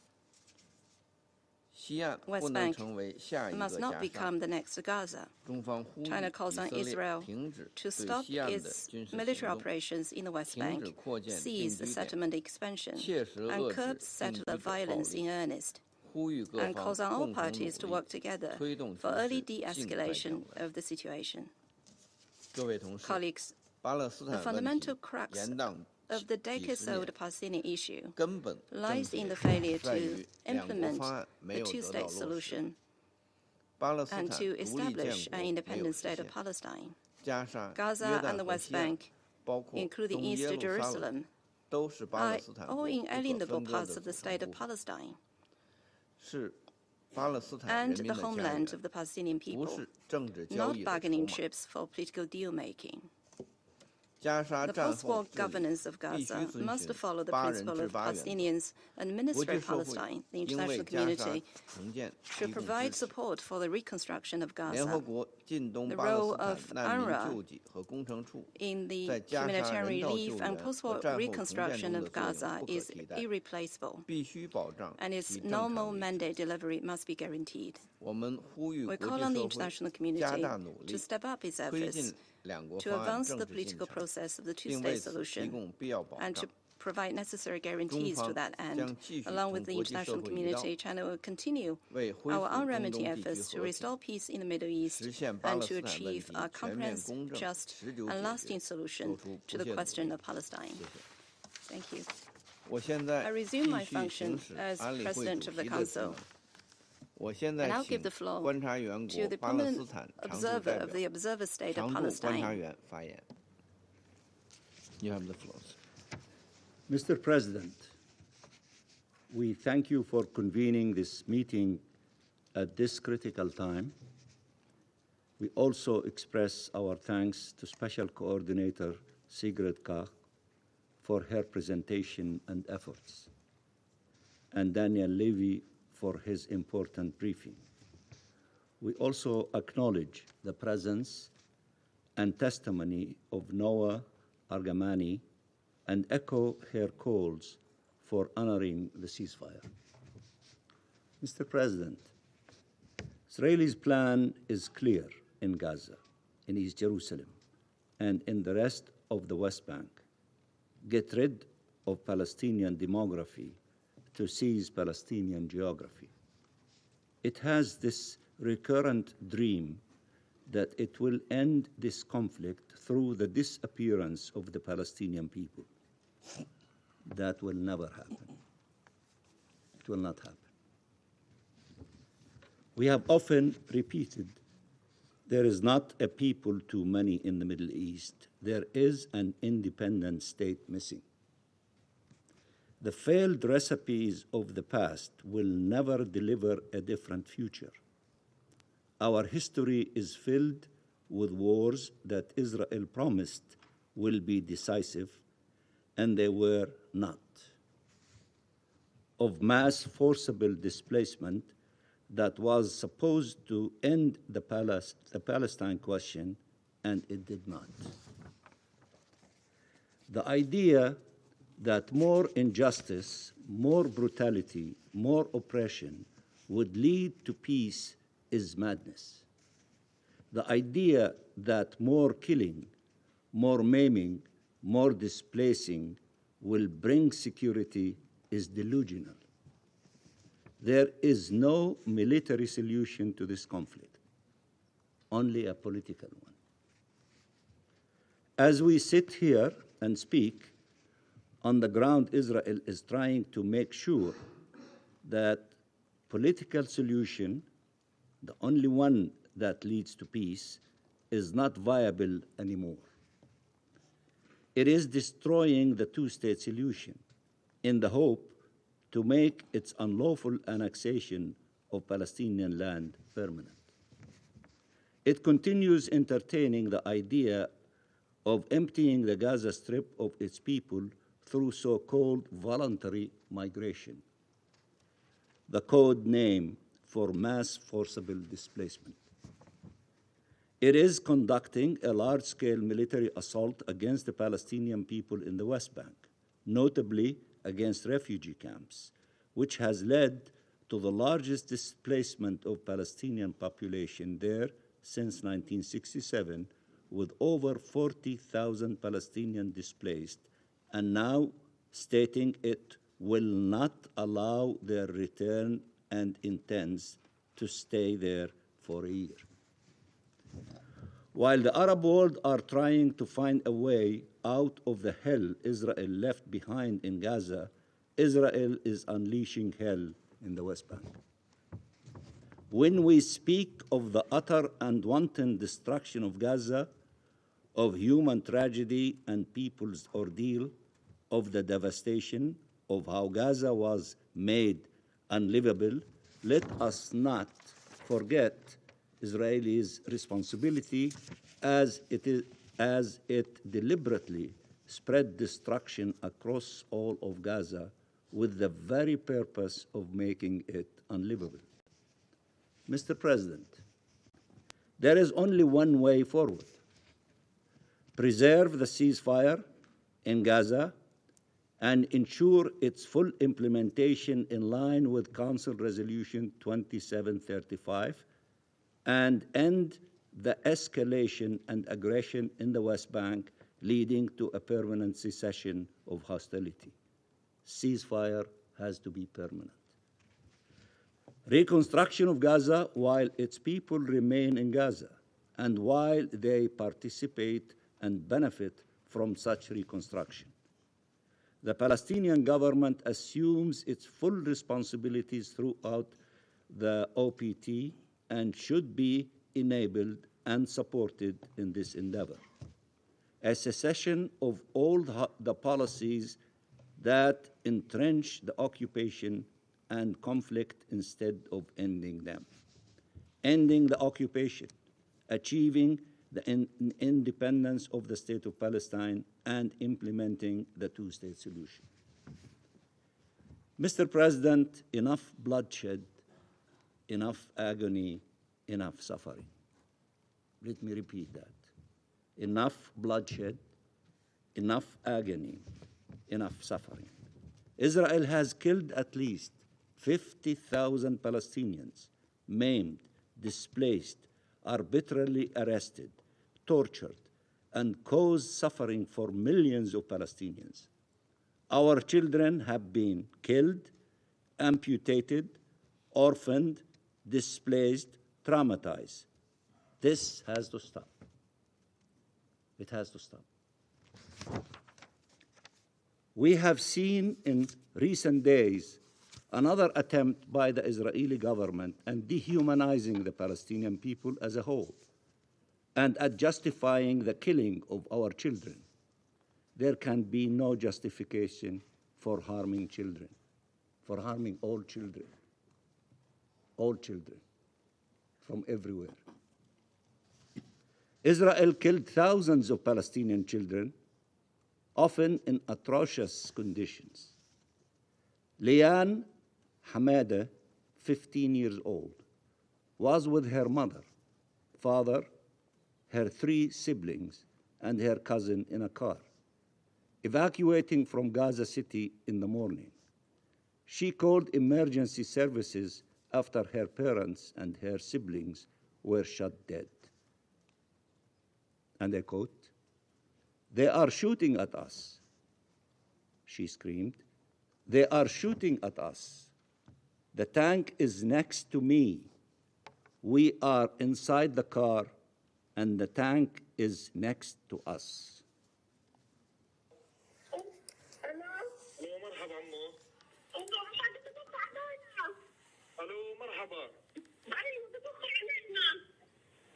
West Bank must not become the next Gaza. China calls on Israel to stop its military operations in the West Bank, cease the settlement expansion, and curb settler violence in earnest, and calls on all parties to work together for early de-escalation of the situation. Colleagues, the fundamental crux of the decades-old Palestinian issue lies in the failure to implement the two-state solution and to establish an independent state of Palestine. Gaza and the West Bank, including East Jerusalem, are all inalienable parts of the state of Palestine and the homeland of the Palestinian people, not bargaining chips for political deal-making. The post-war governance of Gaza must follow the principle of Palestinians administer Palestine. The international community should provide support for the reconstruction of Gaza. The role of UNRWA in the humanitarian relief and post-war reconstruction of Gaza is irreplaceable, and its normal mandate delivery must be guaranteed. We call on the international community to step up its efforts to advance the political process of the two-state solution and to provide necessary guarantees to that end. Along with the international community, China will continue our unremitting efforts to restore peace in the Middle East and to achieve a comprehensive, just, and lasting solution to the question of Palestine. Thank you. I resume my function as President of the Council. I now give the floor to the permanent observer of the observer state of Palestine. You have the floor. Mr. President, we thank you for convening this meeting at this critical time. We also express our thanks to Special Coordinator Sigrid Kaag for her presentation and efforts, and Daniel Levy for his important briefing. We also acknowledge the presence and testimony of Noah Argamani and echo her calls for honoring the ceasefire. Mr. President, Israel's plan is clear in Gaza, in East Jerusalem, and in the rest of the West Bank. Get rid of Palestinian demography to seize Palestinian geography. It has this recurrent dream that it will end this conflict through the disappearance of the Palestinian people. That will never happen. It will not happen. We have often repeated There is not a people too many in the Middle East. There is an independent state missing. The failed recipes of the past will never deliver a different future. Our history is filled with wars that Israel promised will be decisive, and they were not. Of mass forcible displacement that was supposed to end the Palestine question, and it did not. The idea that more injustice, more brutality, more oppression would lead to peace is madness. The idea that more killing, more maiming, more displacing will bring security is delusional. There is no military solution to this conflict, only a political one. As we sit here and speak, on the ground, Israel is trying to make sure that political solution, the only one that leads to peace, is not viable anymore. It is destroying the two-state solution in the hope to make its unlawful annexation of Palestinian land permanent. It continues entertaining the idea of emptying the Gaza Strip of its people through so-called voluntary migration, the code name for mass forcible displacement. It is conducting a large-scale military assault against the Palestinian people in the West Bank, notably against refugee camps, which has led to the largest displacement of Palestinian population there since 1967, with over 40,000 Palestinians displaced, and now stating it will not allow their return and intends to stay there for a year. While the Arab world are trying to find a way out of the hell Israel left behind in Gaza, Israel is unleashing hell in the West Bank. When we speak of the utter and wanton destruction of Gaza, of human tragedy and people's ordeal, of the devastation, of how Gaza was made unlivable, let us not forget Israelis' responsibility as it deliberately spread destruction across all of Gaza with the very purpose of making it unlivable. Mr. President, there is only one way forward. Preserve the ceasefire in Gaza and ensure its full implementation in line with Council Resolution 2735, and end the escalation and aggression in the West Bank, leading to a permanent cessation of hostility. Ceasefire has to be permanent. Reconstruction of Gaza while its people remain in Gaza, and while they participate and benefit from such reconstruction. The Palestinian government assumes its full responsibilities throughout the OPT and should be enabled and supported in this endeavor. A cessation of all the policies that entrench the occupation and conflict instead of ending them. Ending the occupation, achieving the independence of the State of Palestine, and implementing the two-state solution. Mr. President, enough bloodshed, enough agony, enough suffering. Let me repeat that. Enough bloodshed, enough agony, enough suffering. Israel has killed at least 50,000 Palestinians, maimed, displaced, arbitrarily arrested, tortured, and caused suffering for millions of Palestinians. Our children have been killed, amputated, orphaned, displaced, traumatized. This has to stop. It has to stop. We have seen in recent days another attempt by the Israeli government and dehumanizing the Palestinian people as a whole and at justifying the killing of our children. There can be no justification for harming children, for harming all children from everywhere. Israel killed thousands of Palestinian children, often in atrocious conditions. Liane Hamada, 15 years old, was with her mother, father, her 3 siblings, and her cousin in a car, evacuating from Gaza City in the morning. She called emergency services after her parents and her siblings were shot dead. And I quote, "They are shooting at us," she screamed. "They are shooting at us. The tank is next to me. We are inside the car, and the tank is next to us."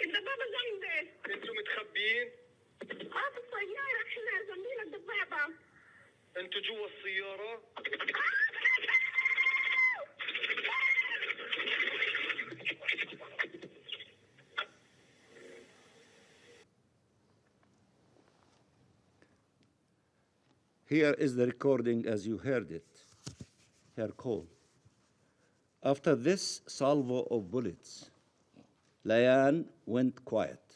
الدبابة جنبي. انتوا متخبيين؟ في السيارة احنا جنبينا الدبابة. انتوا جوا السيارة؟ Here is the recording as you heard it, her call. After this salvo of bullets, Liane went quiet.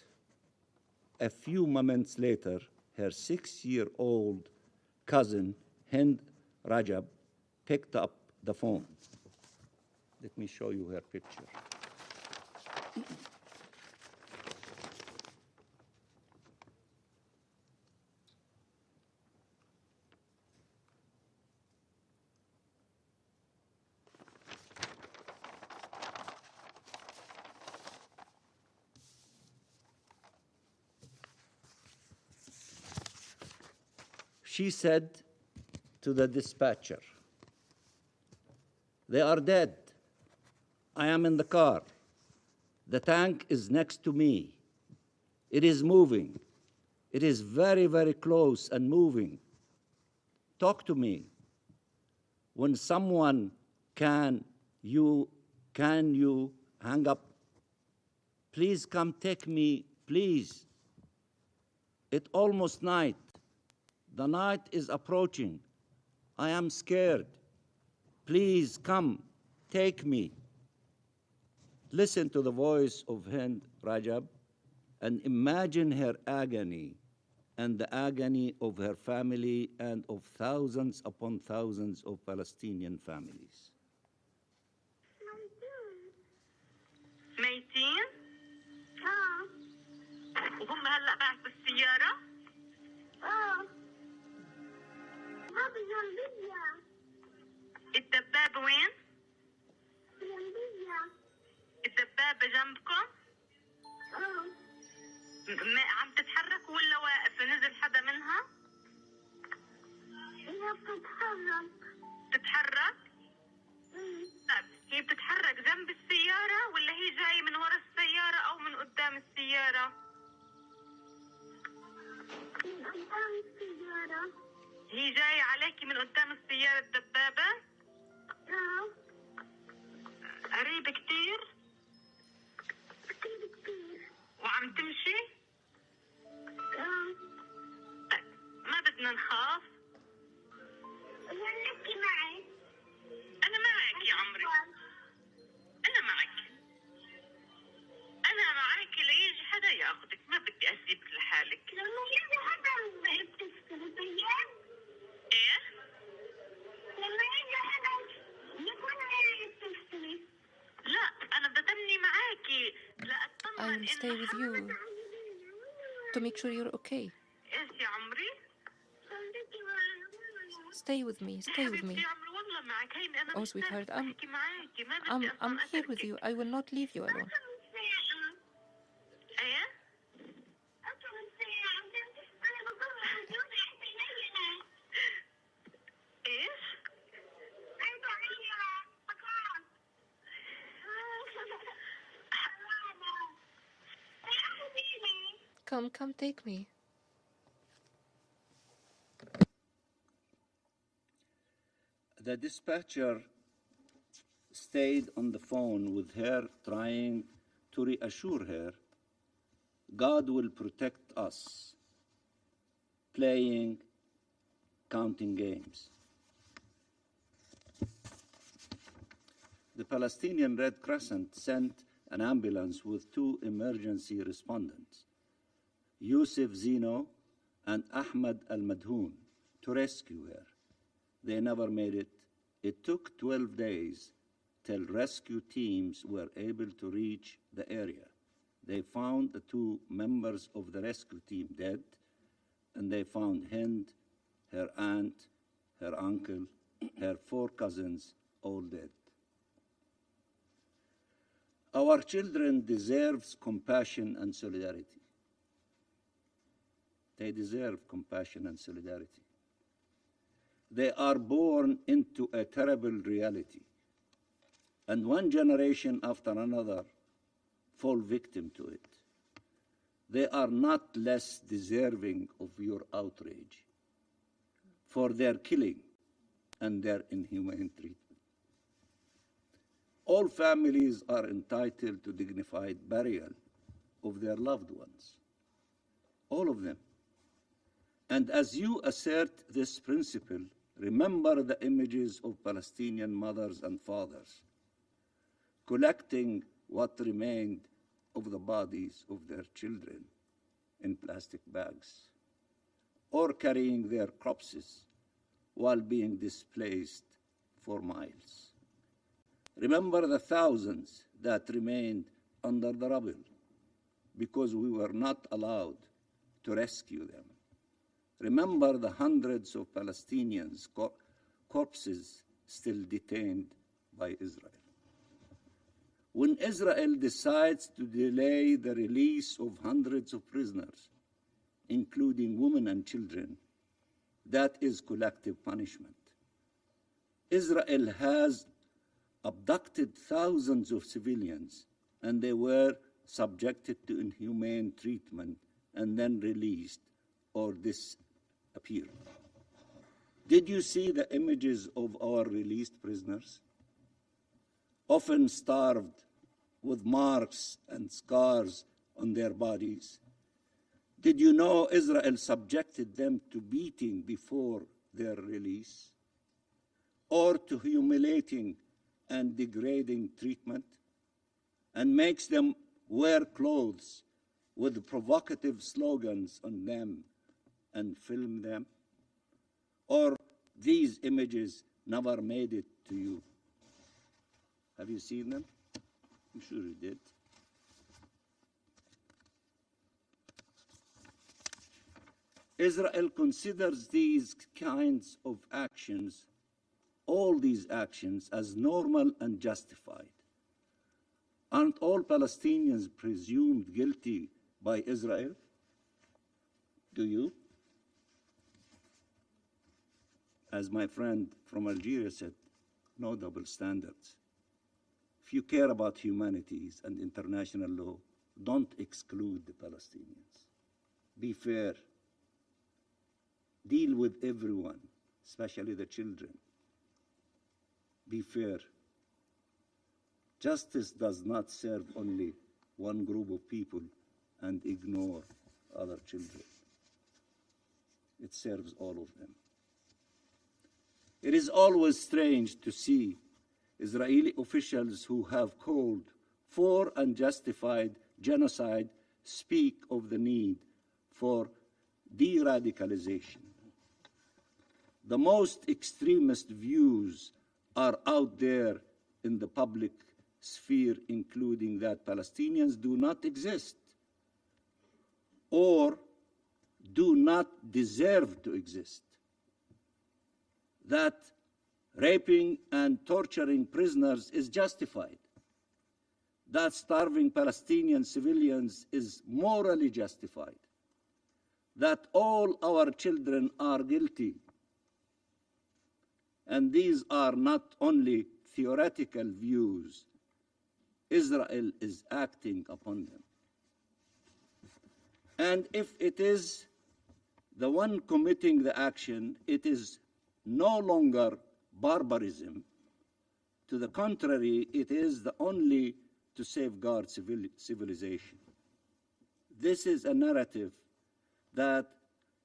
A few moments later, her 6-year-old cousin, Hind Rajab, picked up the phone. Let me show you her picture. She said to the dispatcher, "They are dead. I am in the car. The tank is next to me. It is moving. It is very, very close and moving. Talk to me. When someone can you hang up? Please come take me, please. It's almost night. The night is approaching. I am scared. Please come, take me." Listen to the voice of Hind Rajab and imagine her agony and the agony of her family and of thousands upon thousands of Palestinian families. ميتين؟ وهم هلا بعد بالسيارة؟ هذا جنبية. الدبابة وين؟ جنبية. الدبابة جنبكم؟ عم تتحرك ولا واقفة؟ نزل حدا منها؟ هي بتتحرك. تتحرك؟ طيب هي بتتحرك جنب السيارة ولا هي جاية من ورا السيارة أو من قدام السيارة؟ من قدام السيارة. هي جاية عليكي من قدام السيارة الدبابة؟ قريب كتير؟ كتير. وعم تمشي؟ طيب ما بدنا نخاف. خليكي معي. أنا معك يا عمري. أنا معك. أنا معك ليجي حدا ياخدك، ما بدي أسيبك لحالك. لما يجي حدا بتستلم. إيه؟ لما يجي حدا يكون بتستلم. لا أنا بدي أتمني معاكي لأطمن. I'll stay with you to make sure you're okay. إيش يا عمري؟ Stay with me, stay with me. Oh, sweetheart, I'm here with you. I will not leave you alone. Come take me. The dispatcher stayed on the phone with her, trying to reassure her, God will protect us, playing counting games. The Palestinian Red Crescent sent an ambulance with 2 emergency respondents, Yusuf Zino and Ahmed Al-Madhoun, to rescue her. They never made it. It took 12 days till rescue teams were able to reach the area. They found the 2 members of the rescue team dead, and they found Hind, her aunt, her uncle, her 4 cousins, all dead. Our children deserve compassion and solidarity. They deserve compassion and solidarity. They are born into a terrible reality, and one generation after another fall victim to it. They are not less deserving of your outrage for their killing and their inhumane treatment. All families are entitled to dignified burial of their loved ones, all of them. And as you assert this principle, remember the images of Palestinian mothers and fathers collecting what remained of the bodies of their children in plastic bags, or carrying their corpses while being displaced for miles. Remember the thousands that remained under the rubble because we were not allowed to rescue them. Remember the hundreds of Palestinians' corpses still detained by Israel. When Israel decides to delay the release of hundreds of prisoners, including women and children, that is collective punishment. Israel has abducted thousands of civilians, and they were subjected to inhumane treatment and then released or disappeared. Did you see the images of our released prisoners? Often starved, with marks and scars on their bodies. Did you know Israel subjected them to beating before their release, or to humiliating and degrading treatment, and makes them wear clothes with provocative slogans on them and film them? Or these images never made it to you? Have you seen them? I'm sure you did. Israel considers these kinds of actions, all these actions, as normal and justified. Aren't all Palestinians presumed guilty by Israel? Do you? As my friend from Algeria said, no double standards. If you care about humanities and international law, don't exclude the Palestinians. Be fair. Deal with everyone, especially the children. Be fair. Justice does not serve only one group of people and ignore other children. It serves all of them. It is always strange to see Israeli officials who have called for and justified genocide speak of the need for de-radicalization. The most extremist views are out there in the public sphere, including that Palestinians do not exist or do not deserve to exist, that raping and torturing prisoners is justified, that starving Palestinian civilians is morally justified, that all our children are guilty. And these are not only theoretical views. Israel is acting upon them. And if it is the one committing the action, it is no longer barbarism. To the contrary, it is the only to safeguard civilization. This is a narrative that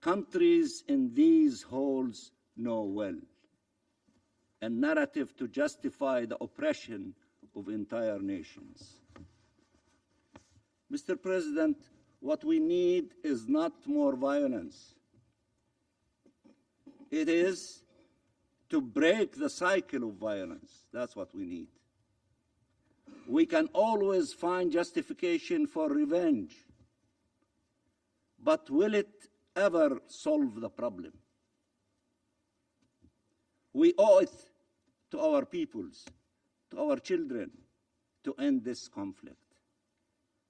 countries in these halls know well, a narrative to justify the oppression of entire nations. Mr. President, what we need is not more violence. It is to break the cycle of violence. That's what we need. We can always find justification for revenge, but will it ever solve the problem? We owe it to our peoples, to our children, to end this conflict,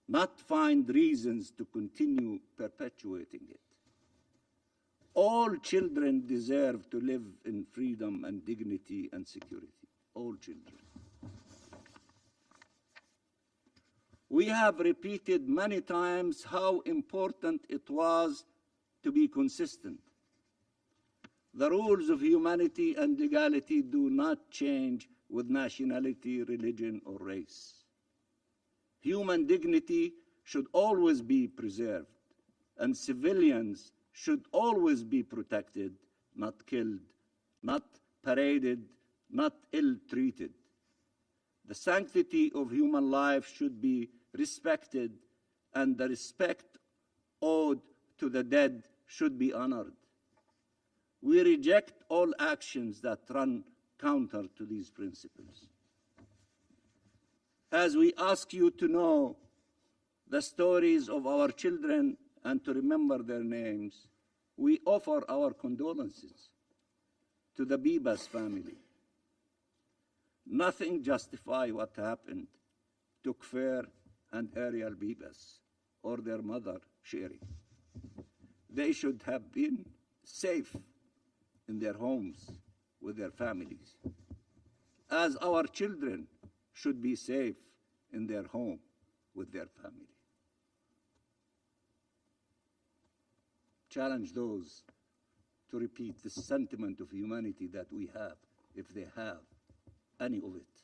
not find reasons to continue perpetuating it. All children deserve to live in freedom and dignity and security. All children. We have repeated many times how important it was to be consistent. The rules of humanity and legality do not change with nationality, religion, or race. Human dignity should always be preserved, and civilians should always be protected, not killed, not paraded, not ill-treated. The sanctity of human life should be respected, and the respect owed to the dead should be honored. We reject all actions that run counter to these principles. As we ask you to know the stories of our children and to remember their names, we offer our condolences to the Bibas family. Nothing justifies what happened to Kfer and Ariel Bibas or their mother, Sherry. They should have been safe in their homes with their families, as our children should be safe in their home with their family. Challenge those to repeat the sentiment of humanity that we have, if they have any of it.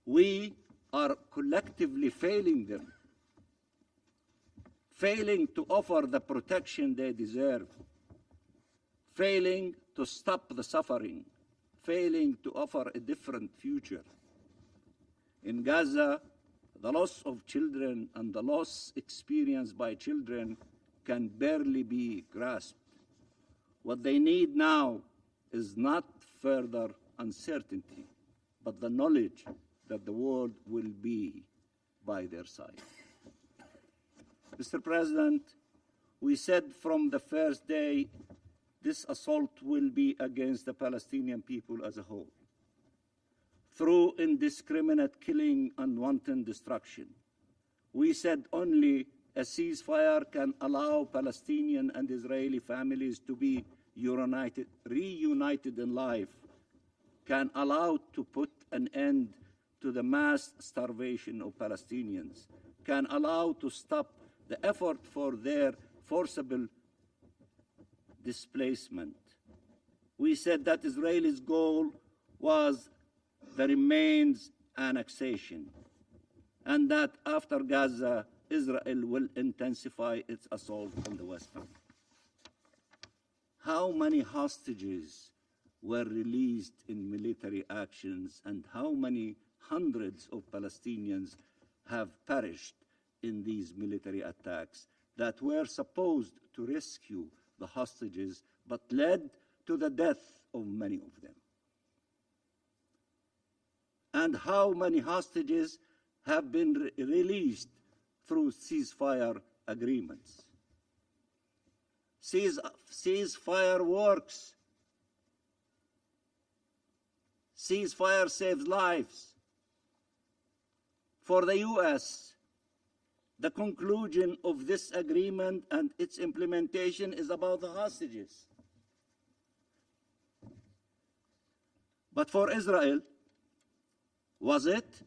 We are collectively failing them, failing to offer the protection they deserve, failing to stop the suffering, failing to offer a different future. In Gaza, the loss of children and the loss experienced by children can barely be grasped. What they need now is not further uncertainty, but the knowledge that the world will be by their side. Mr. President, we said from the first day this assault will be against the Palestinian people as a whole. Through indiscriminate killing and wanton destruction, we said only a ceasefire can allow Palestinian and Israeli families to be reunited in life, can allow to put an end to the mass starvation of Palestinians, can allow to stop the effort for their forcible displacement. We said that Israel's goal was the remains annexation, and that after Gaza, Israel will intensify its assault on the West Bank. How many hostages were released in military actions, and how many hundreds of Palestinians have perished in these military attacks that were supposed to rescue the hostages but led to the death of many of them? And how many hostages have been released through ceasefire agreements? Ceasefire works. Ceasefire saves lives. For the U.S., the conclusion of this agreement and its implementation is about the hostages. But for Israel, was it?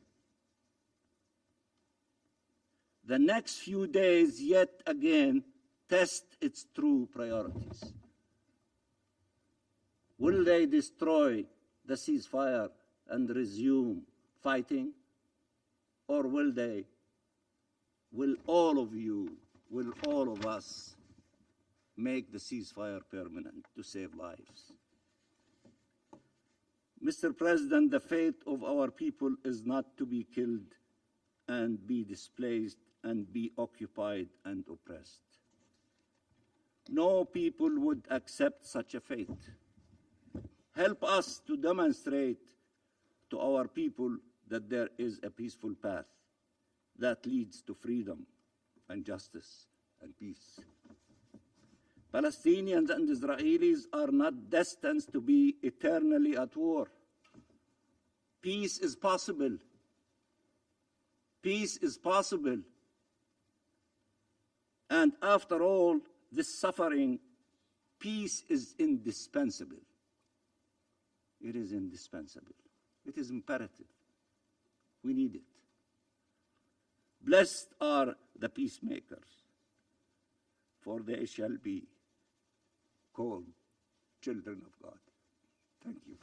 The next few days yet again test its true priorities. Will they destroy the ceasefire and resume fighting? Or will all of you, will all of us make the ceasefire permanent to save lives? Mr. President, the fate of our people is not to be killed and be displaced and be occupied and oppressed. No people would accept such a fate. Help us to demonstrate to our people that there is a peaceful path that leads to freedom and justice and peace. Palestinians and Israelis are not destined to be eternally at war. Peace is possible. Peace is possible. And after all this suffering, peace is indispensable. It is indispensable. It is imperative. We need it. Blessed are the peacemakers, for they shall be called children of God. Thank you.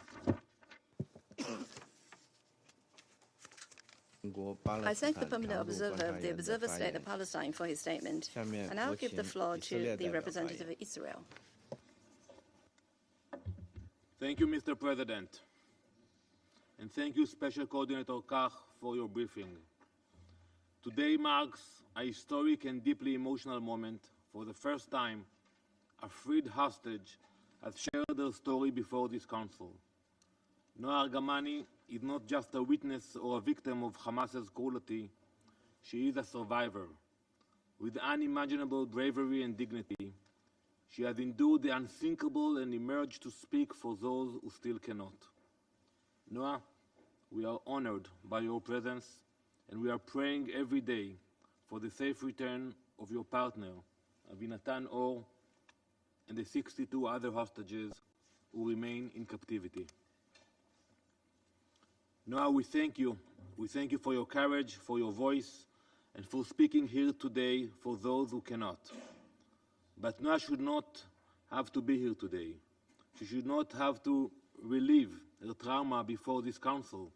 I thank the permanent observer of the Observer State of Palestine for his statement. And now give the floor to the representative of Israel. Thank you, Mr. President. And thank you, Special Coordinator Kach, for your briefing. Today marks a historic and deeply emotional moment. For the first time, a freed hostage has shared their story before this council. Noa Argamani is not just a witness or a victim of Hamas's cruelty, she is a survivor. With unimaginable bravery and dignity, she has endured the unthinkable and emerged to speak for those who still cannot. Noa, we are honored by your presence, and we are praying every day for the safe return of your partner, Avinatan Or, and the 62 other hostages who remain in captivity. Noa, we thank you. We thank you for your courage, for your voice, and for speaking here today for those who cannot. But Noa should not have to be here today. She should not have to relive her trauma before this council,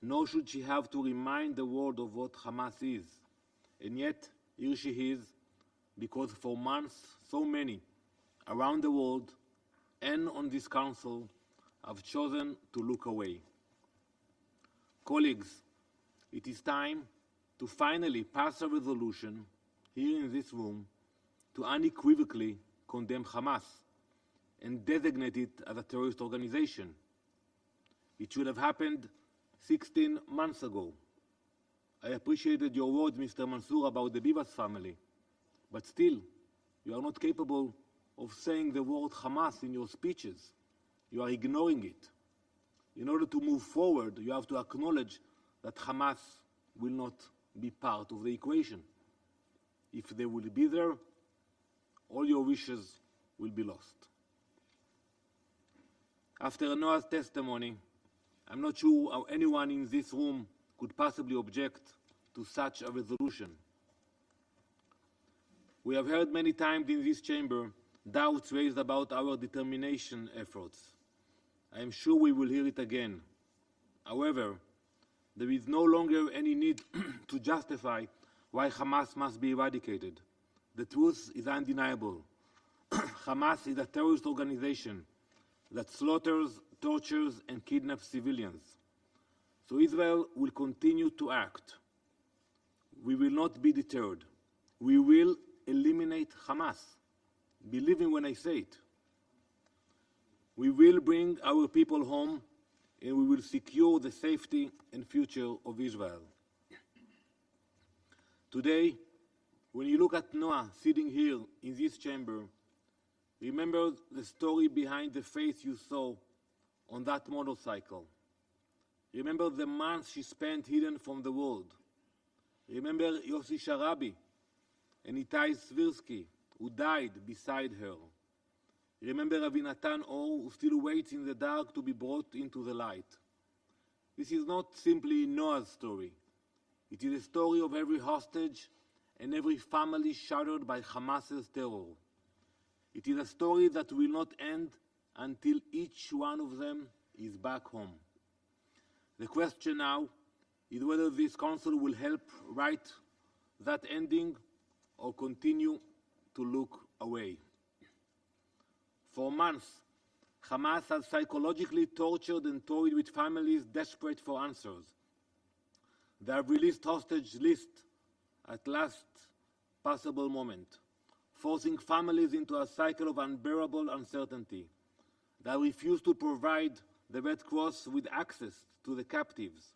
nor should she have to remind the world of what Hamas is. And yet, here she is, because for months, so many around the world and on this council have chosen to look away. Colleagues, it is time to finally pass a resolution here in this room to unequivocally condemn Hamas and designate it as a terrorist organization. It should have happened 16 months ago. I appreciated your words, Mr. Mansour, about the Bivas family, but still, you are not capable of saying the word Hamas in your speeches. You are ignoring it. In order to move forward, you have to acknowledge that Hamas will not be part of the equation. If they will be there, all your wishes will be lost. After Noah's testimony, I'm not sure how anyone in this room could possibly object to such a resolution. We have heard many times in this chamber doubts raised about our determination efforts. I am sure we will hear it again. However, there is no longer any need to justify why Hamas must be eradicated. The truth is undeniable. Hamas is a terrorist organization that slaughters, tortures, and kidnaps civilians. So Israel will continue to act. We will not be deterred. We will eliminate Hamas. Believe me when I say it. We will bring our people home, and we will secure the safety and future of Israel. Today, when you look at Noah sitting here in this chamber, remember the story behind the face you saw on that motorcycle. Remember the months she spent hidden from the world. Remember Yossi Sharabi and Itai Svirsky, who died beside her. Remember Avinatan Or, who still waits in the dark to be brought into the light. This is not simply Noah's story. It is a story of every hostage and every family shattered by Hamas's terror. It is a story that will not end until each one of them is back home. The question now is whether this Council will help write that ending or continue to look away. For months, Hamas has psychologically tortured and toyed with families desperate for answers. They have released hostage lists at last possible moment, forcing families into a cycle of unbearable uncertainty. They refuse to provide the Red Cross with access to the captives,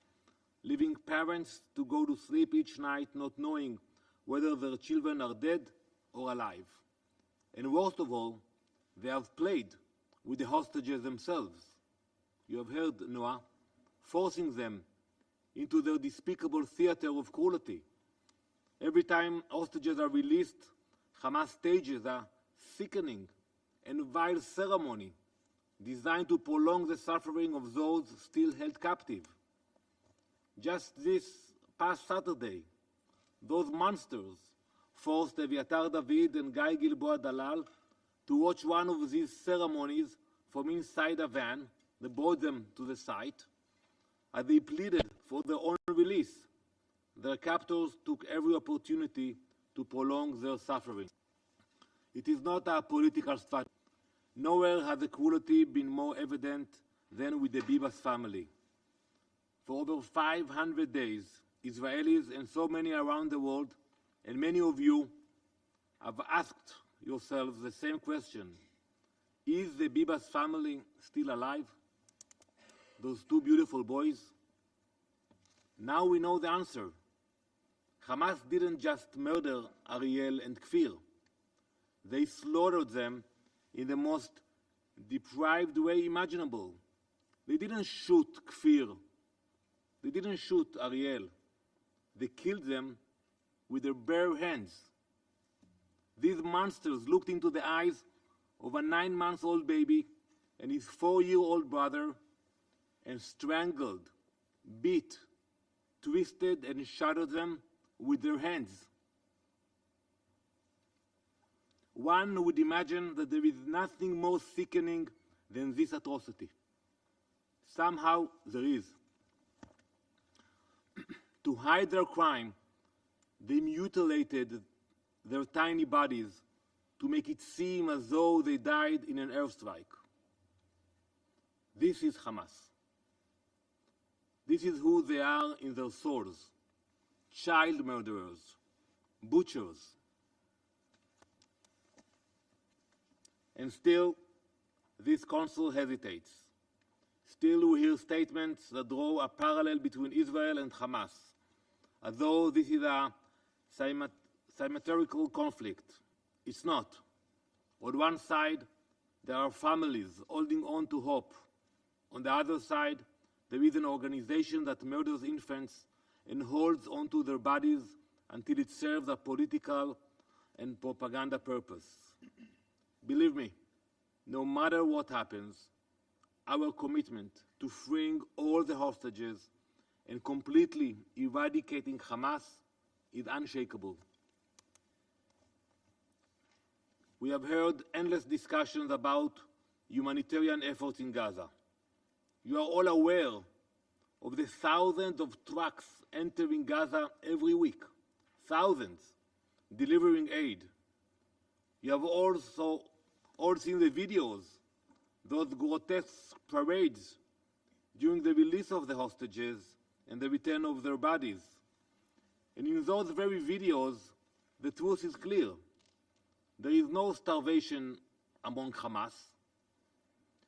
leaving parents to go to sleep each night not knowing whether their children are dead or alive. And worst of all, they have played with the hostages themselves. You have heard, Noah, forcing them into their despicable theater of cruelty. Every time hostages are released, Hamas stages a sickening and vile ceremony designed to prolong the suffering of those still held captive. Just this past Saturday, those monsters forced Eviatar David and Guy Gilboa Dalal to watch one of these ceremonies from inside a van that brought them to the site. As they pleaded for their own release, their captors took every opportunity to prolong their suffering. It is not a political strategy. Nowhere has the cruelty been more evident than with the Bibas family. For over 500 days, Israelis and so many around the world, and many of you, have asked yourselves the same question. Is the Bibas family still alive? Those two beautiful boys? Now we know the answer. Hamas didn't just murder Ariel and Kfir. They slaughtered them in the most deprived way imaginable. They didn't shoot Kfir. They didn't shoot Ariel. They killed them with their bare hands. These monsters looked into the eyes of a 9-month-old baby and his 4-year-old brother and strangled, beat, twisted, and shattered them with their hands. One would imagine that there is nothing more sickening than this atrocity. Somehow there is. To hide their crime, they mutilated their tiny bodies to make it seem as though they died in an airstrike. This is Hamas. This is who they are in their souls: child murderers, butchers. And still, this Council hesitates. Still, we hear statements that draw a parallel between Israel and Hamas, as though this is a symmetrical conflict. It's not. On one side, there are families holding on to hope. On the other side, there is an organization that murders infants and holds on to their bodies until it serves a political and propaganda purpose. Believe me, no matter what happens, our commitment to freeing all the hostages and completely eradicating Hamas is unshakable. We have heard endless discussions about humanitarian efforts in Gaza. You are all aware of the thousands of trucks entering Gaza every week, thousands, delivering aid. You have also all seen the videos, those grotesque parades during the release of the hostages and the return of their bodies. And in those very videos, the truth is clear. There is no starvation among Hamas,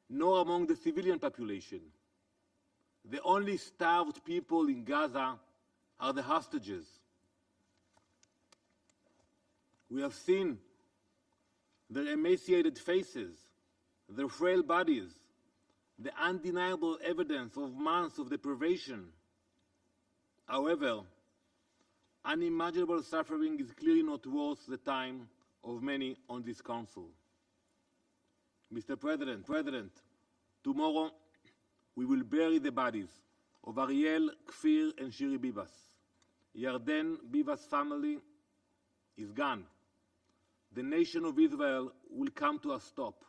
nor among the civilian population. The only starved people in Gaza are the hostages. We have seen their emaciated faces, their frail bodies, the undeniable evidence of months of deprivation. However, unimaginable suffering is clearly not worth the time of many on this Council. Mr. President, tomorrow we will bury the bodies of Ariel, Kfir, and Shiri Bibas, Yarden Bibas family, is gone. The nation of Israel will come to a stop.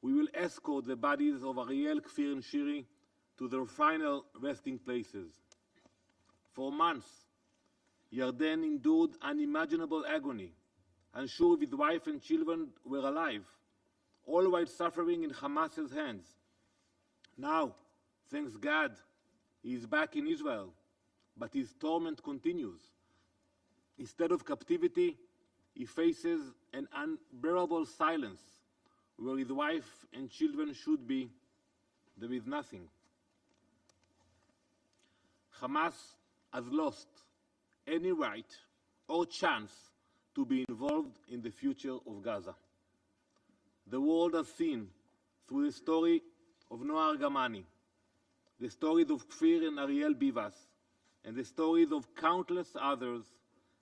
We will escort the bodies of Ariel, Kfir, and Shiri to their final resting places. For months, Yarden endured unimaginable agony, unsure if his wife and children were alive, all while suffering in Hamas's hands. Now, thanks God, he is back in Israel, but his torment continues. Instead of captivity, he faces an unbearable silence. Where his wife and children should be, there is nothing. Hamas has lost any right or chance to be involved in the future of Gaza. The world has seen, through the story of Noah Argamani, the stories of Kfir and Ariel Bivas, and the stories of countless others,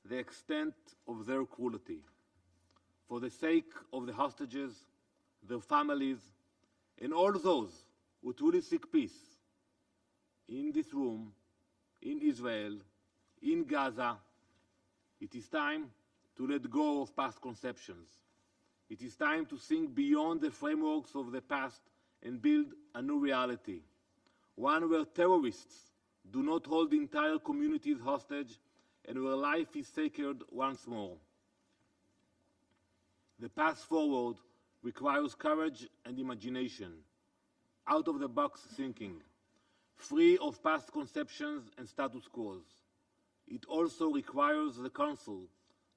the extent of their cruelty. For the sake of the hostages, their families, and all those who truly seek peace in this room, in Israel, in Gaza, it is time to let go of past conceptions. It is time to think beyond the frameworks of the past and build a new reality, one where terrorists do not hold entire communities hostage and where life is sacred once more. The path forward requires courage and imagination, out-of-the-box thinking, free of past conceptions and status quos. It also requires the Council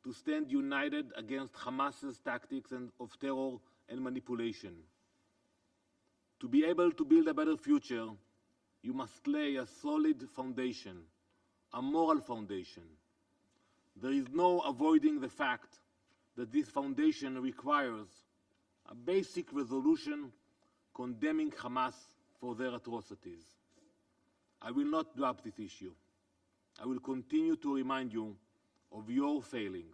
to stand united against Hamas's tactics of terror and manipulation. To be able to build a better future, you must lay a solid foundation, a moral foundation. There is no avoiding the fact that this foundation requires a basic resolution condemning Hamas for their atrocities. I will not drop this issue. I will continue to remind you of your failing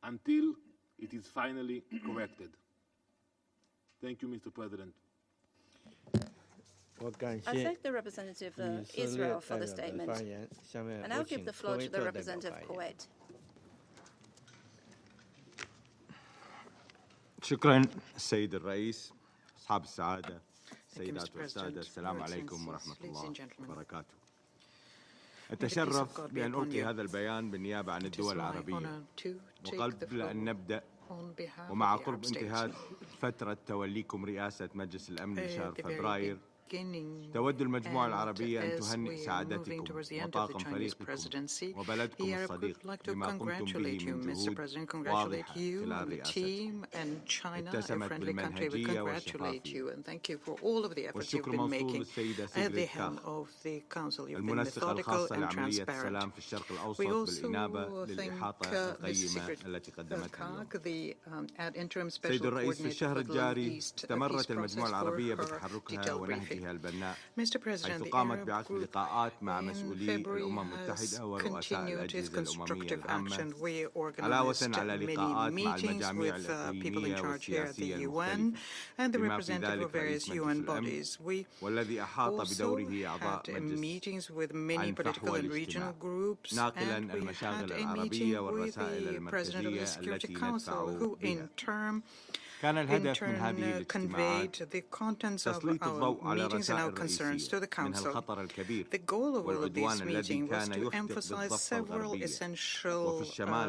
until it is finally corrected. Thank you, Mr. President. I thank the representative of Israel for the statement. And I'll give the floor to the representative of Kuwait. شكرا السيد الرئيس أصحاب السعادة سيدات والسادة السلام عليكم ورحمة الله وبركاته أتشرف بأن ألقي هذا البيان بالنيابة عن الدول العربية وقبل أن نبدأ ومع قرب انتهاء فترة توليكم رئاسة مجلس الأمن لشهر فبراير تود المجموعة العربية أن تهنئ سعادتكم وطاقم فريقكم وبلدكم الصديق بما قمتم به من جهود واضحة خلال رئاستكم اتسمت بالمنهجية والشفافية والشكر موصول للسيدة سيغريد كاخ المنسقة الخاصة لعملية السلام في الشرق الأوسط بالإنابة للإحاطة القيمة التي قدمتها اليوم. سيد الرئيس في الشهر الجاري استمرت المجموعة العربية بتحركها ونهجها البناء حيث قامت بعقد لقاءات مع مسؤولي الأمم المتحدة ورؤساء الأجهزة الأممية العامة علاوة على لقاءات مع المجاميع الإقليمية والسياسية المختلفة بما في ذلك رئيس مجلس الأمن والذي أحاط بدوره أعضاء مجلس عن فحوى الاجتماع ناقلا المشاغل العربية والرسائل المركزية التي ندفع بها. كان الهدف من هذه الاجتماعات تسليط الضوء على رسائل رئيسية منها الخطر الكبير والعدوان الذي كان يخطئ بالضفة الغربية وفي الشمال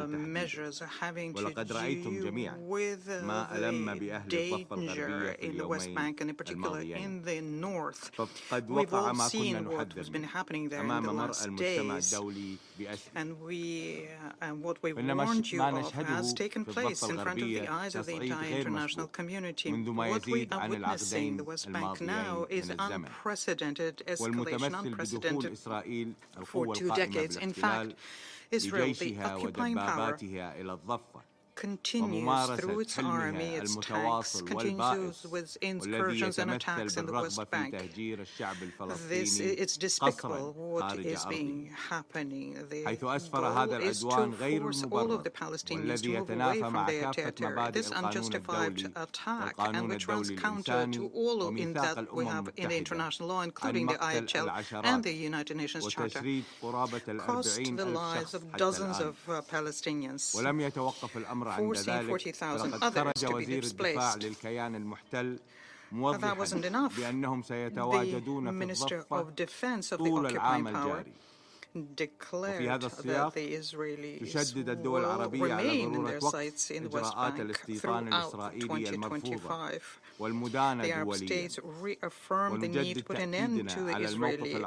تحديدا ولقد رأيتم جميعا ما ألم بأهل الضفة الغربية في اليومين الماضيين فقد وقع ما كنا نحذر منه أمام مرأى المجتمع الدولي بأسره إن ما نشهده في الضفة الغربية تصعيد غير منذ ما يزيد عن العقدين الماضيين من الزمن والمتمثل بدخول إسرائيل القوة القائمة بالاحتلال بجيشها ودباباتها إلى الضفة continues through its army, its tanks, continues with incursions and attacks in the West Bank. It's despicable what is happening. The goal is to force all of the Palestinians to move away from their territory. This unjustified attack, and which runs counter to all of that we have in the international law, including the IHL and the United Nations Charter, cost the lives of dozens of Palestinians, forcing 40,000 others to be displaced. But that wasn't enough. The Minister of Defense of the occupying power declared that the Israelis will remain in their sites in the West Bank throughout 2025. The Arab states reaffirmed the need to put an end to the Israeli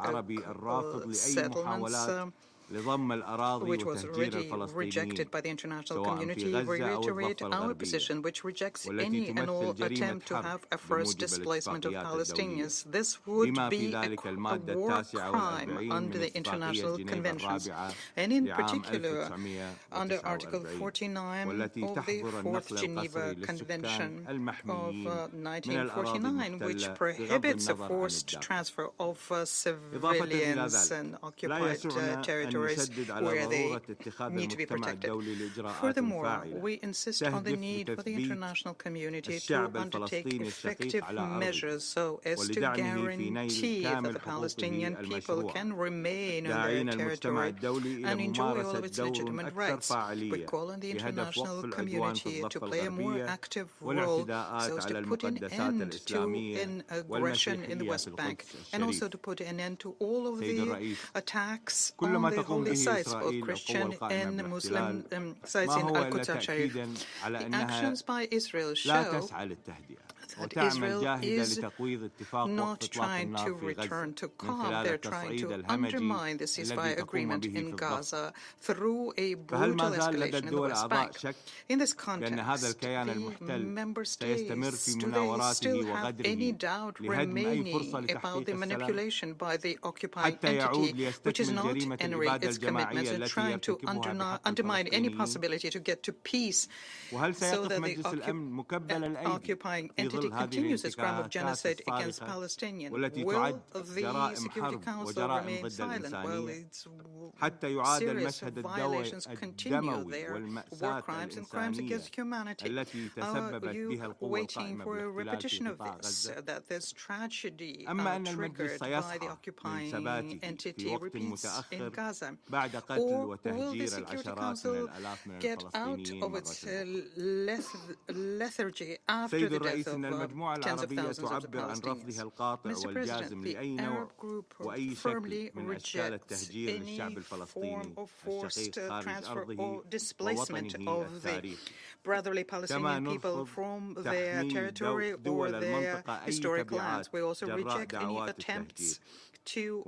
settlements, which was already rejected by the international community. We reiterate our position, which rejects any and all attempt to have a first displacement of Palestinians. This would be a war crime under the international conventions, and in particular under Article 49 of the Fourth Geneva Convention of 1949, which prohibits a forced transfer of civilians and occupied territories where they need to be protected. Furthermore, we insist on the need for the international community to undertake effective measures so as to guarantee that the Palestinian people can remain in their territory and enjoy all of its legitimate rights. We call on the international community to play a more active role so as to put an end to an aggression in the West Bank, and also to put an end to all of the attacks on the holy sites, both Christian and Muslim sites in Al-Quds Sharif. The actions by Israel show that Israel is not trying to return to calm. They're trying to undermine the ceasefire agreement in Gaza through a brutal escalation in the West Bank. In this context, the member states, do they still have any doubt remaining about the manipulation by the occupying entity, which is not honoring its commitments and trying to undermine any possibility to get to peace, so that the occupying entity continues its crime of genocide against Palestinians? Will the Security Council remain silent while its serious violations continue, their war crimes and crimes against humanity? Are you waiting for a repetition of this, that this tragedy triggered by the occupying entity repeats in Gaza? Or will the Security Council get out of its lethargy after the death of tens of thousands of Palestinians? Mr. President, the Arab group firmly rejects any form of forced transfer or displacement of the brotherly Palestinian people from their territory or their historic lands. We also reject any attempts to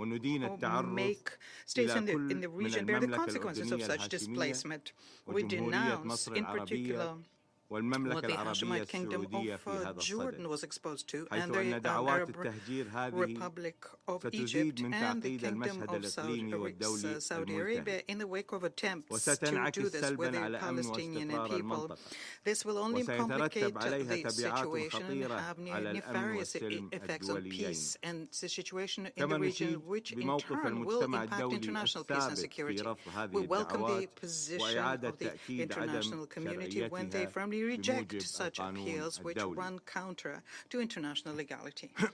make states in the region bear the consequences of such displacement. We denounce, in particular, what the Hashemite Kingdom of Jordan was exposed to, and the Arab Republic of Egypt and the Kingdom of Saudi Arabia in the wake of attempts to do this with the Palestinian people. This will only complicate the situation and have nefarious effects on peace and the situation in the region, which in turn will impact international peace and security. We welcome the position of the international community when they firmly reject such appeals which run counter to international legality. If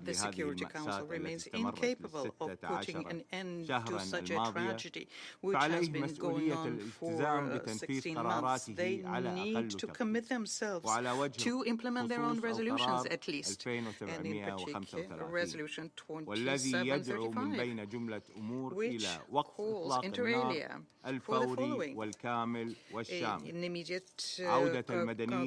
the Security Council remains incapable of putting an end to such a tragedy, which has been going on for 16 months, they need to commit themselves to implement their own resolutions, at least, and in particular, Resolution 2735, which calls inter alia for the following: an immediate,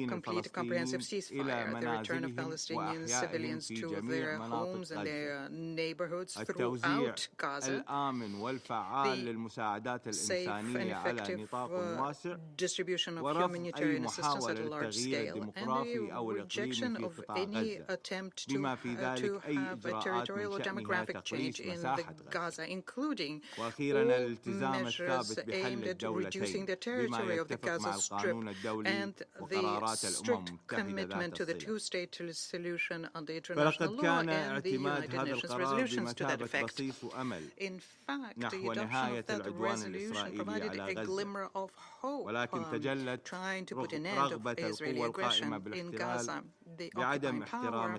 complete, comprehensive ceasefire, the return of Palestinians Palestinian civilians to their homes and their neighborhoods throughout Gaza, the safe and effective distribution of humanitarian assistance at a large scale, and the rejection of any attempt to have a territorial or demographic change in the Gaza, including all measures aimed at reducing the territory of the Gaza Strip and the strict commitment to the two-state solution under international law and the United Nations resolutions to that effect. In fact, the adoption of that resolution provided a glimmer of hope, trying to put an end to Israeli aggression in Gaza. The occupying power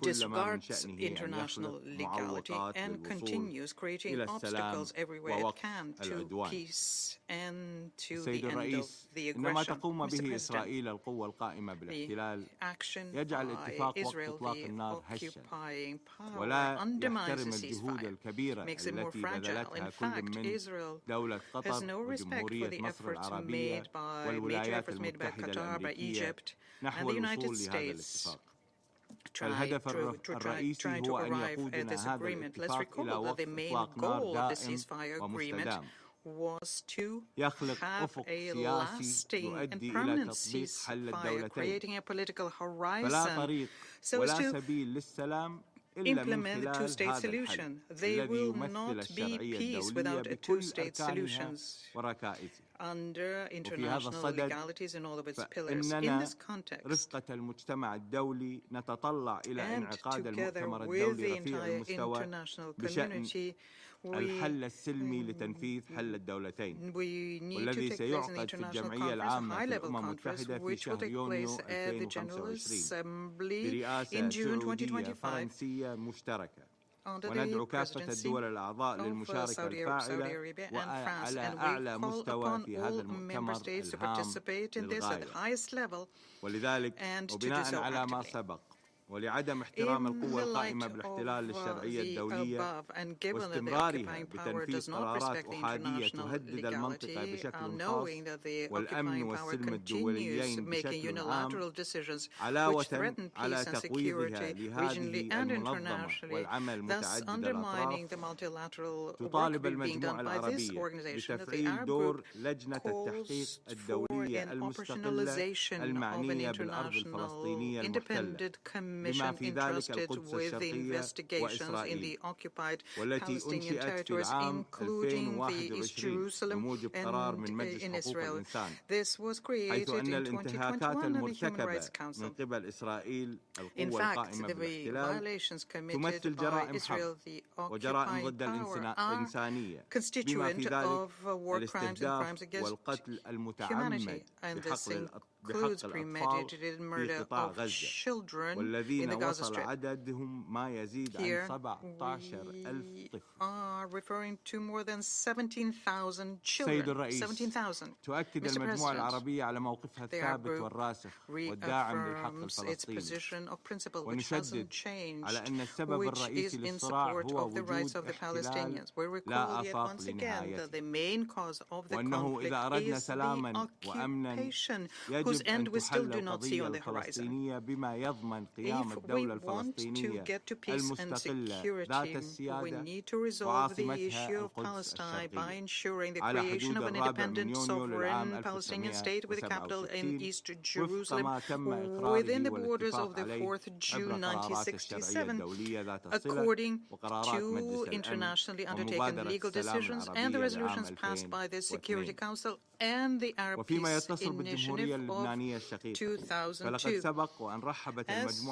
disregards international legality and continues creating obstacles everywhere it can to peace and to the end of the aggression. Mr. President, the action by Israel, the occupying power, undermines the ceasefire, makes it more fragile. In fact, Israel has no respect for the efforts made by major efforts made by Qatar, by Egypt, and the United States trying to arrive at this agreement. Let's recall that the main goal of the ceasefire agreement was to have a lasting and permanent ceasefire, creating a political horizon so as to implement the two-state solution. There will not be peace without a two-state solution under international legalities in all of its pillars. In this context, and together with the entire international community, we need to take place an international conference, a high-level conference, which will take place at the General Assembly in June 2025. Under the presidency of Saudi Arabia and France, and we call upon all member states to participate in this at the highest level and to do so actively. In the light of the above, and given that the occupying power does not respect the international legality, knowing that the occupying power continues making unilateral decisions which threaten peace and security regionally and internationally, thus undermining the multilateral work being done by this organization, the Arab Group calls for an operationalization of an international independent commission entrusted with the investigations in the occupied Palestinian territories, including the East Jerusalem and in Israel. This was created in 2021 in the Human Rights Council. In fact, the violations committed by Israel, the occupying power, are constituent of war crimes and crimes against humanity, and this includes premeditated murder of children in the Gaza Strip. Here we are referring to more than 17,000 children. 17,000. Mr. President, the Arab Group reaffirms its position of principle, which hasn't changed, which is in support of the rights of the Palestinians. We recall yet once again that the main cause of the conflict is the occupation, whose end we still do not see on the horizon. If we want to get to peace and security, we need to resolve the issue of Palestine by ensuring the creation of an independent, sovereign Palestinian state with a capital in East Jerusalem within the borders of the 4th June 1967, according to internationally undertaken legal decisions and the resolutions passed by the Security Council and the Arab Peace Initiative of 2002. As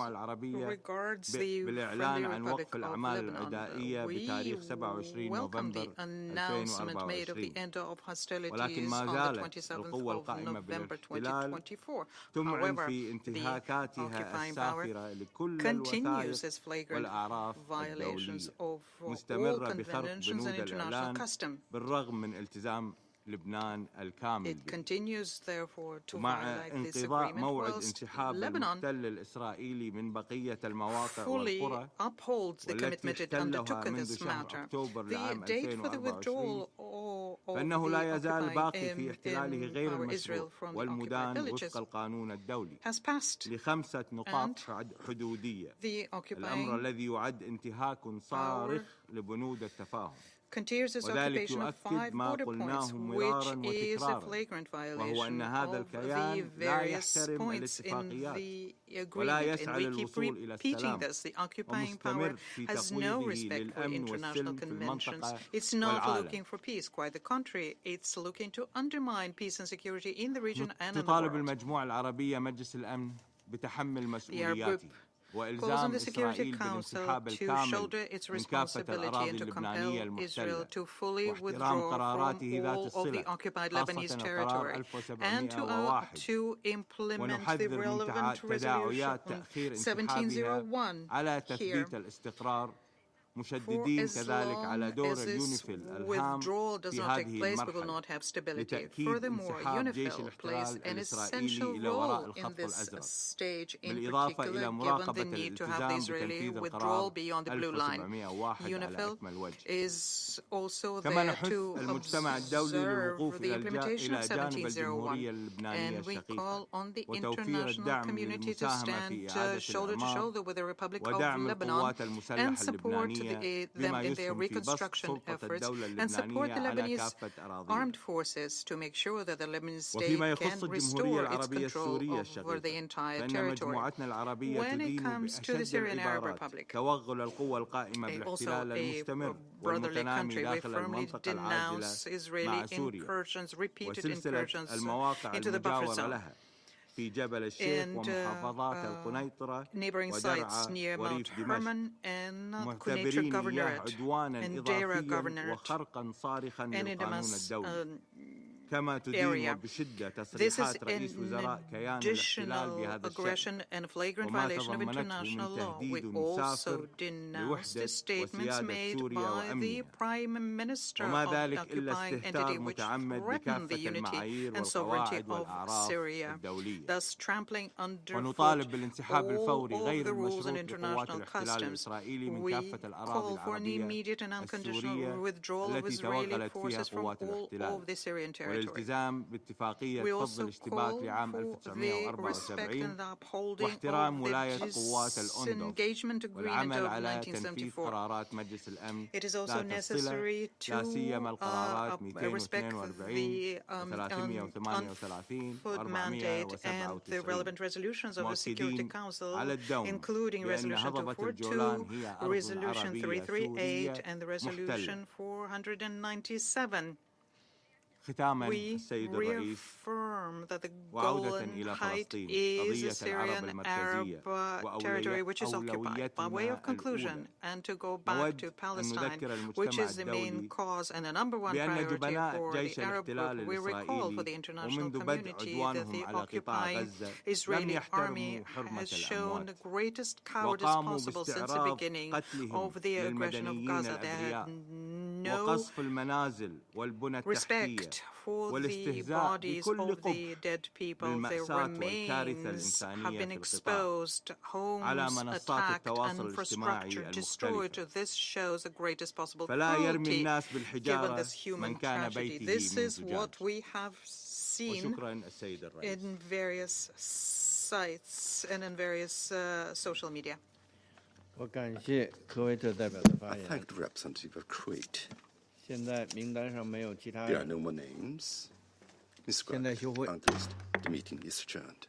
regards the Friendly Republic of Lebanon, we welcome the announcement made of the end of hostilities on the 27th of November 2024. However, the occupying power continues its flagrant violations of all conventions and international custom. It continues, therefore, to violate this agreement, whilst Lebanon fully upholds the commitment it undertook in this matter. The date for the withdrawal of فإنه لا يزال باقي في the احتلاله غير Israel المشروع from the occupied والمدان villages وفق القانون الدولي has passed, ل5 نقاط and حدودية. the الأمر occupying الذي يعد انتهاك صارخ لبنود التفاهم continues its وذلك occupation of 5 يؤكد ما border points, قلناه which مرارا is a وتكرارا flagrant وهو أن violation هذا of the الكيان لا various يحترم points in الاتفاقيات the ولا agreement. And يسعى we keep للوصول إلى repeating السلام this. The occupying power ومستمر في has no تقويضه respect for للأمن international والسلم في conventions. المنطقة It's not والعالم. looking for peace. Quite the contrary. It's looking to undermine peace and security in the region and in the تطالب world. المجموعة العربية مجلس الأمن بتحمل مسؤولياته calls on وإلزام the Security إسرائيل Council بالانسحاب to الكامل shoulder its من كافة responsibility الأراضي and to اللبنانية compel Israel المحتلة to fully واحترام withdraw قراراته from ذات all of the الصلة occupied Lebanese خاصة القرار territory and 1701 to implement the ونحذر من relevant تداعيات resolution تأخير انسحابها 1701 على here. تثبيت الاستقرار For مشددين as كذلك على long دور as this اليونيفيل الهام withdrawal does في not take هذه place, we will المرحلة not have stability. لتأكيد Furthermore, انسحاب جيش UNIFIL plays الاحتلال an الإسرائيلي essential إلى وراء role in الخط this الأزرق stage, in بالإضافة إلى particular, given the مراقبة need to have the الالتزام Israeli بتنفيذ withdrawal القرار beyond the blue line. 1701 على UNIFIL أكمل وجه. is also كما there نحث to المجتمع الدولي للوقوف observe the implementation of إلى جانب 1701, الجمهورية اللبنانية and we الشقيقة call on the وتوفير international الدعم community to للمساهمة في stand إعادة shoulder to الإعمار shoulder with the Republic of ودعم Lebanon القوات and المسلحة support اللبنانية them بما in their يسهم في بسط reconstruction سلطة efforts الدولة and support اللبنانية the على Lebanese كافة أراضيها. armed forces to make sure that the Lebanese state وفيما can يخص الجمهورية restore its العربية control السورية over الشقيقة the entire فإن territory. مجموعتنا العربية When it تدين comes to the بأشد Syrian Arab العبارات Republic, توغل القوى القائمة also بالاحتلال a المستمر brotherly والمتنامي country, we داخل firmly المنطقة العازلة denounce مع Israeli سوريا incursions, repeated وسلسلة incursions المواقع into the buffer المجاورة zone. لها في جبل الشيخ And ومحافظات القنيطرة neighboring sites near Mount وريف دمشق Hermon and Quneitra معتبرين إياه Governorate عدوانا and Deira إضافيا Governorate وخرقا صارخا and in للقانون Damas الدولي كما تدين area. وبشدة This is تصريحات an رئيس وزراء كيان الاحتلال additional بهذا الشأن aggression and flagrant وما violation of تضمنته international من law. We تهديد also مسافر denounce the لوحدة statements وسيادة made سوريا by the وأمنها Prime Minister وما of the ذلك إلا occupying استهتار entity, which متعمد threatened the بكافة unity المعايير and sovereignty والقواعد of والأعراف Syria, الدولية thus trampling underfoot ونطالب بالانسحاب all الفوري of غير the rules and المشروط لقوات international الاحتلال customs. الإسرائيلي من We كافة الأراضي call for an العربية immediate and unconditional السورية withdrawal of التي Israeli توغلت فيها forces from قوات all الاحتلال of the Syrian territory. والالتزام باتفاقية We فض also الاشتباك call لعام for the respect 1974 and the upholding واحترام of ولاية the قوات الأندف disengagement agreement والعمل of على تنفيذ 1974. قرارات مجلس الأمن It is also ذات الصلة necessary لا سيما to القرارات respect 242 the و338 food mandate and the relevant resolutions of the Security مؤكدين Council, على الدوم including بأن Resolution هضبة الجولان 242, هي أرض Resolution عربية 338, سورية and the محتلة. Resolution 497. ختاما We السيد الرئيس reaffirm that the وعودة Golan إلى Height فلسطين is a قضية العرب Syrian المركزية Arab territory which is occupied. By way of conclusion, and to go back to Palestine, which is the main cause and the number one priority for the Arab group, we recall for the international community that the occupying Israeli army has shown the greatest cowardice possible since the beginning of the aggression of Gaza. They had no respect for the bodies of the dead people. Their remains have been exposed, homes attacked, infrastructure destroyed. This shows the greatest possible cruelty given this human tragedy. This is what we have seen in various sites and in various social media. I thank the representative of Kuwait. There are no more names. Ms. Grant, the meeting is adjourned.